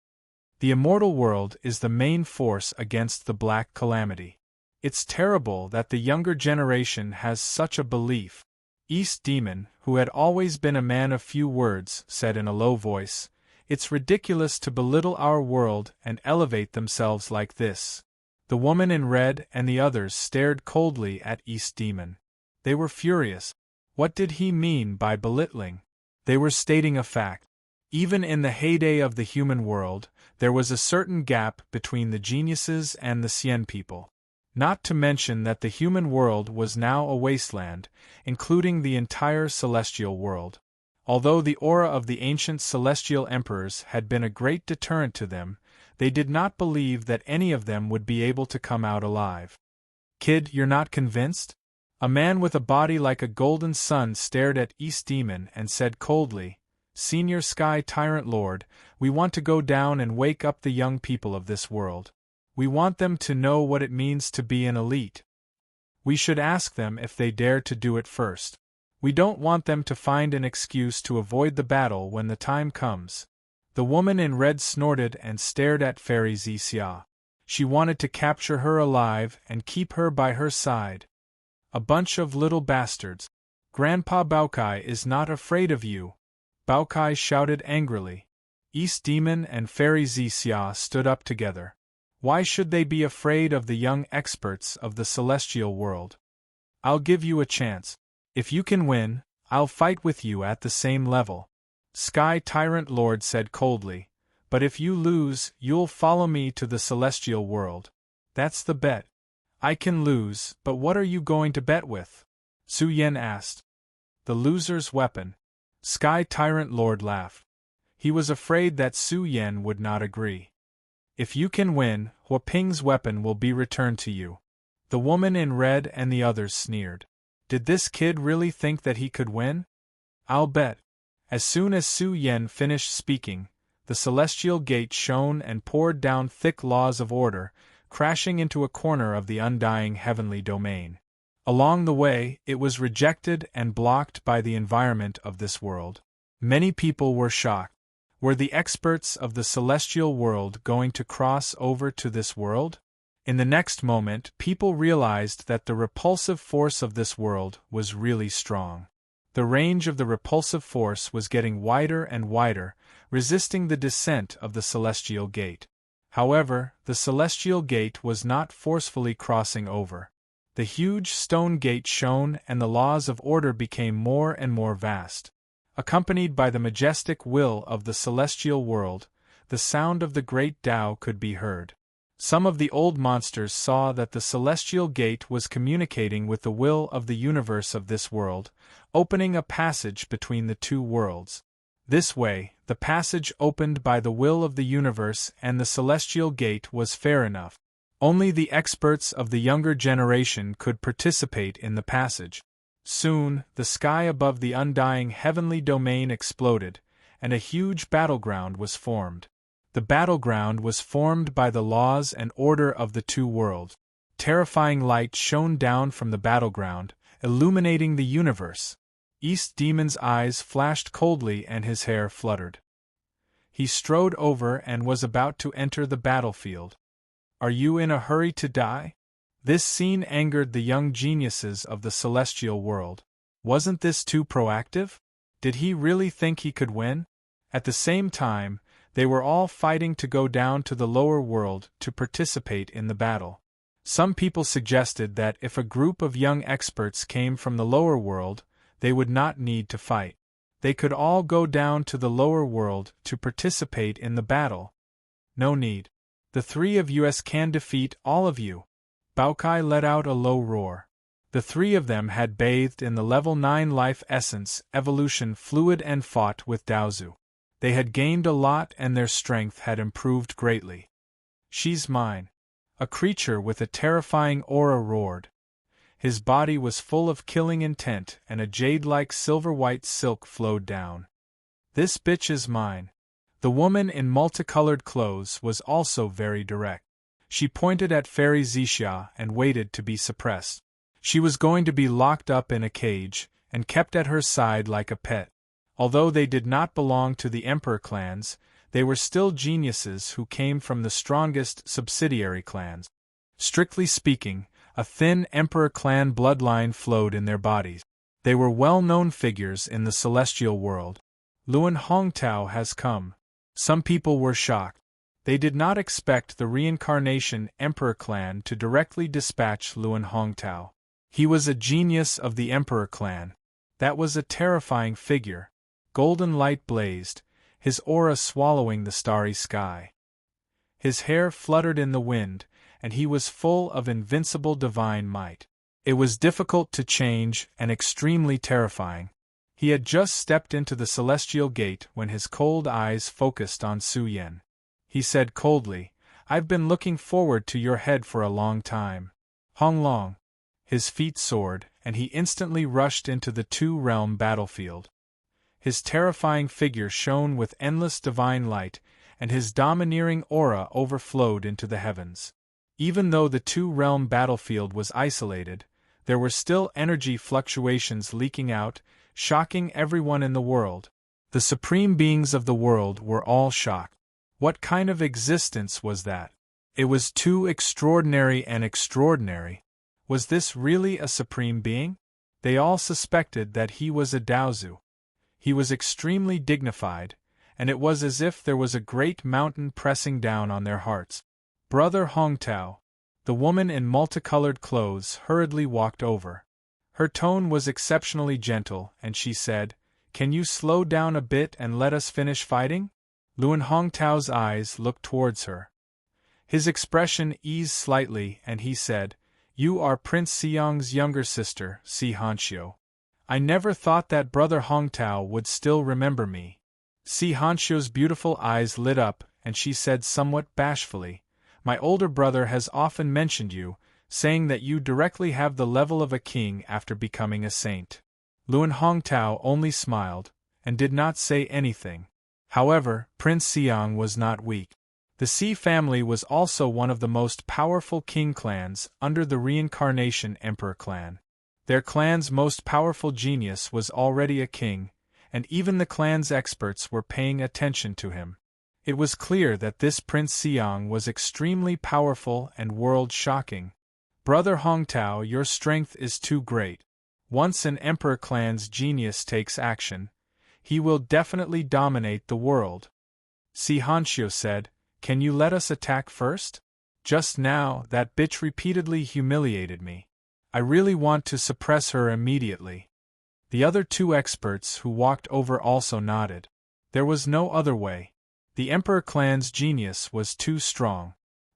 The immortal world is the main force against the Black Calamity. It's terrible that the younger generation has such a belief. East Demon, who had always been a man of few words, said in a low voice, "It's ridiculous to belittle our world and elevate themselves like this." The woman in red and the others stared coldly at East Demon. They were furious. What did he mean by belittling? They were stating a fact. Even in the heyday of the human world, there was a certain gap between the geniuses and the Xian people. Not to mention that the human world was now a wasteland, including the entire celestial world. Although the aura of the ancient celestial emperors had been a great deterrent to them, they did not believe that any of them would be able to come out alive. "Kid, you're not convinced?" A man with a body like a golden sun stared at East Demon and said coldly, "Senior Sky Tyrant Lord, we want to go down and wake up the young people of this world. We want them to know what it means to be an elite. We should ask them if they dare to do it first. We don't want them to find an excuse to avoid the battle when the time comes." The woman in red snorted and stared at Fairy Xia. She wanted to capture her alive and keep her by her side. "A bunch of little bastards. Grandpa Baokai is not afraid of you," Baokai shouted angrily. East Demon and Fairy Xia stood up together. Why should they be afraid of the young experts of the celestial world? "I'll give you a chance. If you can win, I'll fight with you at the same level," Sky Tyrant Lord said coldly. "But if you lose, you'll follow me to the celestial world. That's the bet." "I can lose, but what are you going to bet with?" Su Yen asked. "The loser's weapon." Sky Tyrant Lord laughed. He was afraid that Su Yen would not agree. "If you can win, Huaping's weapon will be returned to you." The woman in red and the others sneered. Did this kid really think that he could win? "I'll bet." As soon as Su Yen finished speaking, the celestial gate shone and poured down thick laws of order, crashing into a corner of the undying heavenly domain. Along the way, it was rejected and blocked by the environment of this world. Many people were shocked. Were the experts of the celestial world going to cross over to this world? In the next moment, people realized that the repulsive force of this world was really strong. The range of the repulsive force was getting wider and wider, resisting the descent of the celestial gate. However, the celestial gate was not forcefully crossing over. The huge stone gate shone and the laws of order became more and more vast. Accompanied by the majestic will of the celestial world, the sound of the great Tao could be heard. Some of the old monsters saw that the celestial gate was communicating with the will of the universe of this world, opening a passage between the two worlds. This way, the passage opened by the will of the universe and the celestial gate was fair enough. Only the experts of the younger generation could participate in the passage. Soon, the sky above the undying heavenly domain exploded, and a huge battleground was formed. The battleground was formed by the laws and order of the two worlds. Terrifying light shone down from the battleground, illuminating the universe. East Demon's eyes flashed coldly and his hair fluttered. He strode over and was about to enter the battlefield. "Are you in a hurry to die?" This scene angered the young geniuses of the celestial world. Wasn't this too proactive? Did he really think he could win? At the same time, they were all fighting to go down to the lower world to participate in the battle. Some people suggested that if a group of young experts came from the lower world, they would not need to fight. They could all go down to the lower world to participate in the battle. No need. The three of us can defeat all of you. Baokai let out a low roar. The three of them had bathed in the level 9 life essence evolution fluid and fought with Daozu. They had gained a lot and their strength had improved greatly. She's mine. A creature with a terrifying aura roared. His body was full of killing intent and a jade-like silver-white silk flowed down. This bitch is mine. The woman in multicolored clothes was also very direct. She pointed at Fairy Zixia and waited to be suppressed. She was going to be locked up in a cage, and kept at her side like a pet. Although they did not belong to the Emperor clans, they were still geniuses who came from the strongest subsidiary clans. Strictly speaking, a thin Emperor clan bloodline flowed in their bodies. They were well-known figures in the celestial world. Luan Hongtao has come. Some people were shocked. They did not expect the reincarnation Emperor clan to directly dispatch Luan Hongtao. He was a genius of the Emperor clan. That was a terrifying figure. Golden light blazed, his aura swallowing the starry sky. His hair fluttered in the wind, and he was full of invincible divine might. It was difficult to change and extremely terrifying. He had just stepped into the celestial gate when his cold eyes focused on Su Yan. He said coldly, "I've been looking forward to your head for a long time." Hong Long. His feet soared, and he instantly rushed into the two-realm battlefield. His terrifying figure shone with endless divine light, and his domineering aura overflowed into the heavens. Even though the two-realm battlefield was isolated, there were still energy fluctuations leaking out, shocking everyone in the world. The supreme beings of the world were all shocked. What kind of existence was that? It was too extraordinary and extraordinary. Was this really a supreme being? They all suspected that he was a Daozu. He was extremely dignified, and it was as if there was a great mountain pressing down on their hearts. Brother Hongtao. The woman in multicolored clothes hurriedly walked over. Her tone was exceptionally gentle, and she said, "Can you slow down a bit and let us finish fighting?" Luan Hongtao's eyes looked towards her. His expression eased slightly, and he said, "You are Prince Xiang's younger sister, Si Hanxiu. I never thought that Brother Hongtao would still remember me." Si Hanxiu's beautiful eyes lit up, and she said somewhat bashfully, "My older brother has often mentioned you, saying that you directly have the level of a king after becoming a saint." Luan Hongtao only smiled, and did not say anything. However, Prince Xiang was not weak. The Si family was also one of the most powerful king clans under the reincarnation Emperor clan. Their clan's most powerful genius was already a king, and even the clan's experts were paying attention to him. It was clear that this Prince Xiang was extremely powerful and world-shocking. "Brother Hongtao, your strength is too great. Once an Emperor clan's genius takes action, he will definitely dominate the world." Si Hanxiu said, "Can you let us attack first? Just now, that bitch repeatedly humiliated me. I really want to suppress her immediately." The other two experts who walked over also nodded. There was no other way. The Emperor clan's genius was too strong.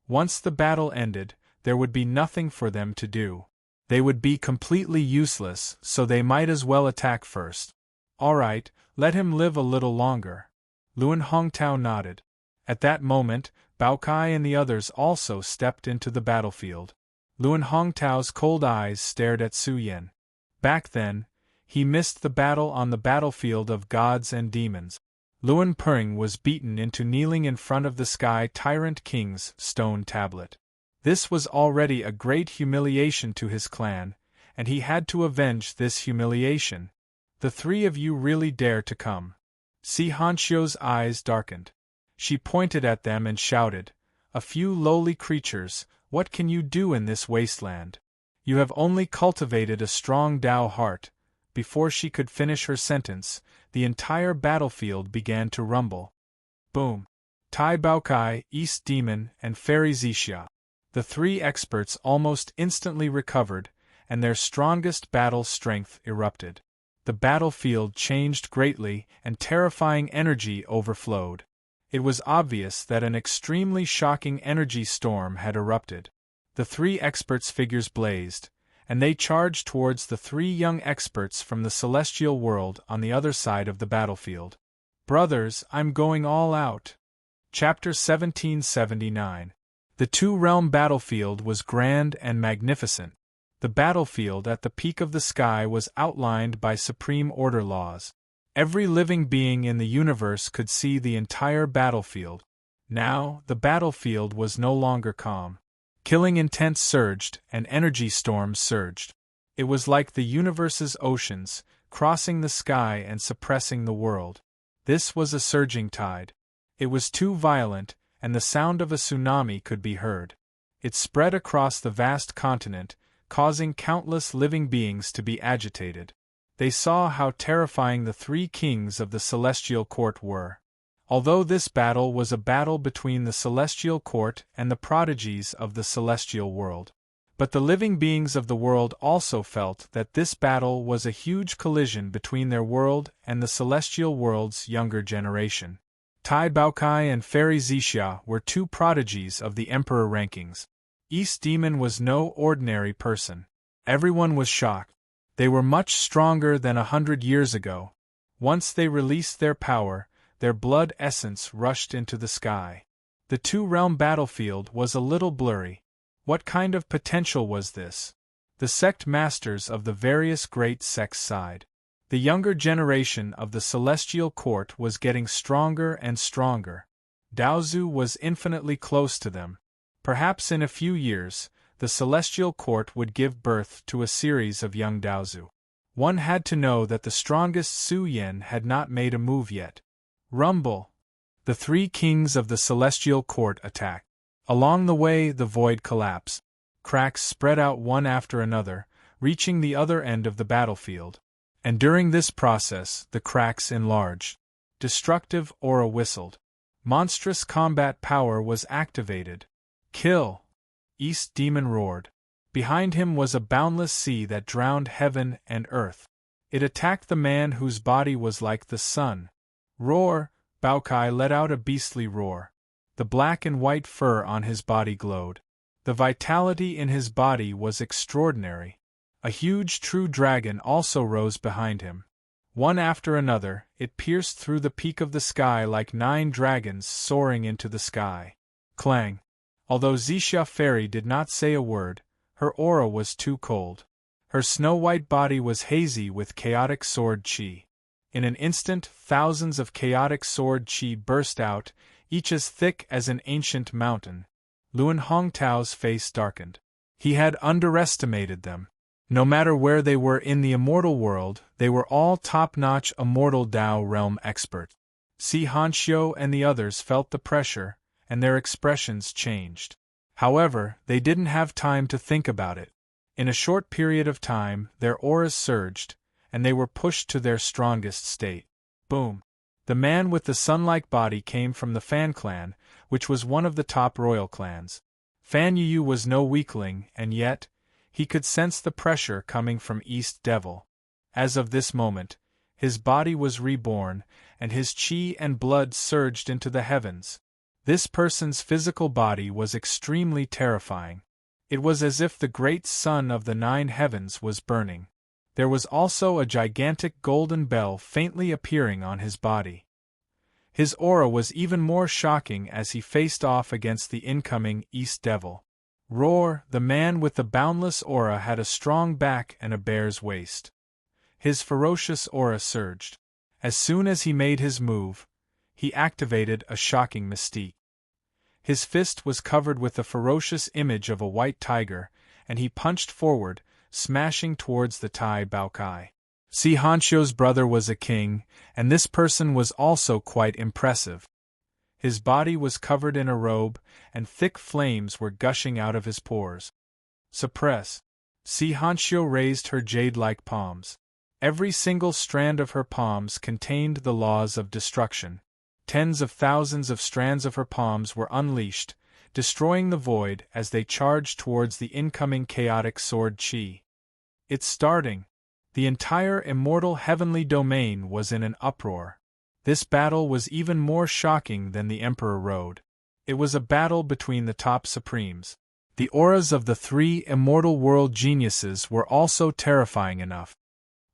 Once the battle ended, there would be nothing for them to do. They would be completely useless, so they might as well attack first. "All right, let him live a little longer." Luan Hongtao nodded. At that moment, Baokai and the others also stepped into the battlefield. Luan Hongtao's cold eyes stared at Su Yan. Back then, he missed the battle on the battlefield of gods and demons. Luan Peng was beaten into kneeling in front of the Sky Tyrant King's stone tablet. This was already a great humiliation to his clan, and he had to avenge this humiliation. "The three of you really dare to come." Si Hanxiu's eyes darkened. She pointed at them and shouted, "A few lowly creatures, what can you do in this wasteland? You have only cultivated a strong Tao heart." Before she could finish her sentence, the entire battlefield began to rumble. Boom! Tai Baokai, East Demon, and Fairy Zixia. The three experts almost instantly recovered, and their strongest battle strength erupted. The battlefield changed greatly, and terrifying energy overflowed. It was obvious that an extremely shocking energy storm had erupted. The three experts' figures blazed, and they charged towards the three young experts from the celestial world on the other side of the battlefield. Brothers, I'm going all out. Chapter 1779. The two-realm battlefield was grand and magnificent. The battlefield at the peak of the sky was outlined by supreme order laws. Every living being in the universe could see the entire battlefield. Now, the battlefield was no longer calm. Killing intent surged, and energy storms surged. It was like the universe's oceans, crossing the sky and suppressing the world. This was a surging tide. It was too violent, and the sound of a tsunami could be heard. It spread across the vast continent, causing countless living beings to be agitated. They saw how terrifying the three kings of the celestial court were. Although this battle was a battle between the celestial court and the prodigies of the celestial world. But the living beings of the world also felt that this battle was a huge collision between their world and the celestial world's younger generation. Tai Baokai and Fairy Zixia were two prodigies of the Emperor rankings. East Demon was no ordinary person. Everyone was shocked. They were much stronger than 100 years ago. Once they released their power, their blood essence rushed into the sky. The two-realm battlefield was a little blurry. What kind of potential was this? The sect masters of the various great sects sighed. The younger generation of the celestial court was getting stronger and stronger. Daozu was infinitely close to them. Perhaps in a few years, the celestial court would give birth to a series of young Daozu. One had to know that the strongest Su Yen had not made a move yet. Rumble! The three kings of the celestial court attacked. Along the way, the void collapsed. Cracks spread out one after another, reaching the other end of the battlefield. And during this process, the cracks enlarged. Destructive aura whistled. Monstrous combat power was activated. Kill! East Demon roared. Behind him was a boundless sea that drowned heaven and earth. It attacked the man whose body was like the sun. Roar! Baokai let out a beastly roar. The black and white fur on his body glowed. The vitality in his body was extraordinary. A huge true dragon also rose behind him. One after another, it pierced through the peak of the sky like 9 dragons soaring into the sky. Clang! Although Zixia Fairy did not say a word, her aura was too cold. Her snow-white body was hazy with chaotic sword chi. In an instant, thousands of chaotic sword chi burst out, each as thick as an ancient mountain. Luan Hongtao's face darkened. He had underestimated them. No matter where they were in the immortal world, they were all top-notch immortal Dao realm experts. Si Hanxiu and the others felt the pressure, and their expressions changed. However, they didn't have time to think about it. In a short period of time, their auras surged, and they were pushed to their strongest state. Boom! The man with the sun-like body came from the Fan clan, which was one of the top royal clans. Fan Yu was no weakling, and yet, he could sense the pressure coming from East Devil. As of this moment, his body was reborn, and his chi and blood surged into the heavens. This person's physical body was extremely terrifying. It was as if the great sun of the 9 heavens was burning. There was also a gigantic golden bell faintly appearing on his body. His aura was even more shocking as he faced off against the incoming East Devil. Roar! The man with the boundless aura had a strong back and a bear's waist. His ferocious aura surged. As soon as he made his move, he activated a shocking mystique. His fist was covered with the ferocious image of a white tiger, and he punched forward, smashing towards the Tai Baokai. Si Hanxiu's brother was a king, and this person was also quite impressive. His body was covered in a robe, and thick flames were gushing out of his pores. Suppress! Si Hanxiu raised her jade-like palms. Every single strand of her palms contained the laws of destruction. Tens of thousands of strands of her palms were unleashed, destroying the void as they charged towards the incoming chaotic sword chi. It's starting! The entire immortal heavenly domain was in an uproar. This battle was even more shocking than the Emperor Road. It was a battle between the top supremes. The auras of the three immortal world geniuses were also terrifying enough.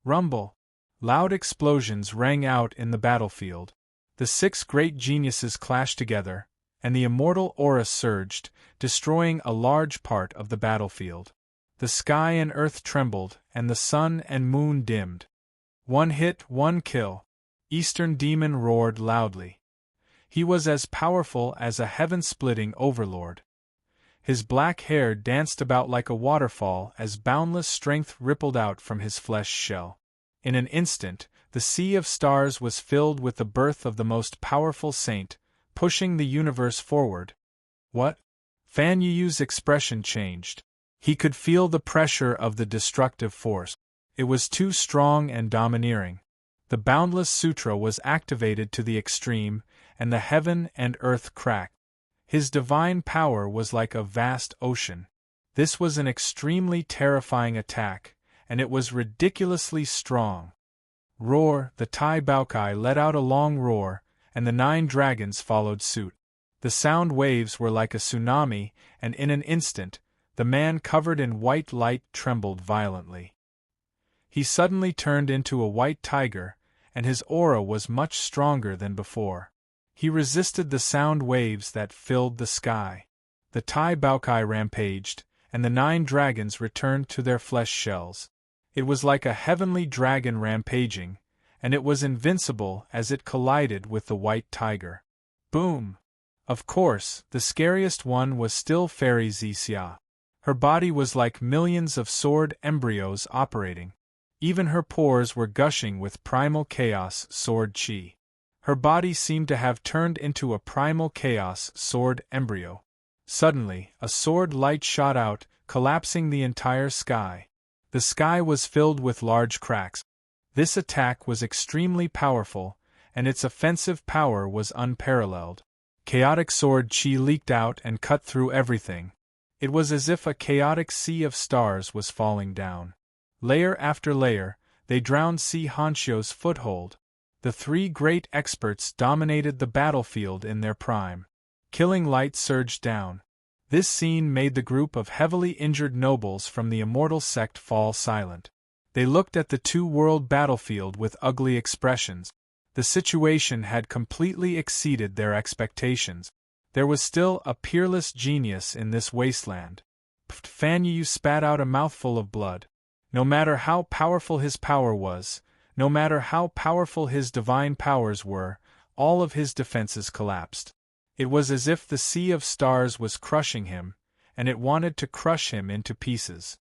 Rumble! Loud explosions rang out in the battlefield. The six great geniuses clashed together, and the immortal aura surged, destroying a large part of the battlefield. The sky and earth trembled, and the sun and moon dimmed. One hit, one kill. Eastern Demon roared loudly. He was as powerful as a heaven-splitting overlord. His black hair danced about like a waterfall as boundless strength rippled out from his flesh shell. In an instant, the sea of stars was filled with the birth of the most powerful saint, pushing the universe forward. What? Fan Yiyu's expression changed. He could feel the pressure of the destructive force. It was too strong and domineering. The boundless sutra was activated to the extreme, and the heaven and earth cracked. His divine power was like a vast ocean. This was an extremely terrifying attack, and it was ridiculously strong. Roar! The Tai Baokai let out a long roar, and the 9 dragons followed suit. The sound waves were like a tsunami, and in an instant, the man covered in white light trembled violently. He suddenly turned into a white tiger, and his aura was much stronger than before. He resisted the sound waves that filled the sky. The Tai Baokai rampaged, and the 9 dragons returned to their flesh shells. It was like a heavenly dragon rampaging, and it was invincible as it collided with the white tiger. Boom! Of course, the scariest one was still Fairy Zixia. Her body was like millions of sword embryos operating. Even her pores were gushing with primal chaos sword chi. Her body seemed to have turned into a primal chaos sword embryo. Suddenly, a sword light shot out, collapsing the entire sky. The sky was filled with large cracks. This attack was extremely powerful, and its offensive power was unparalleled. Chaotic sword chi leaked out and cut through everything. It was as if a chaotic sea of stars was falling down. Layer after layer, they drowned Si Hanshio's foothold. The 3 great experts dominated the battlefield in their prime. Killing light surged down. This scene made the group of heavily injured nobles from the immortal sect fall silent. They looked at the 2-world battlefield with ugly expressions. The situation had completely exceeded their expectations. There was still a peerless genius in this wasteland. Fan Yiyu spat out a mouthful of blood. No matter how powerful his power was, no matter how powerful his divine powers were, all of his defenses collapsed. It was as if the sea of stars was crushing him, and it wanted to crush him into pieces.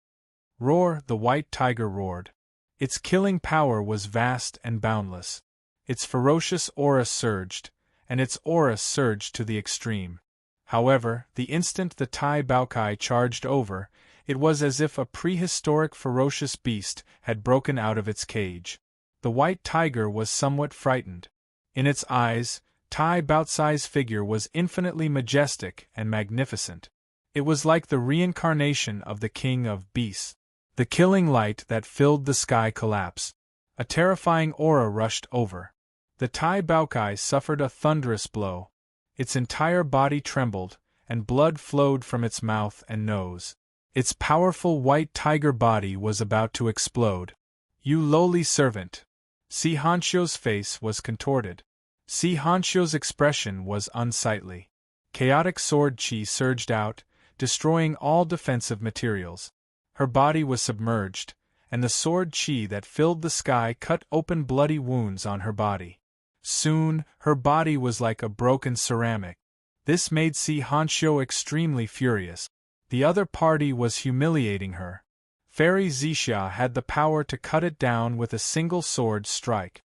Roar! The white tiger roared. Its killing power was vast and boundless. Its ferocious aura surged, and its aura surged to the extreme. However, the instant the Tai Baokai charged over, it was as if a prehistoric ferocious beast had broken out of its cage. The white tiger was somewhat frightened. In its eyes, Tai Baocai's figure was infinitely majestic and magnificent. It was like the reincarnation of the king of beasts. The killing light that filled the sky collapsed. A terrifying aura rushed over. The Tai Baokai suffered a thunderous blow. Its entire body trembled, and blood flowed from its mouth and nose. Its powerful white tiger body was about to explode. You lowly servant! Si Hanshio's face was contorted. Si Hanshio's expression was unsightly. Chaotic sword chi surged out, destroying all defensive materials. Her body was submerged, and the sword chi that filled the sky cut open bloody wounds on her body. Soon, her body was like a broken ceramic. This made Si Hanshio extremely furious. The other party was humiliating her. Fairy Zixia had the power to cut it down with a single sword strike.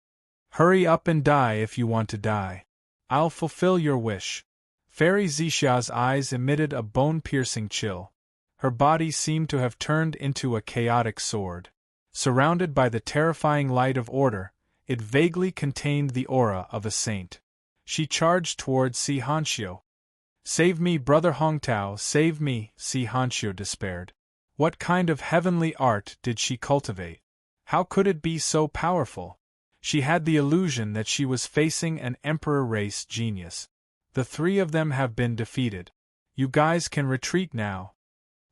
Hurry up and die if you want to die. I'll fulfill your wish. Fairy Zixia's eyes emitted a bone-piercing chill. Her body seemed to have turned into a chaotic sword. Surrounded by the terrifying light of order, it vaguely contained the aura of a saint. She charged toward Si Hanshio. Save me, brother Hongtao, save me, Si Hanshio despaired. What kind of heavenly art did she cultivate? How could it be so powerful? She had the illusion that she was facing an emperor race genius. The 3 of them have been defeated. You guys can retreat now.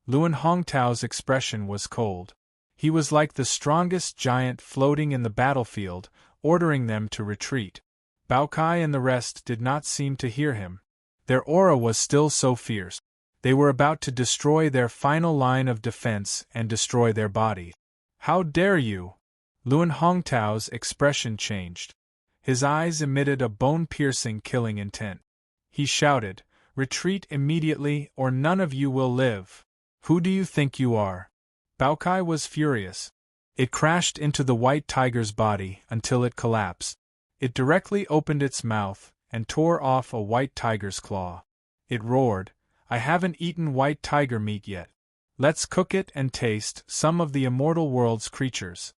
Luan Hongtao's expression was cold. He was like the strongest giant floating in the battlefield, ordering them to retreat. Bao Kai and the rest did not seem to hear him. Their aura was still so fierce. They were about to destroy their final line of defense and destroy their body. How dare you! Luan Hongtao's expression changed. His eyes emitted a bone-piercing killing intent. He shouted, "Retreat immediately or none of you will live! Who do you think you are?" Bao Kai was furious. It crashed into the white tiger's body until it collapsed. It directly opened its mouth and tore off a white tiger's claw. It roared, "I haven't eaten white tiger meat yet. Let's cook it and taste some of the immortal world's creatures.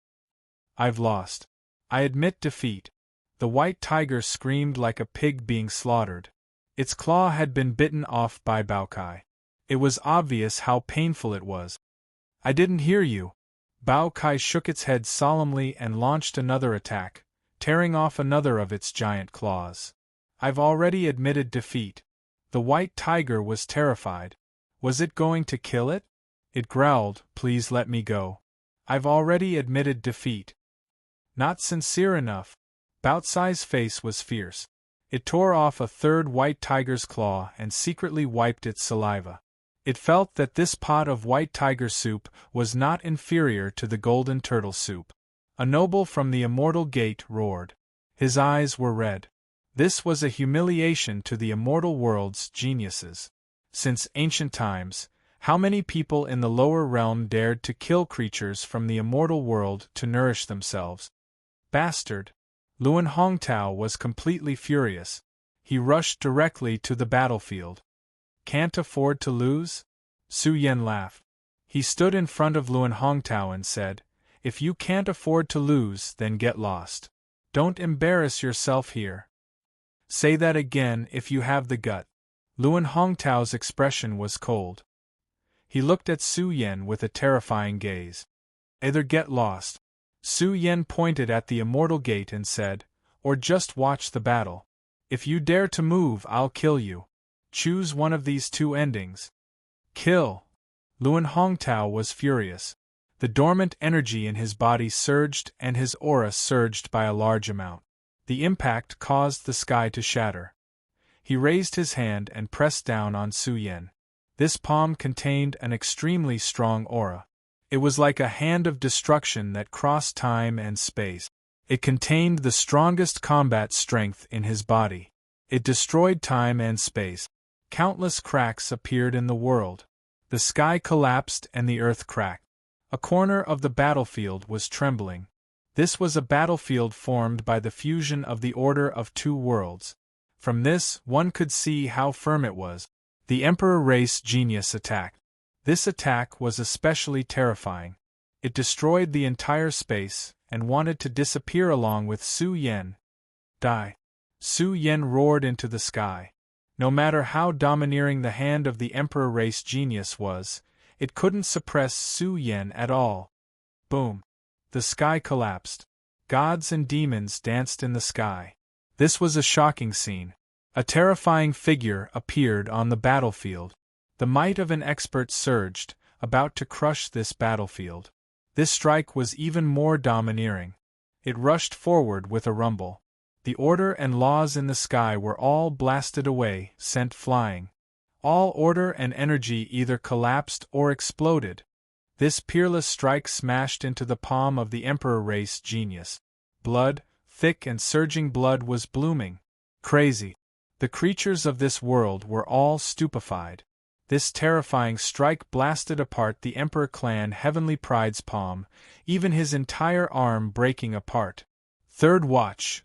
I've lost. I admit defeat." The white tiger screamed like a pig being slaughtered. Its claw had been bitten off by Bao Kai. It was obvious how painful it was. "I didn't hear you." Bao Kai shook its head solemnly and launched another attack, tearing off another of its giant claws. "I've already admitted defeat." The white tiger was terrified. Was it going to kill it? It growled, "Please let me go. I've already admitted defeat." Not sincere enough. Bao Cai's face was fierce. It tore off a third white tiger's claw and secretly wiped its saliva. It felt that this pot of white tiger soup was not inferior to the golden turtle soup. A noble from the immortal gate roared. His eyes were red. This was a humiliation to the immortal world's geniuses. Since ancient times, how many people in the lower realm dared to kill creatures from the immortal world to nourish themselves? Bastard! Luan Hongtao was completely furious. He rushed directly to the battlefield. "Can't afford to lose?" Su Yan laughed. He stood in front of Luan Hongtao and said, "If you can't afford to lose, then get lost. Don't embarrass yourself here. Say that again if you have the gut." Luan Hongtao's expression was cold. He looked at Su Yan with a terrifying gaze. "Either get lost." Su Yan pointed at the immortal gate and said, "or just watch the battle. If you dare to move, I'll kill you. Choose one of these two endings." "Kill!" Luan Hongtao was furious. The dormant energy in his body surged and his aura surged by a large amount. The impact caused the sky to shatter. He raised his hand and pressed down on Su Yan. This palm contained an extremely strong aura. It was like a hand of destruction that crossed time and space. It contained the strongest combat strength in his body. It destroyed time and space. Countless cracks appeared in the world. The sky collapsed and the earth cracked. A corner of the battlefield was trembling. This was a battlefield formed by the fusion of the order of two worlds. From this, one could see how firm it was. The Emperor Race Genius attacked. This attack was especially terrifying. It destroyed the entire space and wanted to disappear along with Su Yan. "Die!" Su Yan roared into the sky. No matter how domineering the hand of the Emperor Race Genius was, it couldn't suppress Su Yan at all. Boom! The sky collapsed. Gods and demons danced in the sky. This was a shocking scene. A terrifying figure appeared on the battlefield. The might of an expert surged, about to crush this battlefield. This strike was even more domineering. It rushed forward with a rumble. The order and laws in the sky were all blasted away, sent flying. All order and energy either collapsed or exploded. This peerless strike smashed into the palm of the Emperor Race Genius. Blood, thick and surging blood, was blooming. Crazy. The creatures of this world were all stupefied. This terrifying strike blasted apart the Emperor Clan Heavenly Pride's palm, even his entire arm breaking apart. Third Watch.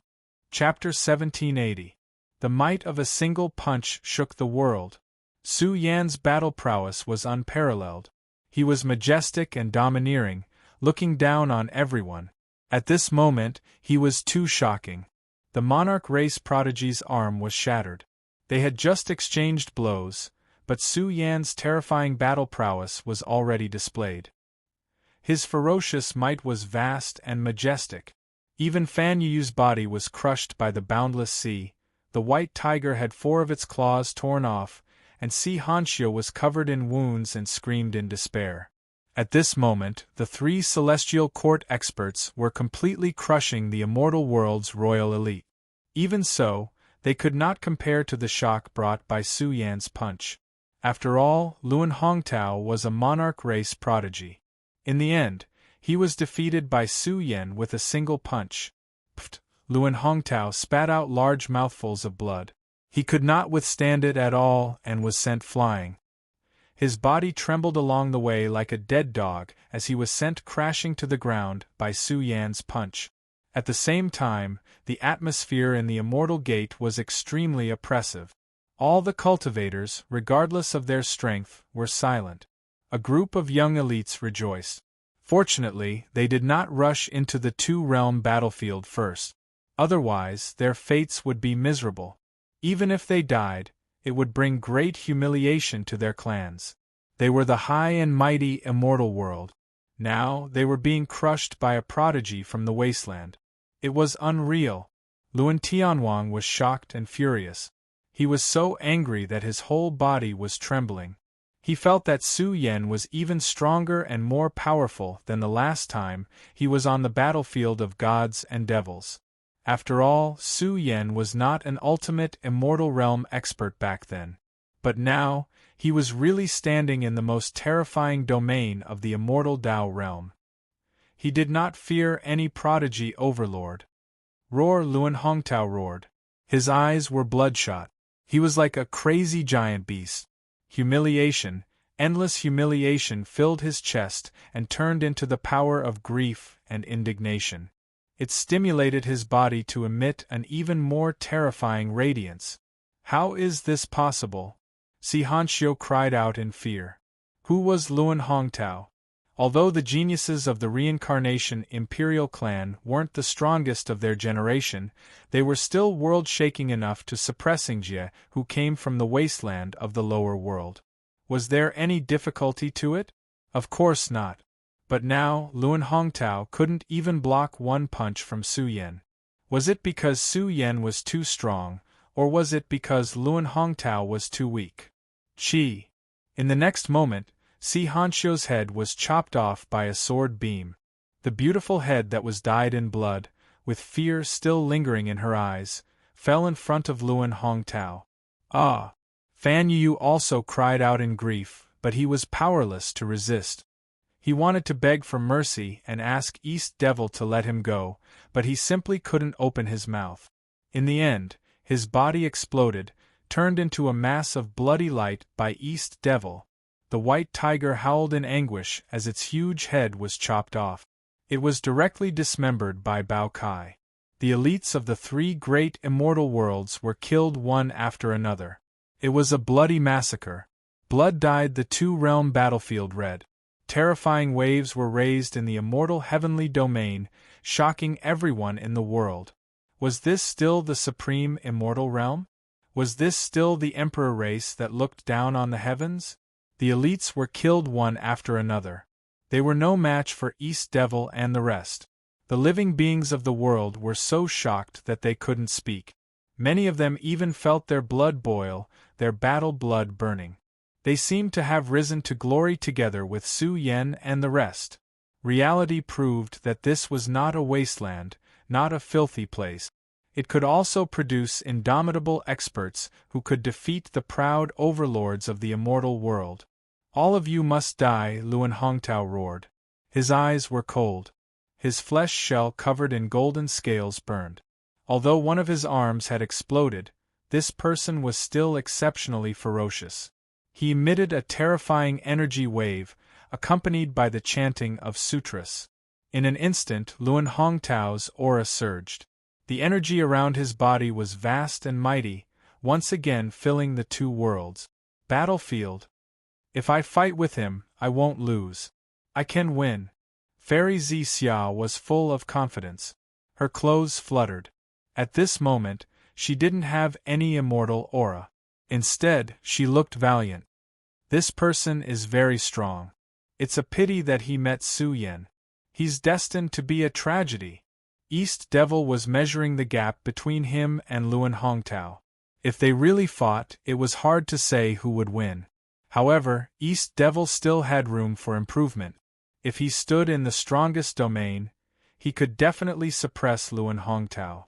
Chapter 1780. The might of a single punch shook the world. Su Yan's battle prowess was unparalleled. He was majestic and domineering, looking down on everyone. At this moment, he was too shocking. The monarch race prodigy's arm was shattered. They had just exchanged blows, but Su Yan's terrifying battle prowess was already displayed. His ferocious might was vast and majestic. Even Fan Yu's body was crushed by the boundless sea. The white tiger had 4 of its claws torn off, and Si Hanxiu was covered in wounds and screamed in despair. At this moment, the three celestial court experts were completely crushing the immortal world's royal elite. Even so, they could not compare to the shock brought by Su Yan's punch. After all, Luan Hongtao was a monarch race prodigy. In the end, he was defeated by Su Yan with a single punch. Pft! Luan Hongtao spat out large mouthfuls of blood. He could not withstand it at all and was sent flying. His body trembled along the way like a dead dog as he was sent crashing to the ground by Su Yan's punch. At the same time, the atmosphere in the Immortal Gate was extremely oppressive. All the cultivators, regardless of their strength, were silent. A group of young elites rejoiced. Fortunately, they did not rush into the two-realm battlefield first. Otherwise, their fates would be miserable. Even if they died, it would bring great humiliation to their clans. They were the high and mighty immortal world. Now, they were being crushed by a prodigy from the wasteland. It was unreal. Luan Tianhuang was shocked and furious. He was so angry that his whole body was trembling. He felt that Su Yan was even stronger and more powerful than the last time he was on the battlefield of gods and devils. After all, Su Yan was not an ultimate immortal realm expert back then. But now, he was really standing in the most terrifying domain of the immortal Dao realm. He did not fear any prodigy overlord. Roar! Luan Hongtao roared. His eyes were bloodshot. He was like a crazy giant beast. Humiliation, endless humiliation filled his chest and turned into the power of grief and indignation. It stimulated his body to emit an even more terrifying radiance. How is this possible? Si Hanxiu cried out in fear. Who was Luan Hongtao? Although the geniuses of the reincarnation imperial clan weren't the strongest of their generation, they were still world-shaking enough to suppress Jie, who came from the wasteland of the lower world. Was there any difficulty to it? Of course not. But now, Luan Hongtao couldn't even block one punch from Su Yan. Was it because Su Yan was too strong, or was it because Luan Hongtao was too weak? Chi! In the next moment, Si Hanxiu's head was chopped off by a sword beam. The beautiful head that was dyed in blood, with fear still lingering in her eyes, fell in front of Luan Hongtao. Ah! Fan Yu also cried out in grief, but he was powerless to resist. He wanted to beg for mercy and ask East Devil to let him go, but he simply couldn't open his mouth. In the end, his body exploded, turned into a mass of bloody light by East Devil. The white tiger howled in anguish as its huge head was chopped off. It was directly dismembered by Bao Kai. The elites of the three great immortal worlds were killed one after another. It was a bloody massacre. Blood dyed the two-realm battlefield red. Terrifying waves were raised in the immortal heavenly domain, shocking everyone in the world. Was this still the supreme immortal realm? Was this still the emperor race that looked down on the heavens? The elites were killed one after another. They were no match for East Devil and the rest. The living beings of the world were so shocked that they couldn't speak. Many of them even felt their blood boil, their battle blood burning. They seemed to have risen to glory together with Su Yan and the rest. Reality proved that this was not a wasteland, not a filthy place. It could also produce indomitable experts who could defeat the proud overlords of the immortal world. All of you must die, Luan Hongtao roared. His eyes were cold. His flesh shell covered in golden scales burned. Although one of his arms had exploded, this person was still exceptionally ferocious. He emitted a terrifying energy wave, accompanied by the chanting of sutras. In an instant, Luan Hongtao's aura surged. The energy around his body was vast and mighty, once again filling the two worlds. Battlefield. If I fight with him, I won't lose. I can win. Fairy Xia was full of confidence. Her clothes fluttered. At this moment, she didn't have any immortal aura. Instead, she looked valiant. This person is very strong. It's a pity that he met Su Yan. He's destined to be a tragedy. East Devil was measuring the gap between him and Luan Hongtao. If they really fought, it was hard to say who would win. However, East Devil still had room for improvement. If he stood in the strongest domain, he could definitely suppress Luan Hongtao.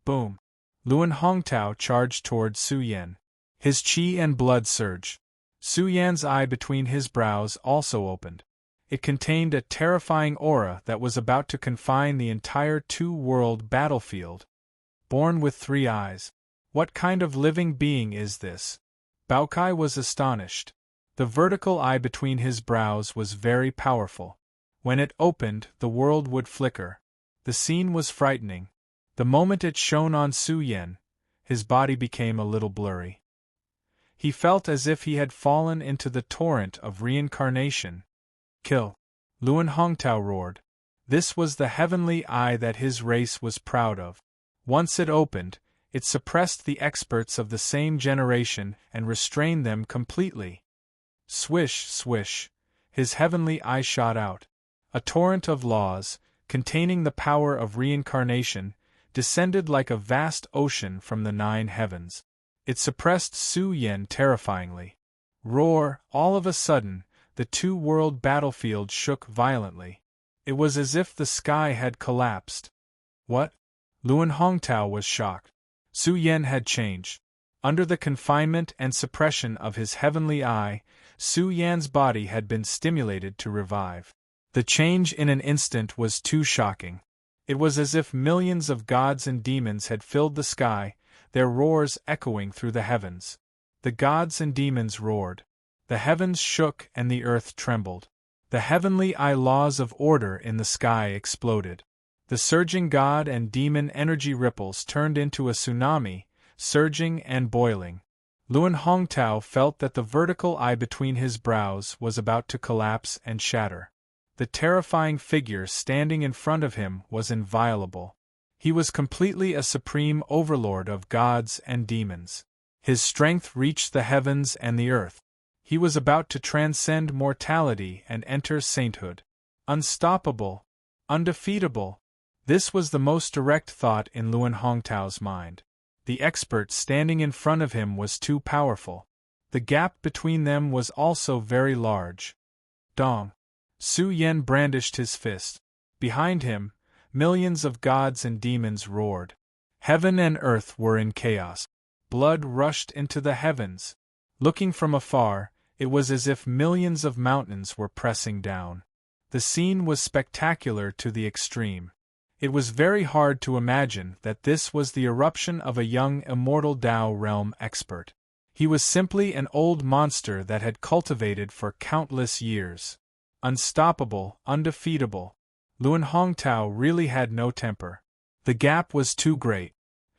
Boom! Luan Hongtao charged toward Su Yan. His chi and blood surged. Su Yan's eye between his brows also opened. It contained a terrifying aura that was about to confine the entire two-world battlefield. Born with 3 eyes. What kind of living being is this? Baokai was astonished. The vertical eye between his brows was very powerful. When it opened, the world would flicker. The scene was frightening. The moment it shone on Su Yan, his body became a little blurry. He felt as if he had fallen into the torrent of reincarnation. Kill! Luan Hongtao roared. This was the heavenly eye that his race was proud of. Once it opened, it suppressed the experts of the same generation and restrained them completely. Swish, swish, his heavenly eye shot out. A torrent of laws, containing the power of reincarnation, descended like a vast ocean from the 9 heavens. It suppressed Su Yan terrifyingly. Roar! All of a sudden, the two-world battlefield shook violently. It was as if the sky had collapsed. What? Luan Hongtao was shocked. Su Yan had changed. Under the confinement and suppression of his heavenly eye, Su Yan's body had been stimulated to revive. The change in an instant was too shocking. It was as if millions of gods and demons had filled the sky, their roars echoing through the heavens. The gods and demons roared. The heavens shook and the earth trembled. The heavenly eye laws of order in the sky exploded. The surging god and demon energy ripples turned into a tsunami, surging and boiling. Luan Hongtao felt that the vertical eye between his brows was about to collapse and shatter. The terrifying figure standing in front of him was inviolable. He was completely a supreme overlord of gods and demons. His strength reached the heavens and the earth. He was about to transcend mortality and enter sainthood. Unstoppable, undefeatable. This was the most direct thought in Luan Hongtao's mind. The expert standing in front of him was too powerful. The gap between them was also very large. Dong! Su Yan brandished his fist. Behind him, millions of gods and demons roared. Heaven and earth were in chaos. Blood rushed into the heavens. Looking from afar, it was as if millions of mountains were pressing down. The scene was spectacular to the extreme. It was very hard to imagine that this was the eruption of a young immortal Tao realm expert. He was simply an old monster that had cultivated for countless years. Unstoppable, undefeatable. Luan Hongtao really had no temper. The gap was too great.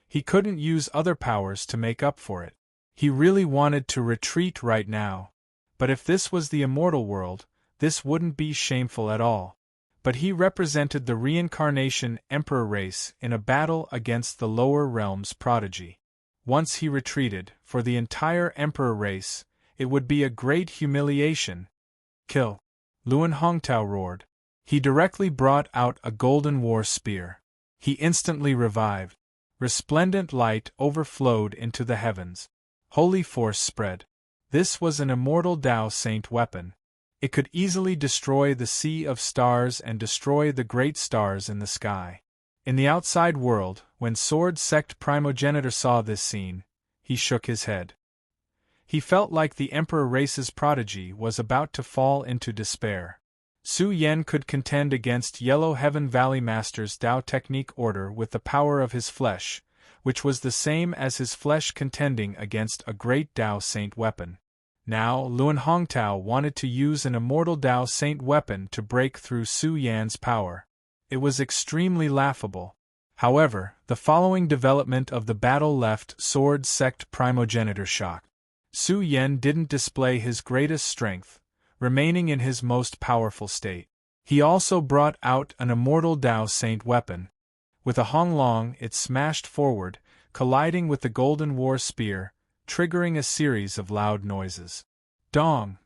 He couldn't use other powers to make up for it. He really wanted to retreat right now. But if this was the immortal world, this wouldn't be shameful at all. But he represented the reincarnation emperor race in a battle against the lower realms prodigy. Once he retreated, for the entire emperor race, it would be a great humiliation. Kill! Luan Hongtao roared. He directly brought out a golden war spear. He instantly revived. Resplendent light overflowed into the heavens. Holy force spread. This was an immortal Tao Saint weapon. It could easily destroy the sea of stars and destroy the great stars in the sky. In the outside world, when Sword Sect Primogenitor saw this scene, he shook his head. He felt like the Emperor race's prodigy was about to fall into despair. Su Yan could contend against Yellow Heaven Valley Master's Tao Technique Order with the power of his flesh, which was the same as his flesh contending against a great Tao Saint weapon. Now, Luan Hongtao wanted to use an immortal Tao Saint weapon to break through Su Yan's power. It was extremely laughable. However, the following development of the battle left Sword Sect Primogenitor shocked. Su Yan didn't display his greatest strength, remaining in his most powerful state. He also brought out an immortal Tao Saint weapon. With a honglong, it smashed forward, colliding with the Golden War Spear, triggering a series of loud noises. Dong!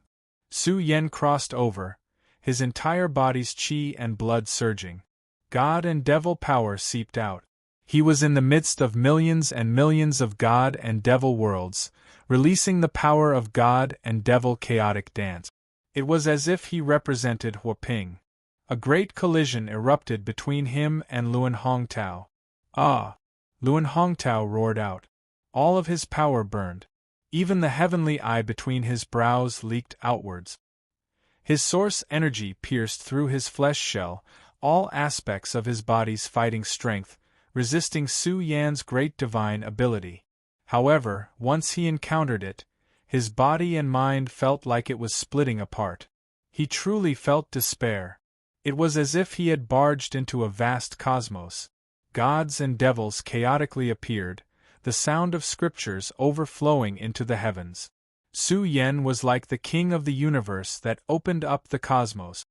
Su Yan crossed over, his entire body's chi and blood surging. God and devil power seeped out. He was in the midst of millions and millions of God and devil worlds, releasing the power of God and devil chaotic dance. It was as if he represented Huoping. A great collision erupted between him and Luan Hongtao. Ah! Luan Hongtao roared out. All of his power burned. Even the heavenly eye between his brows leaked outwards. His source energy pierced through his flesh shell, all aspects of his body's fighting strength, resisting Su Yan's great divine ability. However, once he encountered it, his body and mind felt like it was splitting apart. He truly felt despair. It was as if he had barged into a vast cosmos. Gods and devils chaotically appeared, the sound of scriptures overflowing into the heavens. Su Yan was like the king of the universe that opened up the cosmos.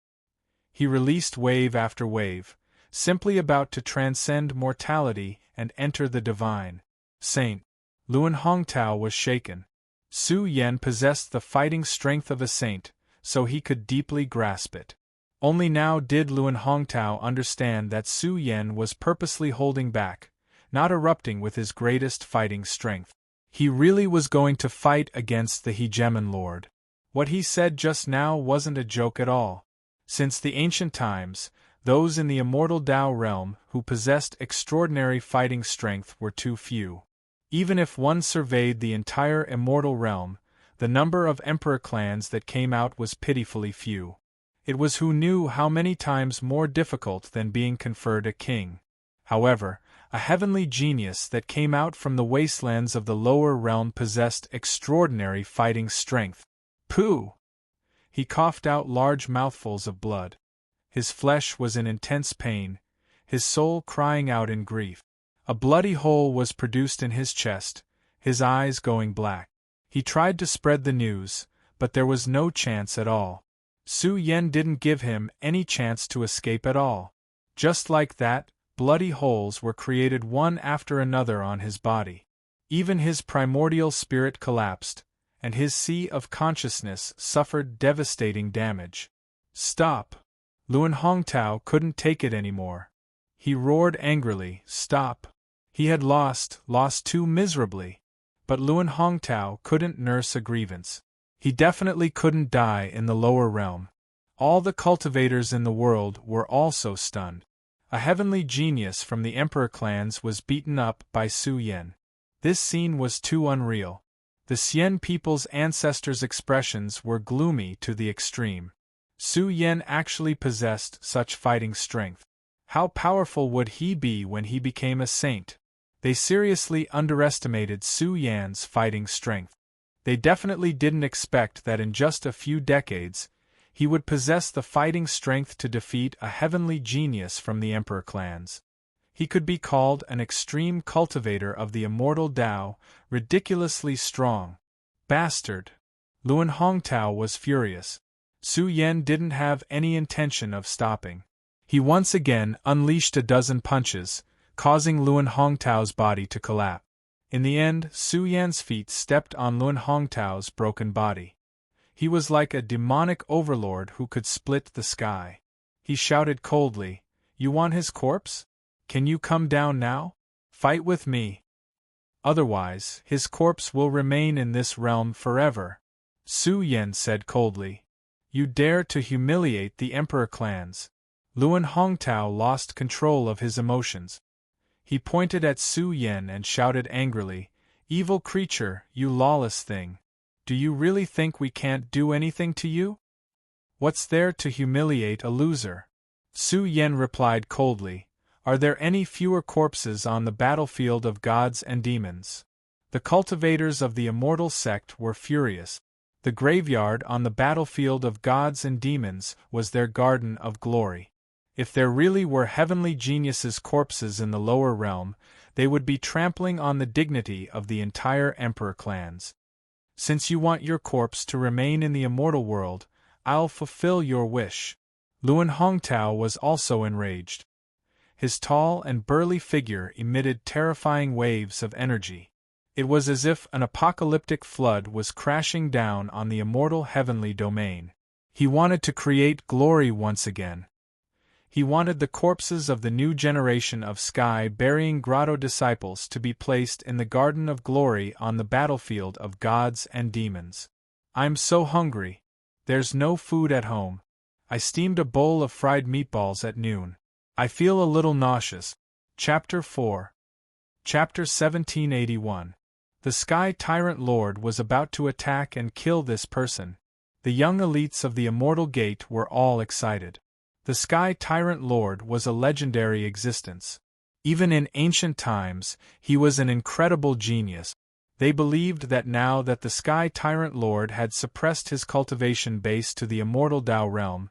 He released wave after wave, simply about to transcend mortality and enter the divine. Saint. Luan Hongtao was shaken. Su Yan possessed the fighting strength of a saint, so he could deeply grasp it. Only now did Luan Hongtao understand that Su Yan was purposely holding back, not erupting with his greatest fighting strength. He really was going to fight against the Hegemon Lord. What he said just now wasn't a joke at all. Since the ancient times, those in the immortal Tao realm who possessed extraordinary fighting strength were too few. Even if one surveyed the entire immortal realm, the number of emperor clans that came out was pitifully few. It was who knew how many times more difficult than being conferred a king. However, a heavenly genius that came out from the wastelands of the lower realm possessed extraordinary fighting strength. Pooh! He coughed out large mouthfuls of blood. His flesh was in intense pain, his soul crying out in grief. A bloody hole was produced in his chest, his eyes going black. He tried to spread the news, but there was no chance at all. Su Yan didn't give him any chance to escape at all. Just like that, bloody holes were created one after another on his body. Even his primordial spirit collapsed, and his sea of consciousness suffered devastating damage. Stop! Luan Hongtao couldn't take it anymore. He roared angrily, stop! He had lost too miserably. But Luan Hongtao couldn't nurse a grievance. He definitely couldn't die in the lower realm. All the cultivators in the world were also stunned. A heavenly genius from the emperor clans was beaten up by Su Yan. This scene was too unreal. The Xian people's ancestors' expressions were gloomy to the extreme. Su Yan actually possessed such fighting strength. How powerful would he be when he became a saint? They seriously underestimated Su Yan's fighting strength. They definitely didn't expect that in just a few decades, he would possess the fighting strength to defeat a heavenly genius from the emperor clans. He could be called an extreme cultivator of the immortal Tao, ridiculously strong. Bastard! Luan Hongtao was furious. Su Yan didn't have any intention of stopping. He once again unleashed a dozen punches, causing Luan Hongtao's body to collapse. In the end, Su Yan's feet stepped on Luan Hongtao's broken body. He was like a demonic overlord who could split the sky. He shouted coldly, "You want his corpse? Can you come down now? Fight with me. Otherwise, his corpse will remain in this realm forever." Su Yan said coldly, "You dare to humiliate the emperor clans." Luan Hongtao lost control of his emotions. He pointed at Su Yan and shouted angrily, "Evil creature, you lawless thing! Do you really think we can't do anything to you? What's there to humiliate a loser?" Su Yan replied coldly, "Are there any fewer corpses on the battlefield of gods and demons?" The cultivators of the immortal sect were furious. The graveyard on the battlefield of gods and demons was their garden of glory. If there really were heavenly geniuses' corpses in the lower realm, they would be trampling on the dignity of the entire emperor clans. Since you want your corpse to remain in the immortal world, I'll fulfill your wish. Luan Hongtao was also enraged. His tall and burly figure emitted terrifying waves of energy. It was as if an apocalyptic flood was crashing down on the immortal heavenly domain. He wanted to create glory once again. He wanted the corpses of the new generation of sky-burying grotto disciples to be placed in the Garden of Glory on the battlefield of gods and demons. "I'm so hungry. There's no food at home. I steamed a bowl of fried meatballs at noon. I feel a little nauseous." Chapter 4. Chapter 1781. The Sky Tyrant Lord was about to attack and kill this person. The young elites of the Immortal Gate were all excited. The Sky Tyrant Lord was a legendary existence. Even in ancient times, he was an incredible genius. They believed that now that the Sky Tyrant Lord had suppressed his cultivation base to the immortal Tao realm,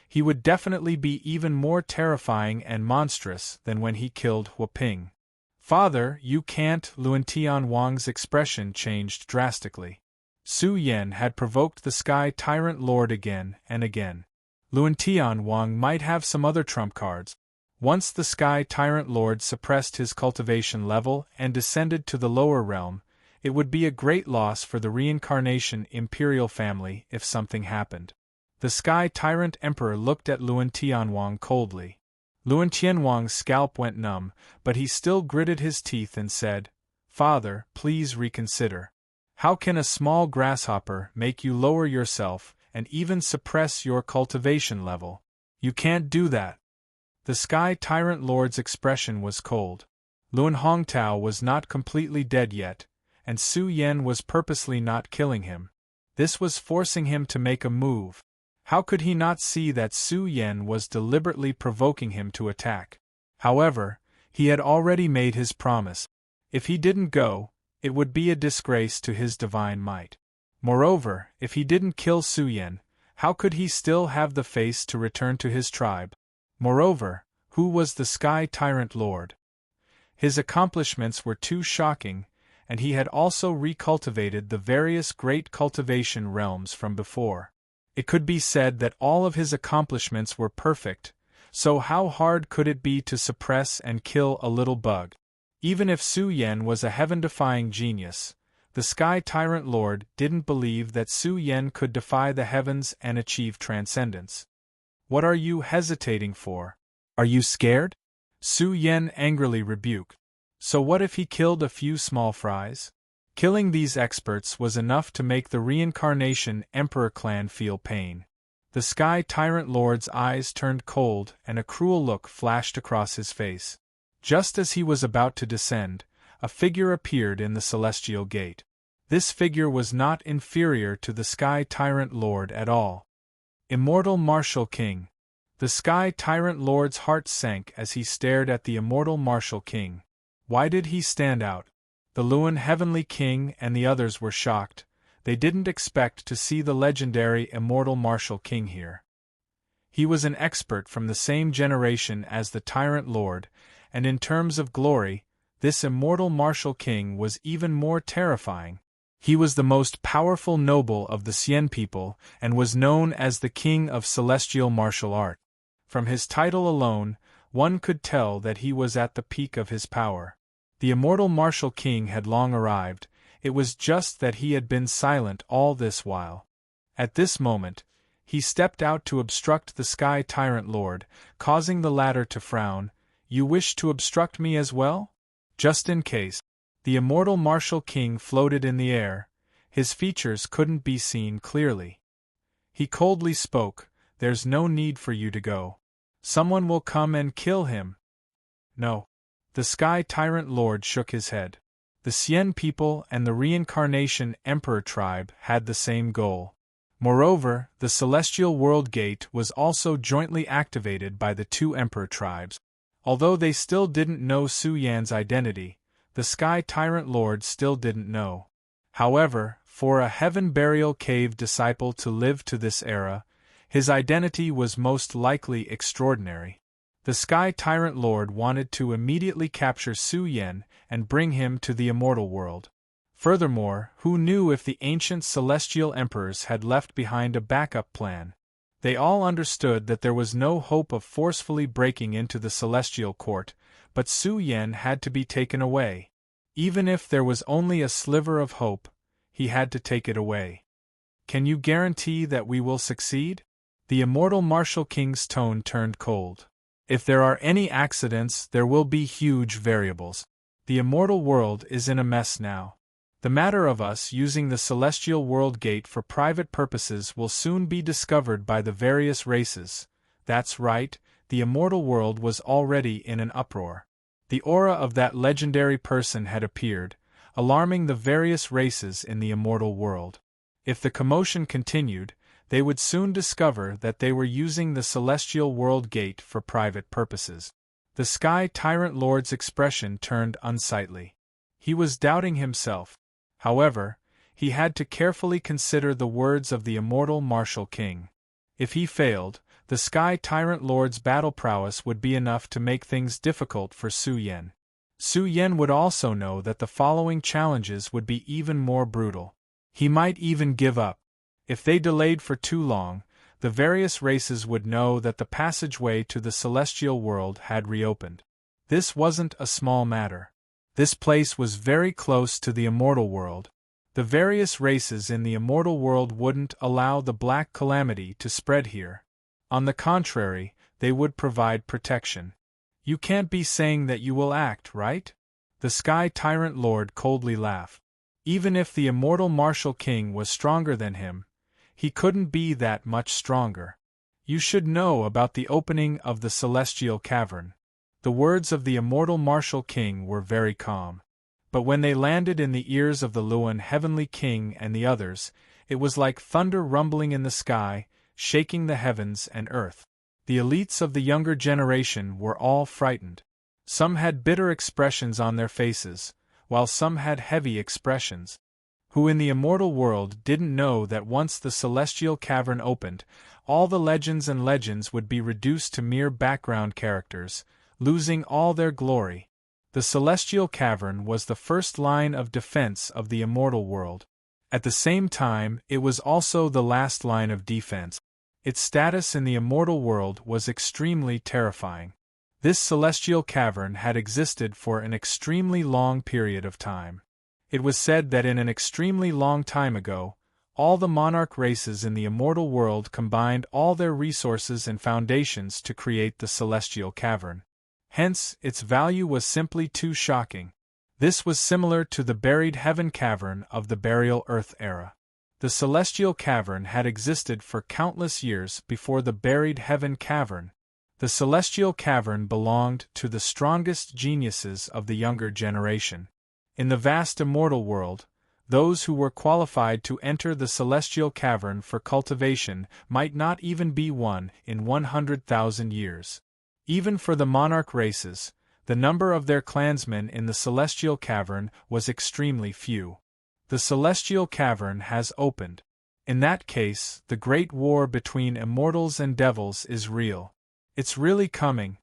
he would definitely be even more terrifying and monstrous than when he killed Huaping. "Father, you can't." Luan Tian Wang's expression changed drastically. Su Yan had provoked the Sky Tyrant Lord again and again. Luan Tian Wang might have some other trump cards. Once the Sky Tyrant Lord suppressed his cultivation level and descended to the lower realm, it would be a great loss for the reincarnation imperial family if something happened. The Sky Tyrant Emperor looked at Luan Tianwang coldly. Luan Tianwang's scalp went numb, but he still gritted his teeth and said, "Father, please reconsider. How can a small grasshopper make you lower yourself and even suppress your cultivation level? You can't do that." The Sky Tyrant Lord's expression was cold. Luan Hongtao was not completely dead yet, and Su Yan was purposely not killing him. This was forcing him to make a move. How could he not see that Su Yan was deliberately provoking him to attack? However, he had already made his promise. If he didn't go, it would be a disgrace to his divine might. Moreover, if he didn't kill Su Yan, how could he still have the face to return to his tribe? Moreover, who was the Sky Tyrant Lord? His accomplishments were too shocking, and he had also recultivated the various great cultivation realms from before. It could be said that all of his accomplishments were perfect, so how hard could it be to suppress and kill a little bug? Even if Su Yan was a heaven-defying genius, the Sky Tyrant Lord didn't believe that Su Yan could defy the heavens and achieve transcendence. "What are you hesitating for? Are you scared?" Su Yan angrily rebuked. So what if he killed a few small fries? Killing these experts was enough to make the reincarnation Emperor clan feel pain. The Sky Tyrant Lord's eyes turned cold and a cruel look flashed across his face. Just as he was about to descend, a figure appeared in the Celestial Gate. This figure was not inferior to the Sky Tyrant Lord at all. Immortal Martial King. The Sky Tyrant Lord's heart sank as he stared at the Immortal Martial King. Why did he stand out? The Luan Heavenly King and the others were shocked. They didn't expect to see the legendary Immortal Martial King here. He was an expert from the same generation as the Tyrant Lord, and in terms of glory, this Immortal Martial King was even more terrifying. He was the most powerful noble of the Xian people and was known as the King of Celestial Martial Art. From his title alone, one could tell that he was at the peak of his power. The Immortal Martial King had long arrived, it was just that he had been silent all this while. At this moment, he stepped out to obstruct the Sky Tyrant Lord, causing the latter to frown. "You wish to obstruct me as well?" Just in case. The Immortal Martial King floated in the air, his features couldn't be seen clearly. He coldly spoke, "There's no need for you to go. Someone will come and kill him." "No." The Sky Tyrant Lord shook his head. The Xian people and the Reincarnation Emperor tribe had the same goal. Moreover, the Celestial World Gate was also jointly activated by the two Emperor tribes. Although they still didn't know Su Yan's identity, the Sky Tyrant Lord still didn't know. However, for a Heaven Burial Cave disciple to live to this era, his identity was most likely extraordinary. The Sky Tyrant Lord wanted to immediately capture Su Yan and bring him to the immortal world. Furthermore, who knew if the ancient celestial emperors had left behind a backup plan? They all understood that there was no hope of forcefully breaking into the celestial court, but Su Yan had to be taken away. Even if there was only a sliver of hope, he had to take it away. "Can you guarantee that we will succeed?" The Immortal Martial King's tone turned cold. If there are any accidents, there will be huge variables. The immortal world is in a mess now. The matter of us using the celestial world gate for private purposes will soon be discovered by the various races. That's right, the immortal world was already in an uproar. The aura of that legendary person had appeared, alarming the various races in the immortal world. If the commotion continued, they would soon discover that they were using the celestial world gate for private purposes. The Sky Tyrant Lord's expression turned unsightly. He was doubting himself. However, he had to carefully consider the words of the immortal martial king. If he failed, the Sky Tyrant Lord's battle prowess would be enough to make things difficult for Su Yen. Su Yen would also know that the following challenges would be even more brutal. He might even give up. If they delayed for too long, the various races would know that the passageway to the celestial world had reopened. This wasn't a small matter. This place was very close to the immortal world. The various races in the immortal world wouldn't allow the black calamity to spread here. On the contrary, they would provide protection. You can't be saying that you will act, right? The Sky Tyrant Lord coldly laughed. Even if the immortal martial king was stronger than him, he couldn't be that much stronger. You should know about the opening of the celestial cavern. The words of the immortal martial king were very calm. But when they landed in the ears of the Luan heavenly king and the others, it was like thunder rumbling in the sky, shaking the heavens and earth. The elites of the younger generation were all frightened. Some had bitter expressions on their faces, while some had heavy expressions. Who in the immortal world didn't know that once the celestial cavern opened, all the legends and legends would be reduced to mere background characters, losing all their glory. The celestial cavern was the first line of defense of the immortal world. At the same time, it was also the last line of defense. Its status in the immortal world was extremely terrifying. This celestial cavern had existed for an extremely long period of time. It was said that in an extremely long time ago, all the monarch races in the immortal world combined all their resources and foundations to create the celestial cavern. Hence, its value was simply too shocking. This was similar to the buried heaven cavern of the burial earth era. The celestial cavern had existed for countless years before the buried heaven cavern. The celestial cavern belonged to the strongest geniuses of the younger generation. In the vast immortal world, those who were qualified to enter the celestial cavern for cultivation might not even be one in 100,000 years. Even for the monarch races, the number of their clansmen in the celestial cavern was extremely few. The celestial cavern has opened. In that case, the great war between immortals and devils is real. It's really coming.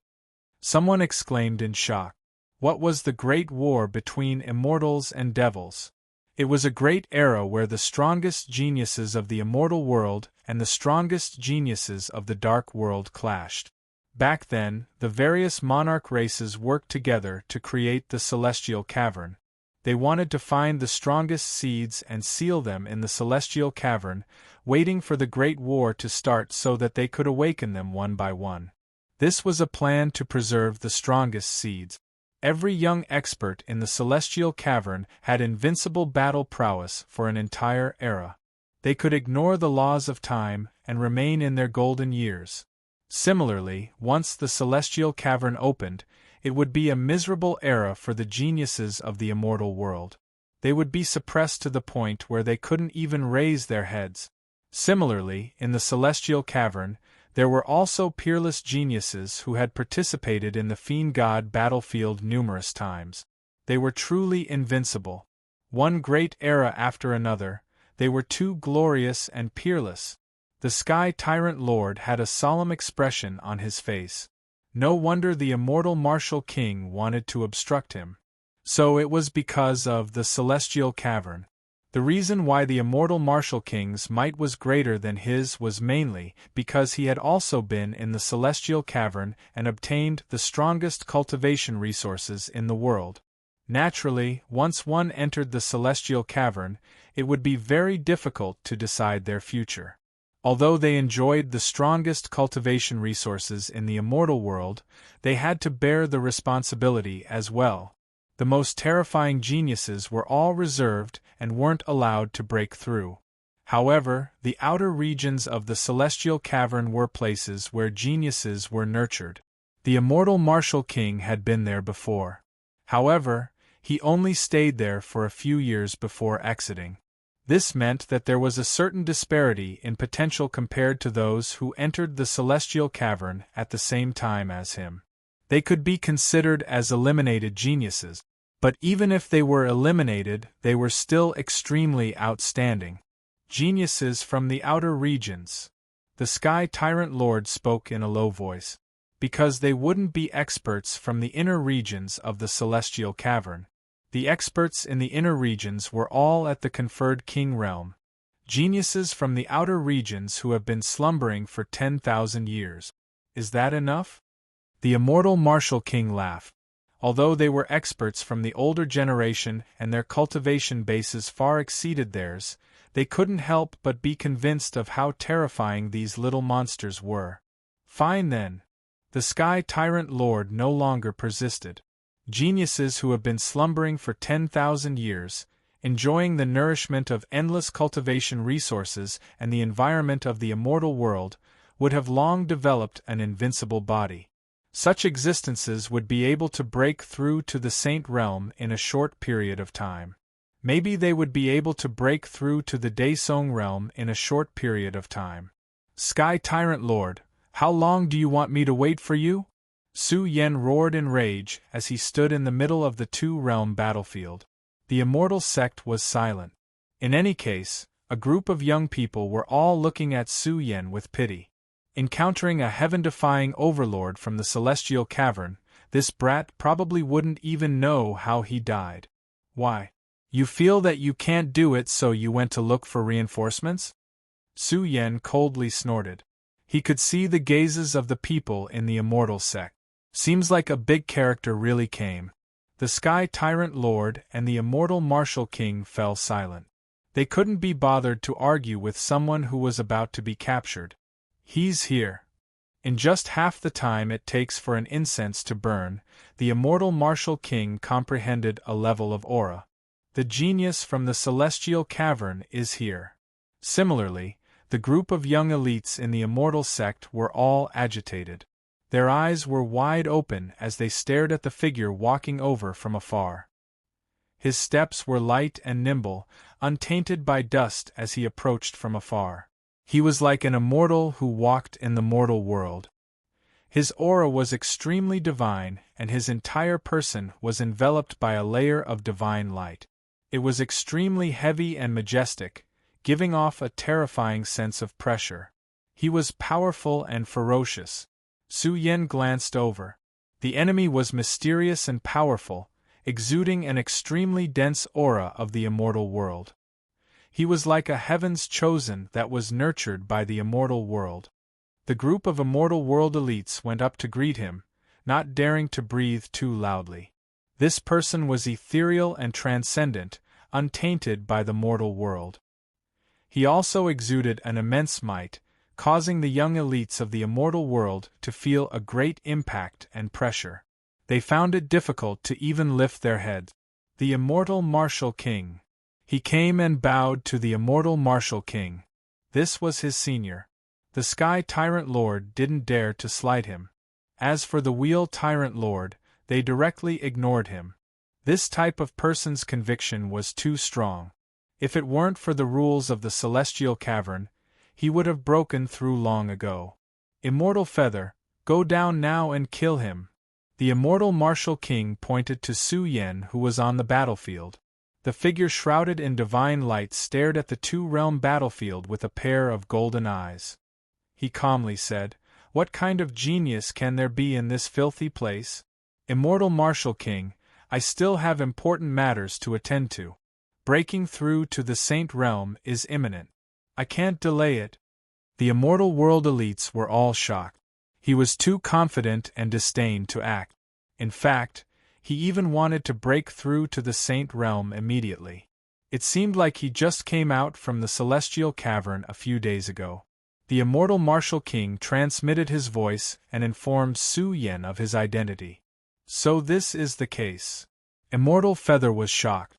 Someone exclaimed in shock. What was the great war between immortals and devils? It was a great era where the strongest geniuses of the immortal world and the strongest geniuses of the dark world clashed. Back then, the various monarch races worked together to create the celestial cavern. They wanted to find the strongest seeds and seal them in the celestial cavern, waiting for the great war to start so that they could awaken them one by one. This was a plan to preserve the strongest seeds. Every young expert in the celestial cavern had invincible battle prowess for an entire era. They could ignore the laws of time and remain in their golden years. Similarly, once the celestial cavern opened, it would be a miserable era for the geniuses of the immortal world. They would be suppressed to the point where they couldn't even raise their heads. Similarly, in the celestial cavern, there were also peerless geniuses who had participated in the Fiend God battlefield numerous times. They were truly invincible. One great era after another, they were too glorious and peerless. The Sky Tyrant Lord had a solemn expression on his face. No wonder the immortal martial king wanted to obstruct him. So it was because of the celestial cavern. The reason why the immortal martial king's might was greater than his was mainly because he had also been in the celestial cavern and obtained the strongest cultivation resources in the world. Naturally, once one entered the celestial cavern, it would be very difficult to decide their future. Although they enjoyed the strongest cultivation resources in the immortal world, they had to bear the responsibility as well. The most terrifying geniuses were all reserved and weren't allowed to break through. However, the outer regions of the celestial cavern were places where geniuses were nurtured. The immortal Martial King had been there before. However, he only stayed there for a few years before exiting. This meant that there was a certain disparity in potential compared to those who entered the celestial cavern at the same time as him. They could be considered as eliminated geniuses, but even if they were eliminated, they were still extremely outstanding. Geniuses from the outer regions. The Sky Tyrant Lord spoke in a low voice. Because they wouldn't be experts from the inner regions of the celestial cavern. The experts in the inner regions were all at the conferred king realm. Geniuses from the outer regions who have been slumbering for 10,000 years. Is that enough? The immortal Martial King laughed. Although they were experts from the older generation and their cultivation bases far exceeded theirs, they couldn't help but be convinced of how terrifying these little monsters were. Fine then. The Sky Tyrant Lord no longer persisted. Geniuses who have been slumbering for 10,000 years, enjoying the nourishment of endless cultivation resources and the environment of the immortal world, would have long developed an invincible body. Such existences would be able to break through to the Saint Realm in a short period of time. Maybe they would be able to break through to the Daesong Realm in a short period of time. Sky Tyrant Lord, how long do you want me to wait for you? Su Yen roared in rage as he stood in the middle of the two-realm battlefield. The immortal sect was silent. In any case, a group of young people were all looking at Su Yen with pity. Encountering a heaven-defying overlord from the celestial cavern, this brat probably wouldn't even know how he died. Why? You feel that you can't do it, so you went to look for reinforcements? Su Yen coldly snorted. He could see the gazes of the people in the immortal sect. Seems like a big character really came. The Sky Tyrant Lord and the immortal Martial King fell silent. They couldn't be bothered to argue with someone who was about to be captured. He's here. In just half the time it takes for an incense to burn, the immortal Martial King comprehended a level of aura. The genius from the celestial cavern is here. Similarly, the group of young elites in the immortal sect were all agitated. Their eyes were wide open as they stared at the figure walking over from afar. His steps were light and nimble, untainted by dust as he approached from afar. He was like an immortal who walked in the mortal world. His aura was extremely divine, and his entire person was enveloped by a layer of divine light. It was extremely heavy and majestic, giving off a terrifying sense of pressure. He was powerful and ferocious. Su Yen glanced over. The enemy was mysterious and powerful, exuding an extremely dense aura of the immortal world. He was like a heaven's chosen that was nurtured by the immortal world. The group of immortal world elites went up to greet him, not daring to breathe too loudly. This person was ethereal and transcendent, untainted by the mortal world. He also exuded an immense might, causing the young elites of the immortal world to feel a great impact and pressure. They found it difficult to even lift their heads. The immortal Martial King. He came and bowed to the immortal Martial King. This was his senior. The Sky Tyrant Lord didn't dare to slight him. As for the Wheel Tyrant Lord, they directly ignored him. This type of person's conviction was too strong. If it weren't for the rules of the celestial cavern, he would have broken through long ago. Immortal Feather, go down now and kill him. The immortal Martial King pointed to Su Yen, who was on the battlefield. The figure shrouded in divine light stared at the two-realm battlefield with a pair of golden eyes. He calmly said, "What kind of genius can there be in this filthy place? Immortal Martial King, I still have important matters to attend to. Breaking through to the Saint Realm is imminent. I can't delay it." The immortal world elites were all shocked. He was too confident and disdained to act. In fact, he even wanted to break through to the Saint Realm immediately. It seemed like he just came out from the celestial cavern a few days ago. The immortal martial king transmitted his voice and informed Su Yen of his identity. So this is the case. Immortal Feather was shocked.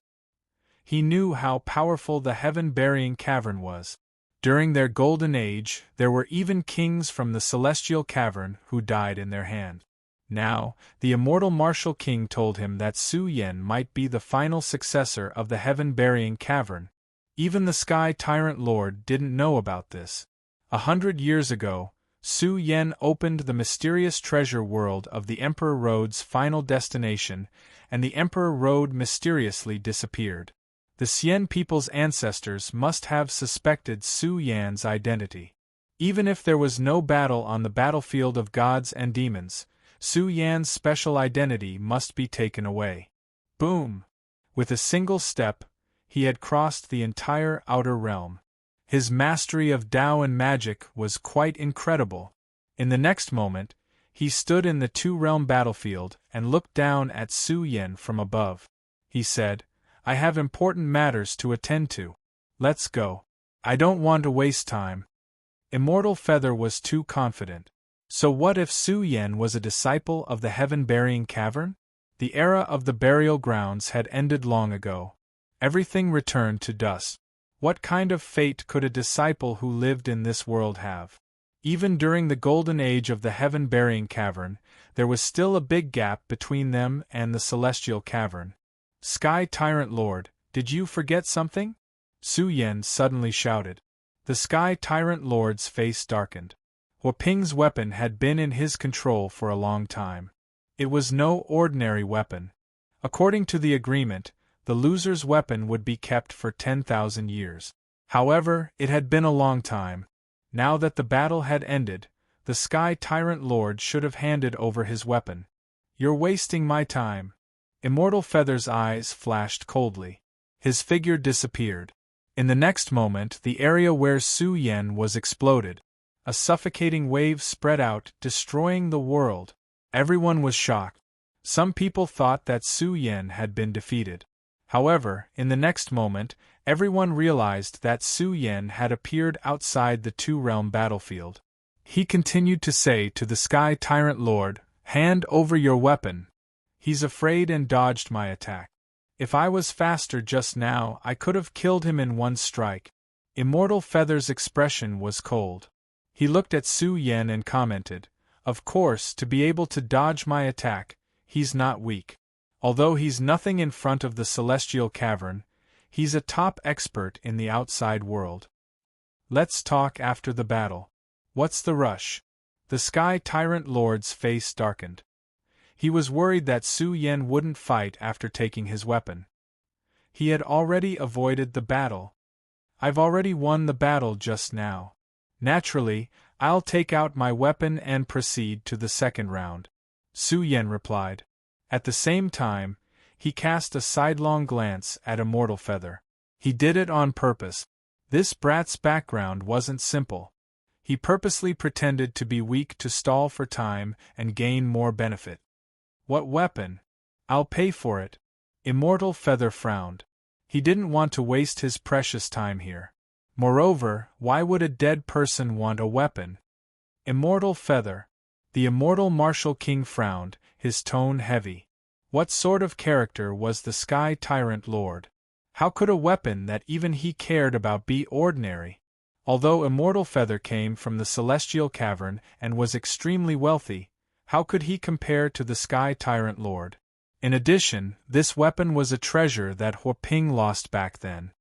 He knew how powerful the heaven-burying cavern was. During their golden age, there were even kings from the celestial cavern who died in their hand. Now, the immortal martial king told him that Su Yen might be the final successor of the heaven-burying cavern. Even the Sky Tyrant Lord didn't know about this. 100 years ago, Su Yen opened the mysterious treasure world of the Emperor Road's final destination, and the Emperor Road mysteriously disappeared. The Xian people's ancestors must have suspected Su Yan's identity. Even if there was no battle on the battlefield of gods and demons, Su Yan's special identity must be taken away. Boom! With a single step, he had crossed the entire outer realm. His mastery of Tao and magic was quite incredible. In the next moment, he stood in the two-realm battlefield and looked down at Su Yen from above. He said, "I have important matters to attend to. Let's go. I don't want to waste time." Immortal Feather was too confident. So what if Su Yen was a disciple of the heaven-burying cavern? The era of the burial grounds had ended long ago. Everything returned to dust. What kind of fate could a disciple who lived in this world have? Even during the golden age of the heaven-burying cavern, there was still a big gap between them and the celestial cavern. Sky Tyrant Lord, did you forget something? Su Yen suddenly shouted. The Sky Tyrant Lord's face darkened. Huoping's weapon had been in his control for a long time. It was no ordinary weapon. According to the agreement, the loser's weapon would be kept for 10,000 years. However, it had been a long time. Now that the battle had ended, the Sky Tyrant Lord should have handed over his weapon. "You're wasting my time." Immortal Feather's eyes flashed coldly. His figure disappeared. In the next moment, the area where Su Yen was exploded. A suffocating wave spread out, destroying the world. Everyone was shocked. Some people thought that Su Yen had been defeated. However, in the next moment, everyone realized that Su Yen had appeared outside the two-realm battlefield. He continued to say to the Sky Tyrant Lord, "Hand over your weapon." "He's afraid and dodged my attack. If I was faster just now, I could have killed him in one strike." Immortal Feather's expression was cold. He looked at Su Yen and commented, "Of course, to be able to dodge my attack, he's not weak. Although he's nothing in front of the celestial cavern, he's a top expert in the outside world. Let's talk after the battle. What's the rush?" The Sky Tyrant Lord's face darkened. He was worried that Su Yen wouldn't fight after taking his weapon. He had already avoided the battle. "I've already won the battle just now. Naturally, I'll take out my weapon and proceed to the second round," Su Yen replied. At the same time, he cast a sidelong glance at Immortal Feather. He did it on purpose. This brat's background wasn't simple. He purposely pretended to be weak to stall for time and gain more benefit. "What weapon? I'll pay for it." Immortal Feather frowned. He didn't want to waste his precious time here. Moreover, why would a dead person want a weapon? Immortal Feather. The immortal martial king frowned, his tone heavy. What sort of character was the Sky Tyrant Lord? How could a weapon that even he cared about be ordinary? Although Immortal Feather came from the celestial cavern and was extremely wealthy, how could he compare to the Sky Tyrant Lord? In addition, this weapon was a treasure that Huoping lost back then.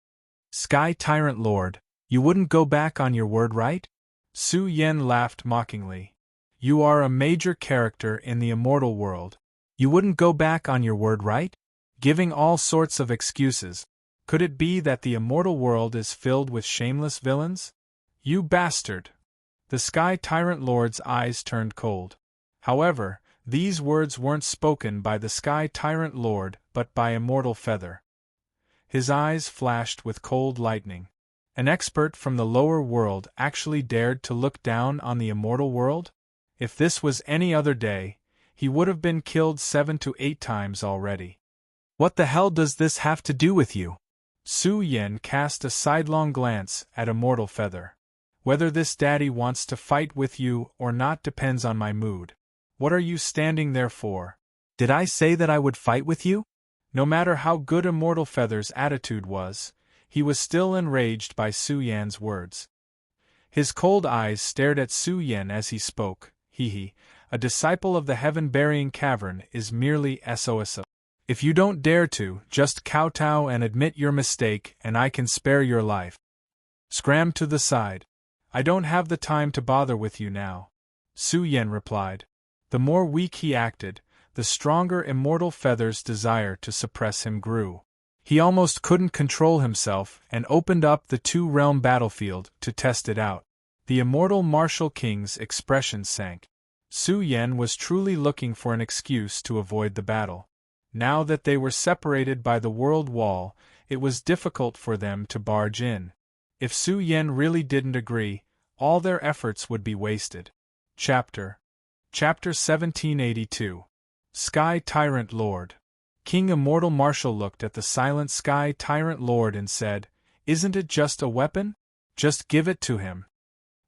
"Sky Tyrant Lord, you wouldn't go back on your word, right?" Su Yen laughed mockingly. "You are a major character in the immortal world. You wouldn't go back on your word, right?" Giving all sorts of excuses. Could it be that the immortal world is filled with shameless villains? "You bastard!" The Sky Tyrant Lord's eyes turned cold. However, these words weren't spoken by the Sky Tyrant Lord but by Immortal Feather. His eyes flashed with cold lightning. An expert from the lower world actually dared to look down on the immortal world? If this was any other day, he would have been killed 7 to 8 times already. "What the hell does this have to do with you?" Su Yen cast a sidelong glance at Immortal Feather. Whether this daddy wants to fight with you or not depends on my mood. What are you standing there for? Did I say that I would fight with you? No matter how good Immortal Feather's attitude was, he was still enraged by Su Yan's words. His cold eyes stared at Su Yan as he spoke. A disciple of the heaven-burying cavern is merely SOS. If you don't dare to, just kowtow and admit your mistake and I can spare your life. Scram to the side. I don't have the time to bother with you now. Su Yan replied. The more weak he acted, the stronger Immortal Feather's desire to suppress him grew. He almost couldn't control himself and opened up the two-realm battlefield to test it out. The Immortal Martial King's expression sank. Su Yan was truly looking for an excuse to avoid the battle. Now that they were separated by the world wall, it was difficult for them to barge in. If Su Yan really didn't agree, all their efforts would be wasted. Chapter 1782. Sky Tyrant Lord. King Immortal Martial looked at the silent Sky Tyrant Lord and said, "Isn't it just a weapon? Just give it to him."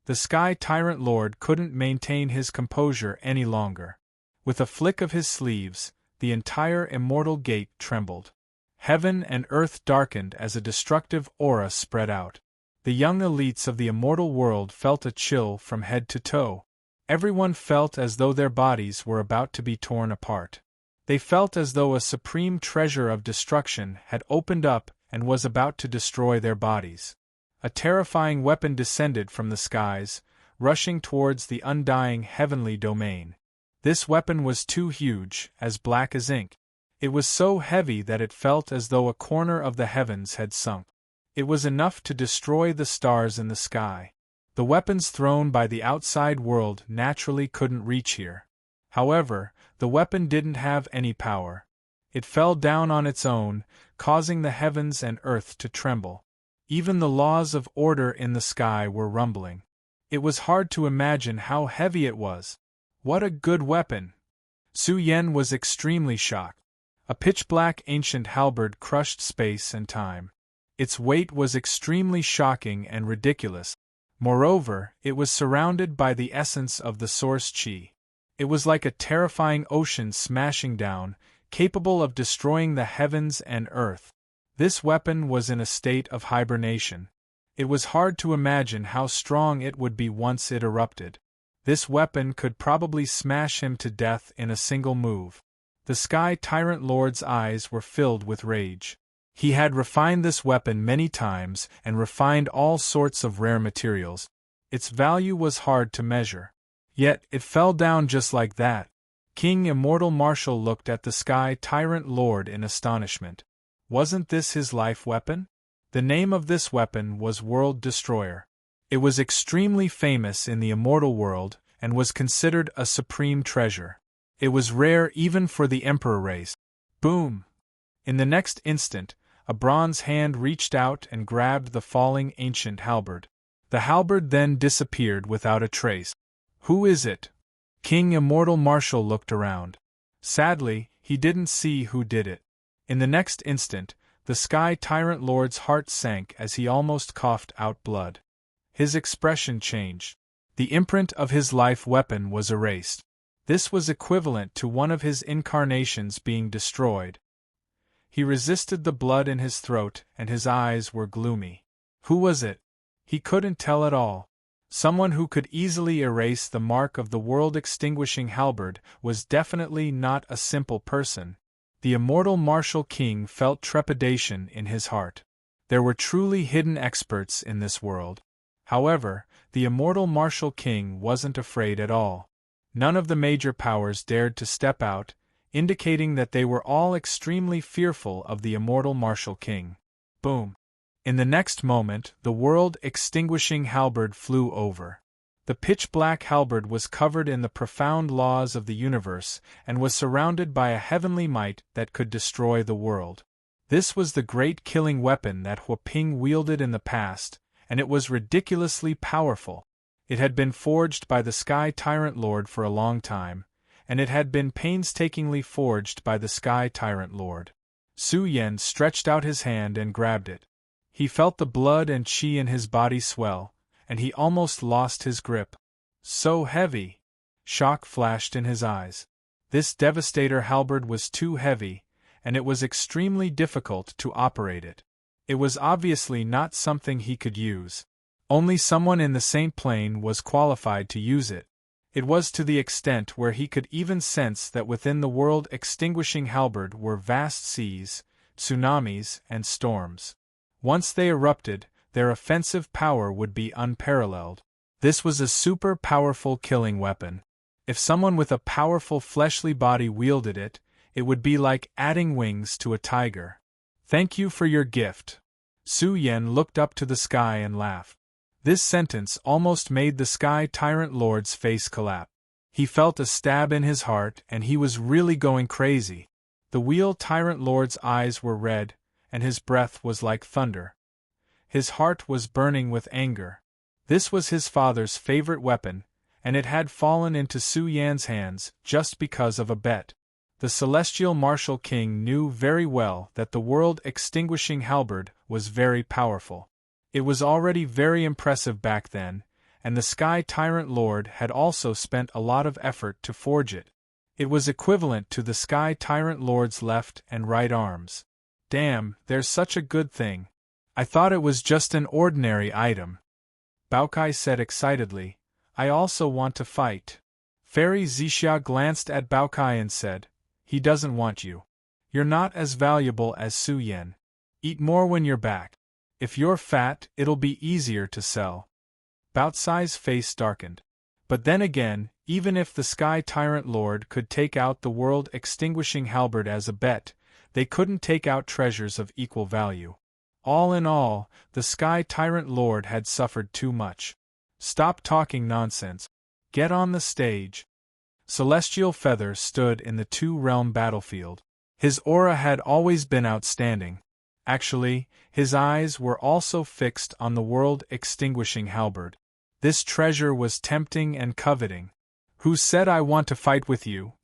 The Sky Tyrant Lord couldn't maintain his composure any longer. With a flick of his sleeves, the entire Immortal Gate trembled. Heaven and earth darkened as a destructive aura spread out. The young elites of the immortal world felt a chill from head to toe. Everyone felt as though their bodies were about to be torn apart. They felt as though a supreme treasure of destruction had opened up and was about to destroy their bodies. A terrifying weapon descended from the skies, rushing towards the undying heavenly domain. This weapon was too huge, as black as ink. It was so heavy that it felt as though a corner of the heavens had sunk. It was enough to destroy the stars in the sky. The weapons thrown by the outside world naturally couldn't reach here. However, the weapon didn't have any power. It fell down on its own, causing the heavens and earth to tremble. Even the laws of order in the sky were rumbling. It was hard to imagine how heavy it was. What a good weapon! Su Yan was extremely shocked. A pitch-black ancient halberd crushed space and time. Its weight was extremely shocking and ridiculous. Moreover, it was surrounded by the essence of the source chi. It was like a terrifying ocean smashing down, capable of destroying the heavens and earth. This weapon was in a state of hibernation. It was hard to imagine how strong it would be once it erupted. This weapon could probably smash him to death in a single move. The Sky Tyrant Lord's eyes were filled with rage. He had refined this weapon many times and refined all sorts of rare materials. Its value was hard to measure. Yet, it fell down just like that. King Immortal Martial looked at the Sky Tyrant Lord in astonishment. Wasn't this his life weapon? The name of this weapon was World Destroyer. It was extremely famous in the immortal world and was considered a supreme treasure. It was rare even for the Emperor race. Boom! In the next instant, a bronze hand reached out and grabbed the falling ancient halberd. The halberd then disappeared without a trace. Who is it? King Immortal Martial looked around. Sadly, he didn't see who did it. In the next instant, the Sky Tyrant Lord's heart sank as he almost coughed out blood. His expression changed. The imprint of his life weapon was erased. This was equivalent to one of his incarnations being destroyed. He resisted the blood in his throat and his eyes were gloomy. Who was it? He couldn't tell at all. Someone who could easily erase the mark of the world-extinguishing halberd was definitely not a simple person. The Immortal Martial King felt trepidation in his heart. There were truly hidden experts in this world. However, the Immortal Martial King wasn't afraid at all. None of the major powers dared to step out, indicating that they were all extremely fearful of the Immortal Martial King. Boom! In the next moment, the world-extinguishing halberd flew over. The pitch-black halberd was covered in the profound laws of the universe and was surrounded by a heavenly might that could destroy the world. This was the great killing weapon that Huaping wielded in the past, and it was ridiculously powerful. It had been forged by the Sky Tyrant Lord for a long time, and it had been painstakingly forged by the Sky Tyrant Lord. Su Yan stretched out his hand and grabbed it. He felt the blood and chi in his body swell, and he almost lost his grip. So heavy! Shock flashed in his eyes. This devastator halberd was too heavy, and it was extremely difficult to operate it. It was obviously not something he could use. Only someone in the same plane was qualified to use it. It was to the extent where he could even sense that within the world-extinguishing halberd were vast seas, tsunamis, and storms. Once they erupted, their offensive power would be unparalleled. This was a super-powerful killing weapon. If someone with a powerful fleshly body wielded it, it would be like adding wings to a tiger. Thank you for your gift. Su Yen looked up to the sky and laughed. This sentence almost made the Sky Tyrant Lord's face collapse. He felt a stab in his heart and he was really going crazy. The Wheel Tyrant Lord's eyes were red, and his breath was like thunder. His heart was burning with anger. This was his father's favorite weapon, and it had fallen into Su Yan's hands just because of a bet. The Celestial Martial King knew very well that the world-extinguishing halberd was very powerful. It was already very impressive back then, and the Sky Tyrant Lord had also spent a lot of effort to forge it. It was equivalent to the Sky Tyrant Lord's left and right arms. Damn, there's such a good thing. I thought it was just an ordinary item. Baokai said excitedly, I also want to fight. Fairy Zixia glanced at Baokai and said, he doesn't want you. You're not as valuable as Su Yen. Eat more when you're back. If you're fat, it'll be easier to sell. Baotsai's face darkened. But then again, even if the Sky Tyrant Lord could take out the world-extinguishing halberd as a bet, they couldn't take out treasures of equal value. All in all, the Sky Tyrant Lord had suffered too much. Stop talking nonsense. Get on the stage. Celestial Feather stood in the two-realm battlefield. His aura had always been outstanding. Actually, his eyes were also fixed on the world-extinguishing halberd. This treasure was tempting and coveting. Who said I want to fight with you?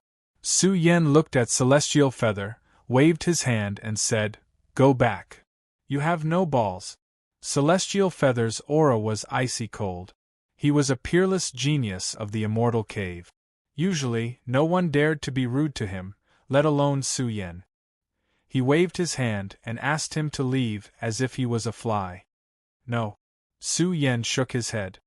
Su Yen looked at Celestial Feather, waved his hand and said, Go back. You have no balls. Celestial Feather's aura was icy cold. He was a peerless genius of the immortal cave. Usually, no one dared to be rude to him, let alone Su Yen. He waved his hand and asked him to leave as if he was a fly. No. Su Yen shook his head.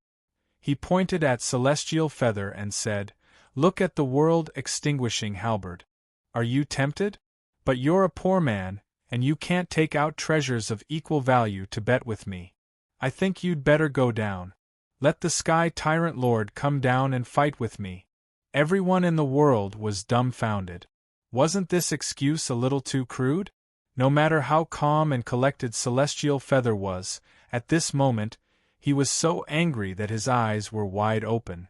He pointed at Celestial Feather and said, Look at the world-extinguishing halberd. Are you tempted? But you're a poor man, and you can't take out treasures of equal value to bet with me. I think you'd better go down. Let the Sky Tyrant Lord come down and fight with me. Everyone in the world was dumbfounded. Wasn't this excuse a little too crude? No matter how calm and collected Celestial Feather was, at this moment, he was so angry that his eyes were wide open.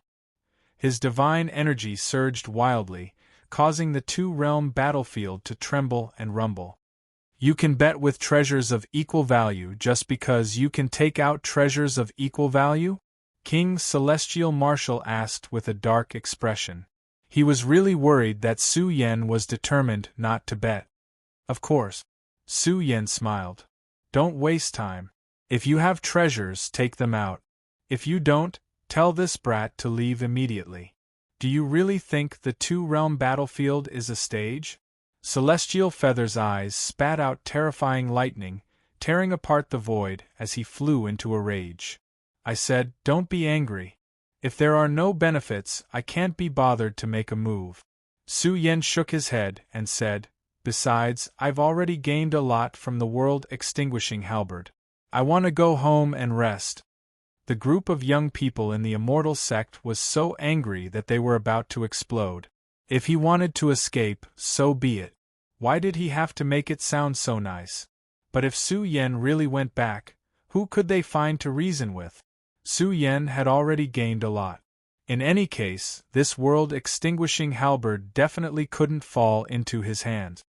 His divine energy surged wildly, causing the two-realm battlefield to tremble and rumble. You can bet with treasures of equal value just because you can take out treasures of equal value? King Celestial Martial asked with a dark expression. He was really worried that Su Yen was determined not to bet. Of course. Su Yen smiled. Don't waste time. If you have treasures, take them out. If you don't, tell this brat to leave immediately. Do you really think the two-realm battlefield is a stage? Celestial Feather's eyes spat out terrifying lightning, tearing apart the void as he flew into a rage. I said, don't be angry. If there are no benefits, I can't be bothered to make a move. Su Yen shook his head and said, Besides, I've already gained a lot from the world-extinguishing halberd. I want to go home and rest. The group of young people in the immortal sect was so angry that they were about to explode. If he wanted to escape, so be it. Why did he have to make it sound so nice? But if Su Yen really went back, who could they find to reason with? Su Yen had already gained a lot. In any case, this world-extinguishing halberd definitely couldn't fall into his hands.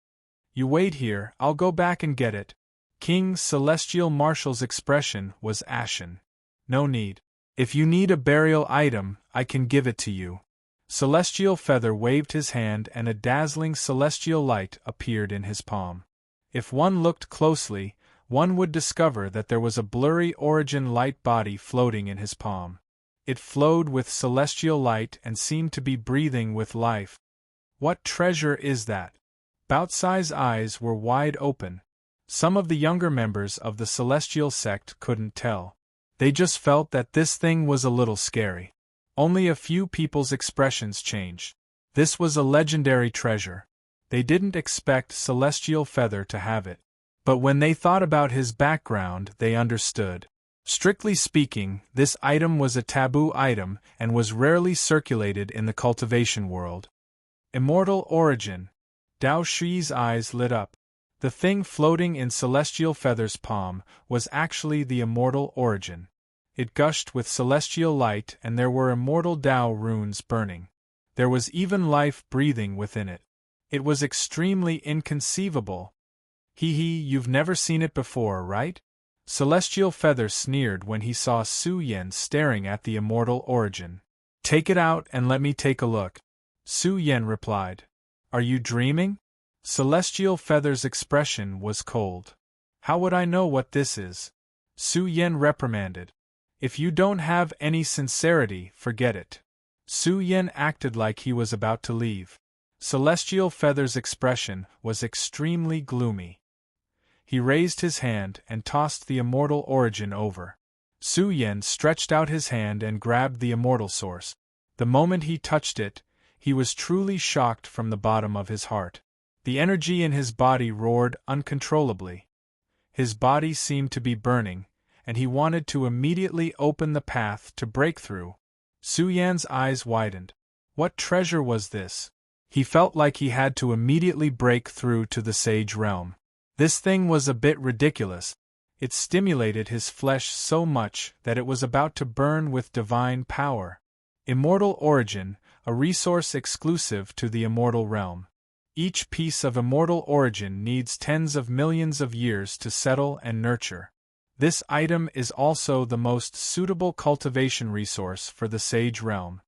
You wait here, I'll go back and get it. King Celestial Martial's expression was ashen. No need. If you need a burial item, I can give it to you. Celestial Feather waved his hand and a dazzling celestial light appeared in his palm. If one looked closely, one would discover that there was a blurry origin light body floating in his palm. It flowed with celestial light and seemed to be breathing with life. What treasure is that? Bautzai's eyes were wide open. Some of the younger members of the celestial sect couldn't tell. They just felt that this thing was a little scary. Only a few people's expressions changed. This was a legendary treasure. They didn't expect Celestial Feather to have it. But when they thought about his background, they understood. Strictly speaking, this item was a taboo item and was rarely circulated in the cultivation world. Immortal origin. Dao Shi's eyes lit up. The thing floating in Celestial Feather's palm was actually the immortal origin. It gushed with celestial light and there were immortal Dao runes burning. There was even life breathing within it. It was extremely inconceivable. You've never seen it before, right? Celestial Feather sneered when he saw Su Yan staring at the immortal origin. Take it out and let me take a look. Su Yan replied. Are you dreaming? Celestial Feather's expression was cold. How would I know what this is? Su Yan reprimanded. If you don't have any sincerity, forget it. Su Yan acted like he was about to leave. Celestial Feather's expression was extremely gloomy. He raised his hand and tossed the immortal origin over. Su Yan stretched out his hand and grabbed the immortal source. The moment he touched it, he was truly shocked from the bottom of his heart. The energy in his body roared uncontrollably. His body seemed to be burning, and he wanted to immediately open the path to breakthrough. Su Yan's eyes widened. What treasure was this? He felt like he had to immediately break through to the sage realm. This thing was a bit ridiculous. It stimulated his flesh so much that it was about to burn with divine power. Immortal origin, a resource exclusive to the immortal realm. Each piece of immortal origin needs tens of millions of years to settle and nurture. This item is also the most suitable cultivation resource for the sage realm.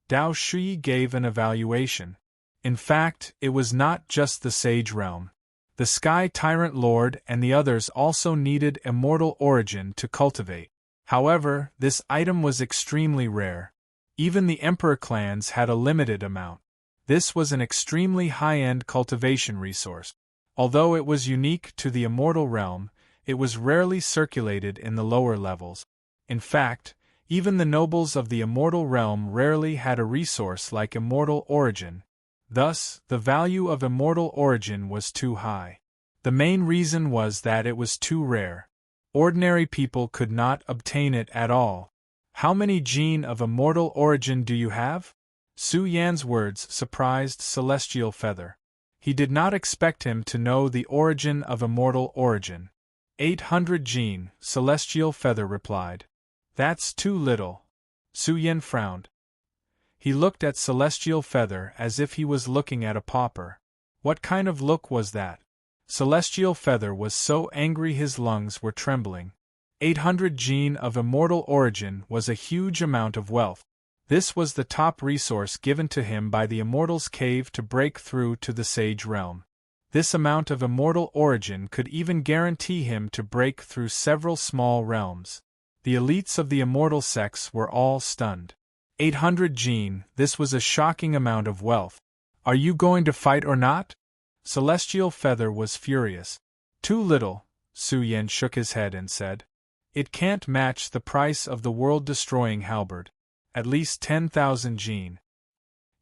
Dao Shi gave an evaluation. In fact, it was not just the sage realm. The Sky Tyrant Lord and the others also needed immortal origin to cultivate. However, this item was extremely rare. Even the Emperor clans had a limited amount. This was an extremely high-end cultivation resource. Although it was unique to the immortal realm, it was rarely circulated in the lower levels. In fact, even the nobles of the immortal realm rarely had a resource like immortal origin. Thus, the value of immortal origin was too high. The main reason was that it was too rare. Ordinary people could not obtain it at all. How many gene of immortal origin do you have? Su Yan's words surprised Celestial Feather. He did not expect him to know the origin of immortal origin. 800 gene, Celestial Feather replied. That's too little. Su Yan frowned. He looked at Celestial Feather as if he was looking at a pauper. What kind of look was that? Celestial Feather was so angry his lungs were trembling. 800 gene of immortal origin was a huge amount of wealth. This was the top resource given to him by the Immortal's Cave to break through to the Sage Realm. This amount of immortal origin could even guarantee him to break through several small realms. The elites of the immortal sects were all stunned. 800 gene, this was a shocking amount of wealth. Are you going to fight or not? Celestial Feather was furious. Too little, Su Yan shook his head and said. It can't match the price of the world-destroying halberd. At least 10,000 gene.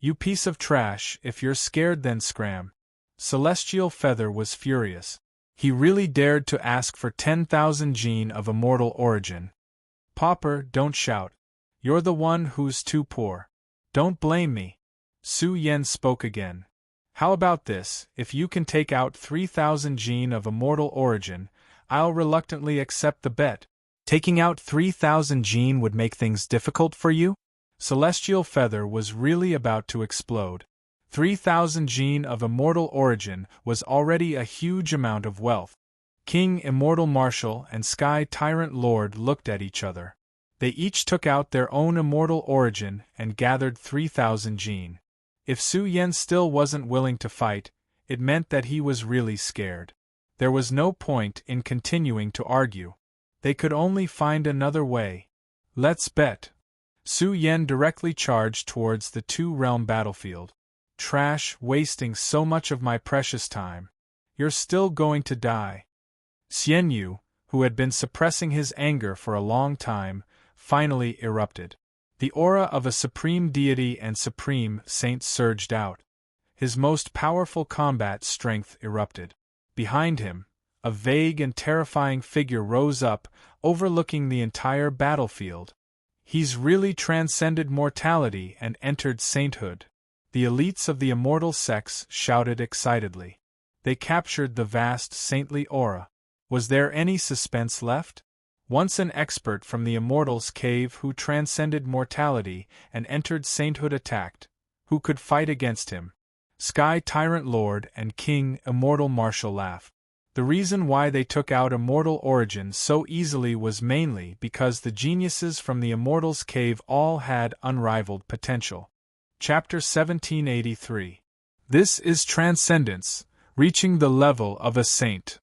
You piece of trash, if you're scared then scram. Celestial Feather was furious. He really dared to ask for 10,000 gene of immortal origin. Pauper, don't shout. You're the one who's too poor. Don't blame me. Su Yan spoke again. How about this, if you can take out 3,000 gene of immortal origin, I'll reluctantly accept the bet. Taking out 3,000 gene would make things difficult for you? Celestial Feather was really about to explode. 3,000 gene of immortal origin was already a huge amount of wealth. King Immortal Marshal and Sky Tyrant Lord looked at each other. They each took out their own immortal origin and gathered 3,000 gene. If Su Yan still wasn't willing to fight, it meant that he was really scared. There was no point in continuing to argue. They could only find another way. Let's bet. Su Yen directly charged towards the two-realm battlefield. Trash, wasting so much of my precious time. You're still going to die. Xian Yu, who had been suppressing his anger for a long time, finally erupted. The aura of a supreme deity and supreme saint surged out. His most powerful combat strength erupted. Behind him, a vague and terrifying figure rose up, overlooking the entire battlefield. He's really transcended mortality and entered sainthood. The elites of the immortal sects shouted excitedly. They captured the vast saintly aura. Was there any suspense left? Once an expert from the Immortals' cave who transcended mortality and entered sainthood attacked, who could fight against him? Sky Tyrant Lord and King Immortal Martial laughed. The reason why they took out Immortal Origin so easily was mainly because the geniuses from the Immortals' cave all had unrivaled potential. Chapter 1783. This is transcendence, reaching the level of a saint.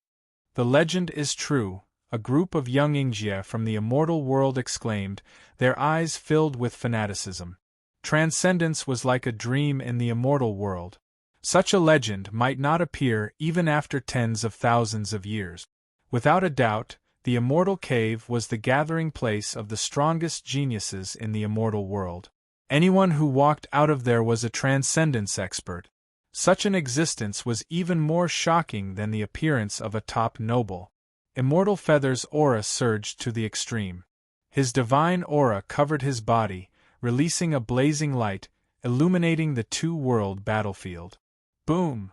The legend is true, a group of young Ingjie from the immortal world exclaimed, their eyes filled with fanaticism. Transcendence was like a dream in the immortal world. Such a legend might not appear even after tens of thousands of years. Without a doubt, the immortal cave was the gathering place of the strongest geniuses in the immortal world. Anyone who walked out of there was a transcendence expert. Such an existence was even more shocking than the appearance of a top noble. Immortal Feather's aura surged to the extreme. His divine aura covered his body, releasing a blazing light, illuminating the two-world battlefield. Boom!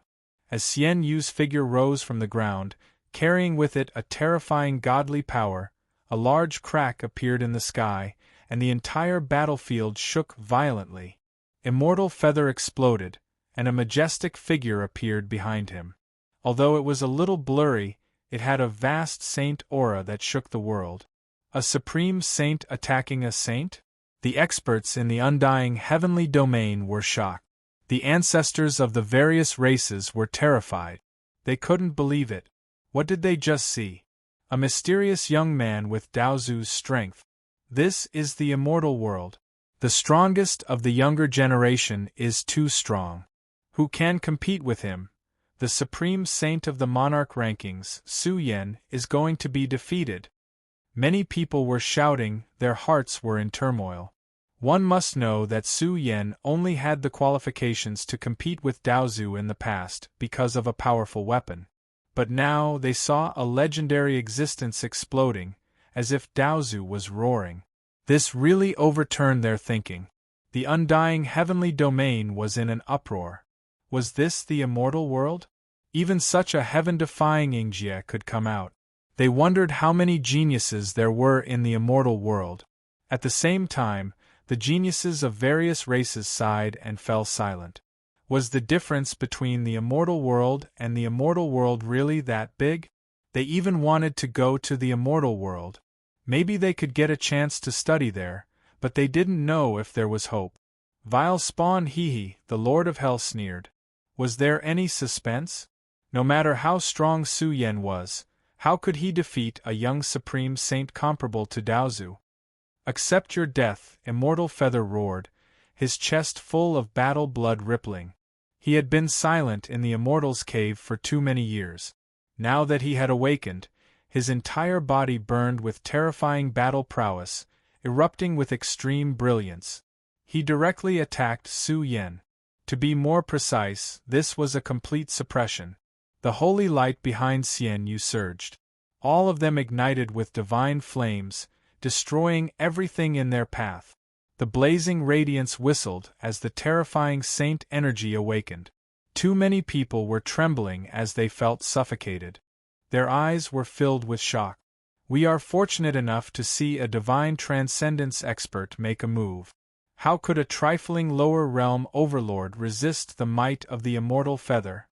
As Xian Yu's figure rose from the ground, carrying with it a terrifying godly power, a large crack appeared in the sky, and the entire battlefield shook violently. Immortal Feather exploded, and a majestic figure appeared behind him. Although it was a little blurry, it had a vast saint aura that shook the world. A supreme saint attacking a saint? The experts in the undying heavenly domain were shocked. The ancestors of the various races were terrified. They couldn't believe it. What did they just see? A mysterious young man with Daozu's strength. This is the immortal world. The strongest of the younger generation is too strong. Who can compete with him? The supreme saint of the monarch rankings, Su Yen, is going to be defeated. Many people were shouting, their hearts were in turmoil. One must know that Su Yen only had the qualifications to compete with Daozu in the past because of a powerful weapon. But now they saw a legendary existence exploding, as if Daozu was roaring. This really overturned their thinking. The undying heavenly domain was in an uproar. Was this the immortal world? Even such a heaven-defying Ingjie could come out. They wondered how many geniuses there were in the immortal world. At the same time, the geniuses of various races sighed and fell silent. Was the difference between the immortal world and the immortal world really that big? They even wanted to go to the immortal world. Maybe they could get a chance to study there, but they didn't know if there was hope. Vile spawn Hehe, the Lord of Hell sneered. Was there any suspense? No matter how strong Su Yen was, how could he defeat a young supreme saint comparable to Daozu? Accept your death, Immortal Feather roared, his chest full of battle blood rippling. He had been silent in the Immortal's cave for too many years. Now that he had awakened, his entire body burned with terrifying battle prowess, erupting with extreme brilliance. He directly attacked Su Yen. To be more precise, this was a complete suppression. The holy light behind Xian Yu surged. All of them ignited with divine flames, destroying everything in their path. The blazing radiance whistled as the terrifying saint energy awakened. Too many people were trembling as they felt suffocated. Their eyes were filled with shock. We are fortunate enough to see a divine transcendence expert make a move. How could a trifling lower realm overlord resist the might of the immortal feather?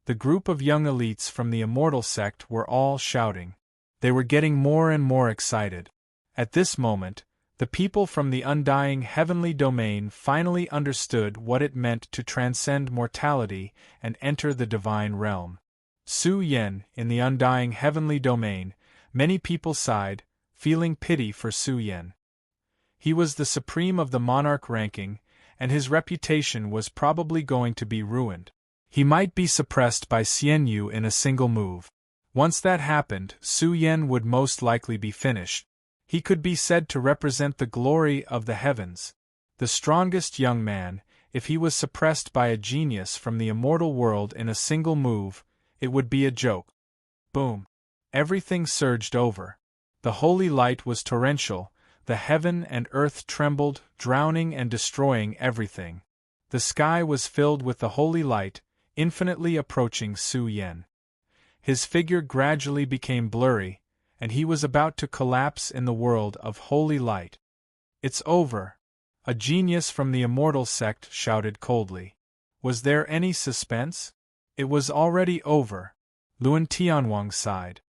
The group of young elites from the immortal sect were all shouting. They were getting more and more excited. At this moment, the people from the undying heavenly domain finally understood what it meant to transcend mortality and enter the divine realm. Su Yen, in the undying heavenly domain, many people sighed, feeling pity for Su Yen. He was the supreme of the monarch ranking, and his reputation was probably going to be ruined. He might be suppressed by Xian Yu in a single move. Once that happened, Su Yen would most likely be finished. He could be said to represent the glory of the heavens. The strongest young man, if he was suppressed by a genius from the immortal world in a single move, it would be a joke. Boom! Everything surged over. The holy light was torrential, the heaven and earth trembled, drowning and destroying everything. The sky was filled with the holy light, infinitely approaching Su Yen. His figure gradually became blurry, and he was about to collapse in the world of holy light. "It's over!" A genius from the immortal sect shouted coldly. Was there any suspense? It was already over. Luan Tianwang sighed.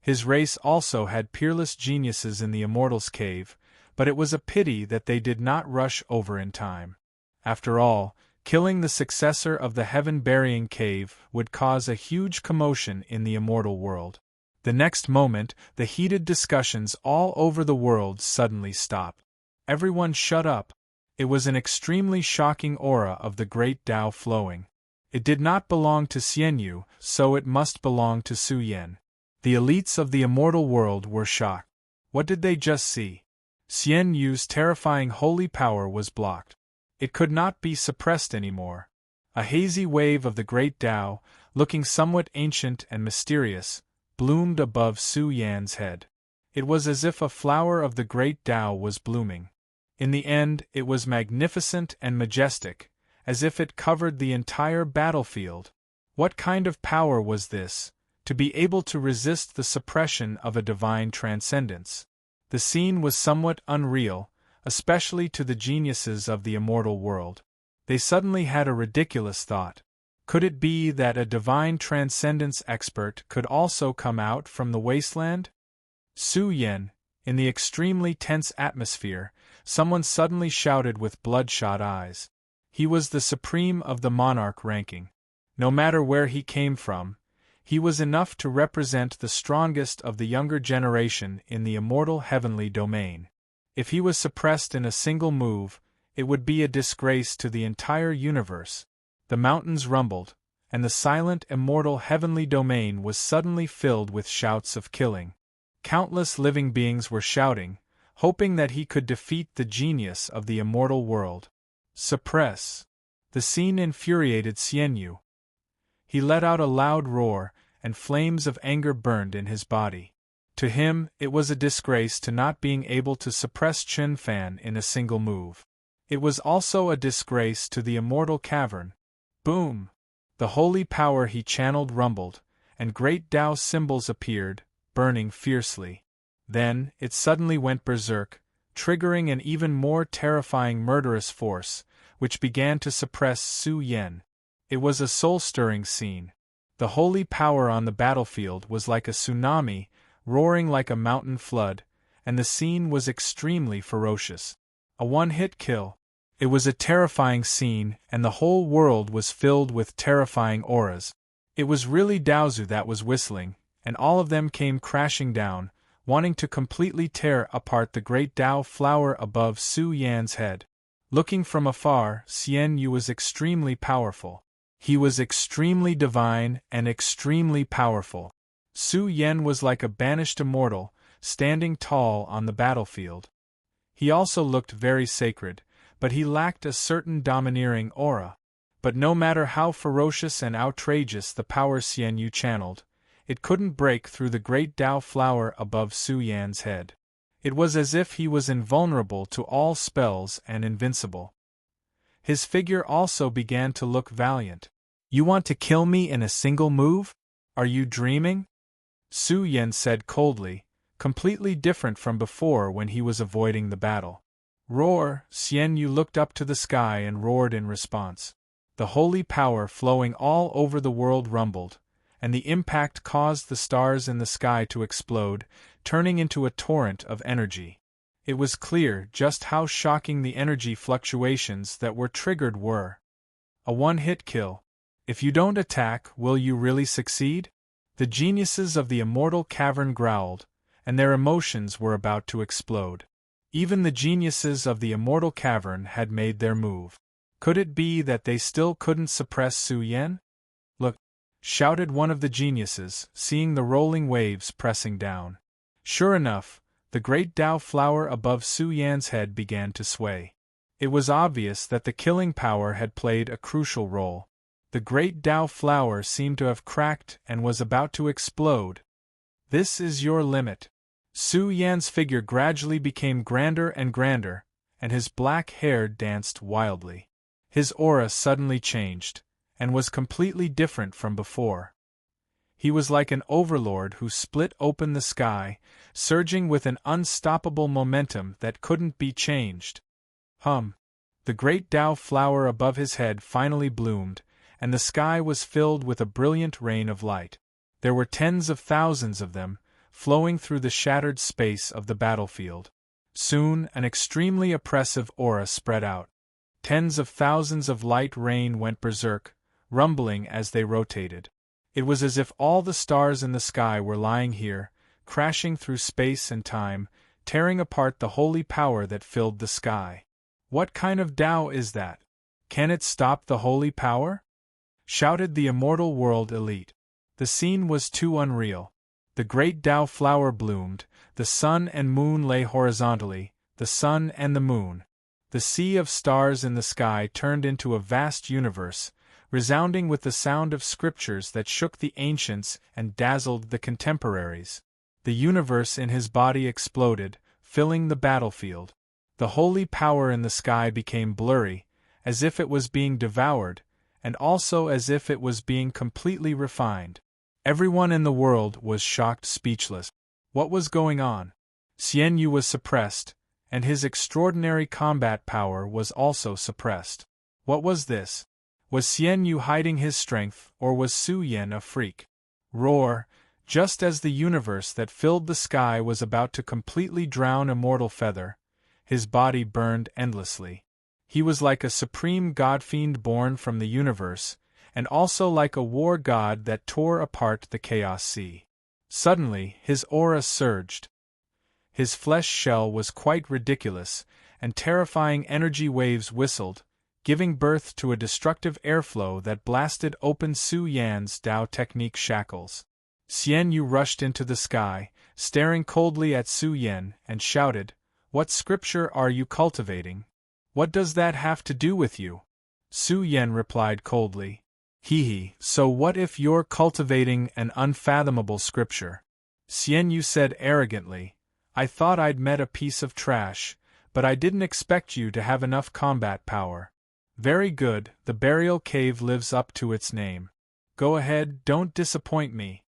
His race also had peerless geniuses in the Immortals' Cave, but it was a pity that they did not rush over in time. After all, killing the successor of the Heaven-Burying Cave would cause a huge commotion in the immortal world. The next moment, the heated discussions all over the world suddenly stopped. Everyone shut up. It was an extremely shocking aura of the great Tao flowing. It did not belong to Xian Yu, so it must belong to Su Yen. The elites of the immortal world were shocked. What did they just see? Xian Yu's terrifying holy power was blocked. It could not be suppressed anymore. A hazy wave of the great Tao, looking somewhat ancient and mysterious, bloomed above Su Yan's head. It was as if a flower of the great Tao was blooming. In the end, it was magnificent and majestic, as if it covered the entire battlefield. What kind of power was this, to be able to resist the suppression of a divine transcendence? The scene was somewhat unreal, especially to the geniuses of the immortal world. They suddenly had a ridiculous thought. Could it be that a divine transcendence expert could also come out from the wasteland? Su Yen, in the extremely tense atmosphere, someone suddenly shouted with bloodshot eyes. He was the supreme of the monarch ranking. No matter where he came from, he was enough to represent the strongest of the younger generation in the immortal heavenly domain. If he was suppressed in a single move, it would be a disgrace to the entire universe. The mountains rumbled, and the silent immortal heavenly domain was suddenly filled with shouts of killing. Countless living beings were shouting, hoping that he could defeat the genius of the immortal world. Suppress! The scene infuriated Xian Yu. He let out a loud roar, and flames of anger burned in his body. To him, it was a disgrace to not being able to suppress Chen Fan in a single move. It was also a disgrace to the immortal cavern. Boom! The holy power he channeled rumbled, and great Tao symbols appeared, burning fiercely. Then, it suddenly went berserk, triggering an even more terrifying murderous force, which began to suppress Su Yen. It was a soul-stirring scene. The holy power on the battlefield was like a tsunami, roaring like a mountain flood, and the scene was extremely ferocious. A one-hit kill. It was a terrifying scene, and the whole world was filled with terrifying auras. It was really Daozu that was whistling, and all of them came crashing down, wanting to completely tear apart the great Tao flower above Su Yan's head. Looking from afar, Xian Yu was extremely powerful. He was extremely divine and extremely powerful. Su Yen was like a banished immortal, standing tall on the battlefield. He also looked very sacred, but he lacked a certain domineering aura. But no matter how ferocious and outrageous the power Xian Yu channeled, it couldn't break through the great Tao flower above Su Yan's head. It was as if he was invulnerable to all spells and invincible. His figure also began to look valiant. "You want to kill me in a single move? Are you dreaming?" Su Yen said coldly, completely different from before when he was avoiding the battle. Roar! Xian Yu looked up to the sky and roared in response. The holy power flowing all over the world rumbled, and the impact caused the stars in the sky to explode, turning into a torrent of energy. It was clear just how shocking the energy fluctuations that were triggered were. A one-hit kill. If you don't attack, will you really succeed? The geniuses of the immortal cavern growled, and their emotions were about to explode. Even the geniuses of the immortal cavern had made their move. Could it be that they still couldn't suppress Su Yan? Look! Shouted one of the geniuses, seeing the rolling waves pressing down. Sure enough, the great Tao flower above Su Yan's head began to sway. It was obvious that the killing power had played a crucial role. The great Tao flower seemed to have cracked and was about to explode. This is your limit. Su Yan's figure gradually became grander and grander, and his black hair danced wildly. His aura suddenly changed, and was completely different from before. He was like an overlord who split open the sky, surging with an unstoppable momentum that couldn't be changed. The great Tao flower above his head finally bloomed, and the sky was filled with a brilliant rain of light. There were tens of thousands of them, flowing through the shattered space of the battlefield. Soon, an extremely oppressive aura spread out. Tens of thousands of light rain went berserk, rumbling as they rotated. It was as if all the stars in the sky were lying here, crashing through space and time, tearing apart the holy power that filled the sky. What kind of Tao is that? Can it stop the holy power? Shouted the immortal world elite. The scene was too unreal. The great Tao flower bloomed, the sun and moon lay horizontally, the sun and the moon. The sea of stars in the sky turned into a vast universe, resounding with the sound of scriptures that shook the ancients and dazzled the contemporaries. The universe in his body exploded, filling the battlefield. The holy power in the sky became blurry, as if it was being devoured, and also as if it was being completely refined. Everyone in the world was shocked speechless. What was going on? Xian Yu was suppressed, and his extraordinary combat power was also suppressed. What was this? Was Xian Yu hiding his strength, or was Su Yan a freak? Roar! Just as the universe that filled the sky was about to completely drown Immortal Feather, his body burned endlessly. He was like a supreme god-fiend born from the universe, and also like a war god that tore apart the Chaos Sea. Suddenly, his aura surged. His flesh shell was quite ridiculous, and terrifying energy waves whistled, giving birth to a destructive airflow that blasted open Su Yan's Tao technique shackles. Xian Yu rushed into the sky, staring coldly at Su Yan, and shouted, "What scripture are you cultivating? What does that have to do with you?" Su Yan replied coldly, so what if you're cultivating an unfathomable scripture?" Xian Yu said arrogantly, "I thought I'd met a piece of trash, but I didn't expect you to have enough combat power." "Very good, the burial cave lives up to its name. Go ahead, don't disappoint me."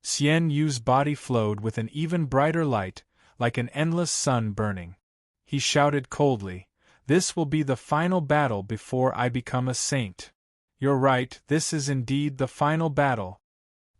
Xian Yu's body flowed with an even brighter light, like an endless sun burning. He shouted coldly, "This will be the final battle before I become a saint." "You're right, this is indeed the final battle,"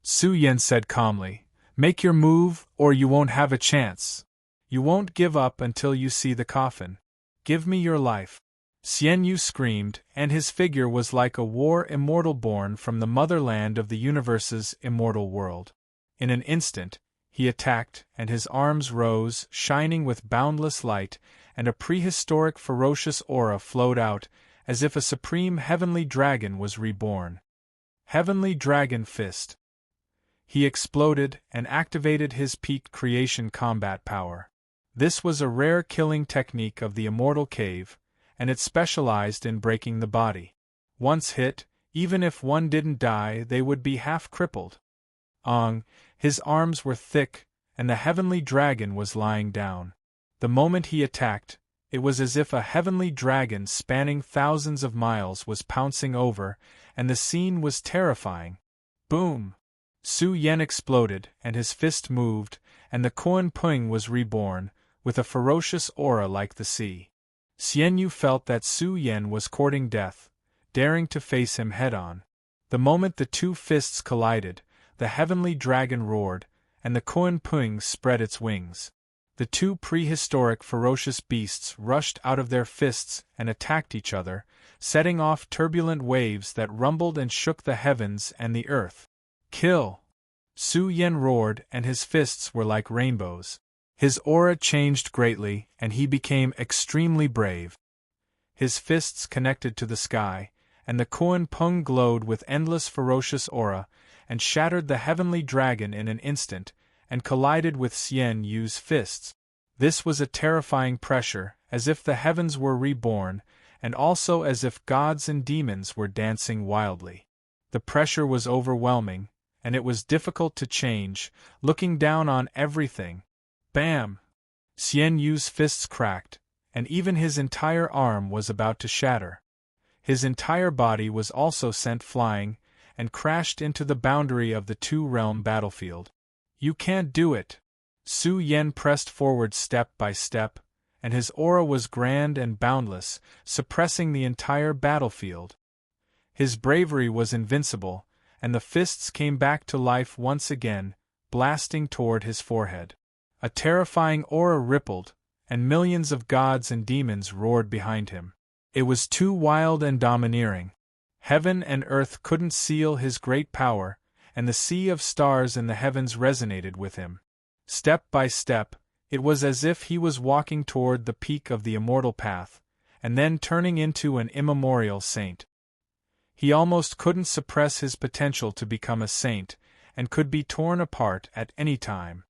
Su Yan said calmly. "Make your move, or you won't have a chance. You won't give up until you see the coffin. Give me your life." Xian Yu screamed, and his figure was like a war immortal born from the motherland of the universe's immortal world. In an instant, he attacked, and his arms rose, shining with boundless light, and a prehistoric ferocious aura flowed out, as if a supreme heavenly dragon was reborn. Heavenly Dragon Fist. He exploded and activated his peak creation combat power. This was a rare killing technique of the Immortal Cave, and it specialized in breaking the body. Once hit, even if one didn't die, they would be half crippled. His arms were thick, and the heavenly dragon was lying down. The moment he attacked, it was as if a heavenly dragon spanning thousands of miles was pouncing over, and the scene was terrifying. Boom! Su Yan exploded, and his fist moved, and the Koan Ping was reborn, with a ferocious aura like the sea. Xian Yu felt that Su Yan was courting death, daring to face him head-on. The moment the two fists collided, the heavenly dragon roared, and the Koan Ping spread its wings. The two prehistoric ferocious beasts rushed out of their fists and attacked each other, setting off turbulent waves that rumbled and shook the heavens and the earth. Kill! Su Yen roared, and his fists were like rainbows. His aura changed greatly, and he became extremely brave. His fists connected to the sky, and the Kuan Pung glowed with endless ferocious aura, and shattered the heavenly dragon in an instant, and collided with Xian Yu's fists. This was a terrifying pressure, as if the heavens were reborn, and also as if gods and demons were dancing wildly. The pressure was overwhelming, and it was difficult to change, looking down on everything. Bam! Xian Yu's fists cracked, and even his entire arm was about to shatter. His entire body was also sent flying, and crashed into the boundary of the two-realm battlefield. You can't do it! Su Yen pressed forward step by step, and his aura was grand and boundless, suppressing the entire battlefield. His bravery was invincible, and the fists came back to life once again, blasting toward his forehead. A terrifying aura rippled, and millions of gods and demons roared behind him. It was too wild and domineering. Heaven and earth couldn't seal his great power, and the sea of stars in the heavens resonated with him. Step by step, it was as if he was walking toward the peak of the immortal path, and then turning into an immemorial saint. He almost couldn't suppress his potential to become a saint, and could be torn apart at any time.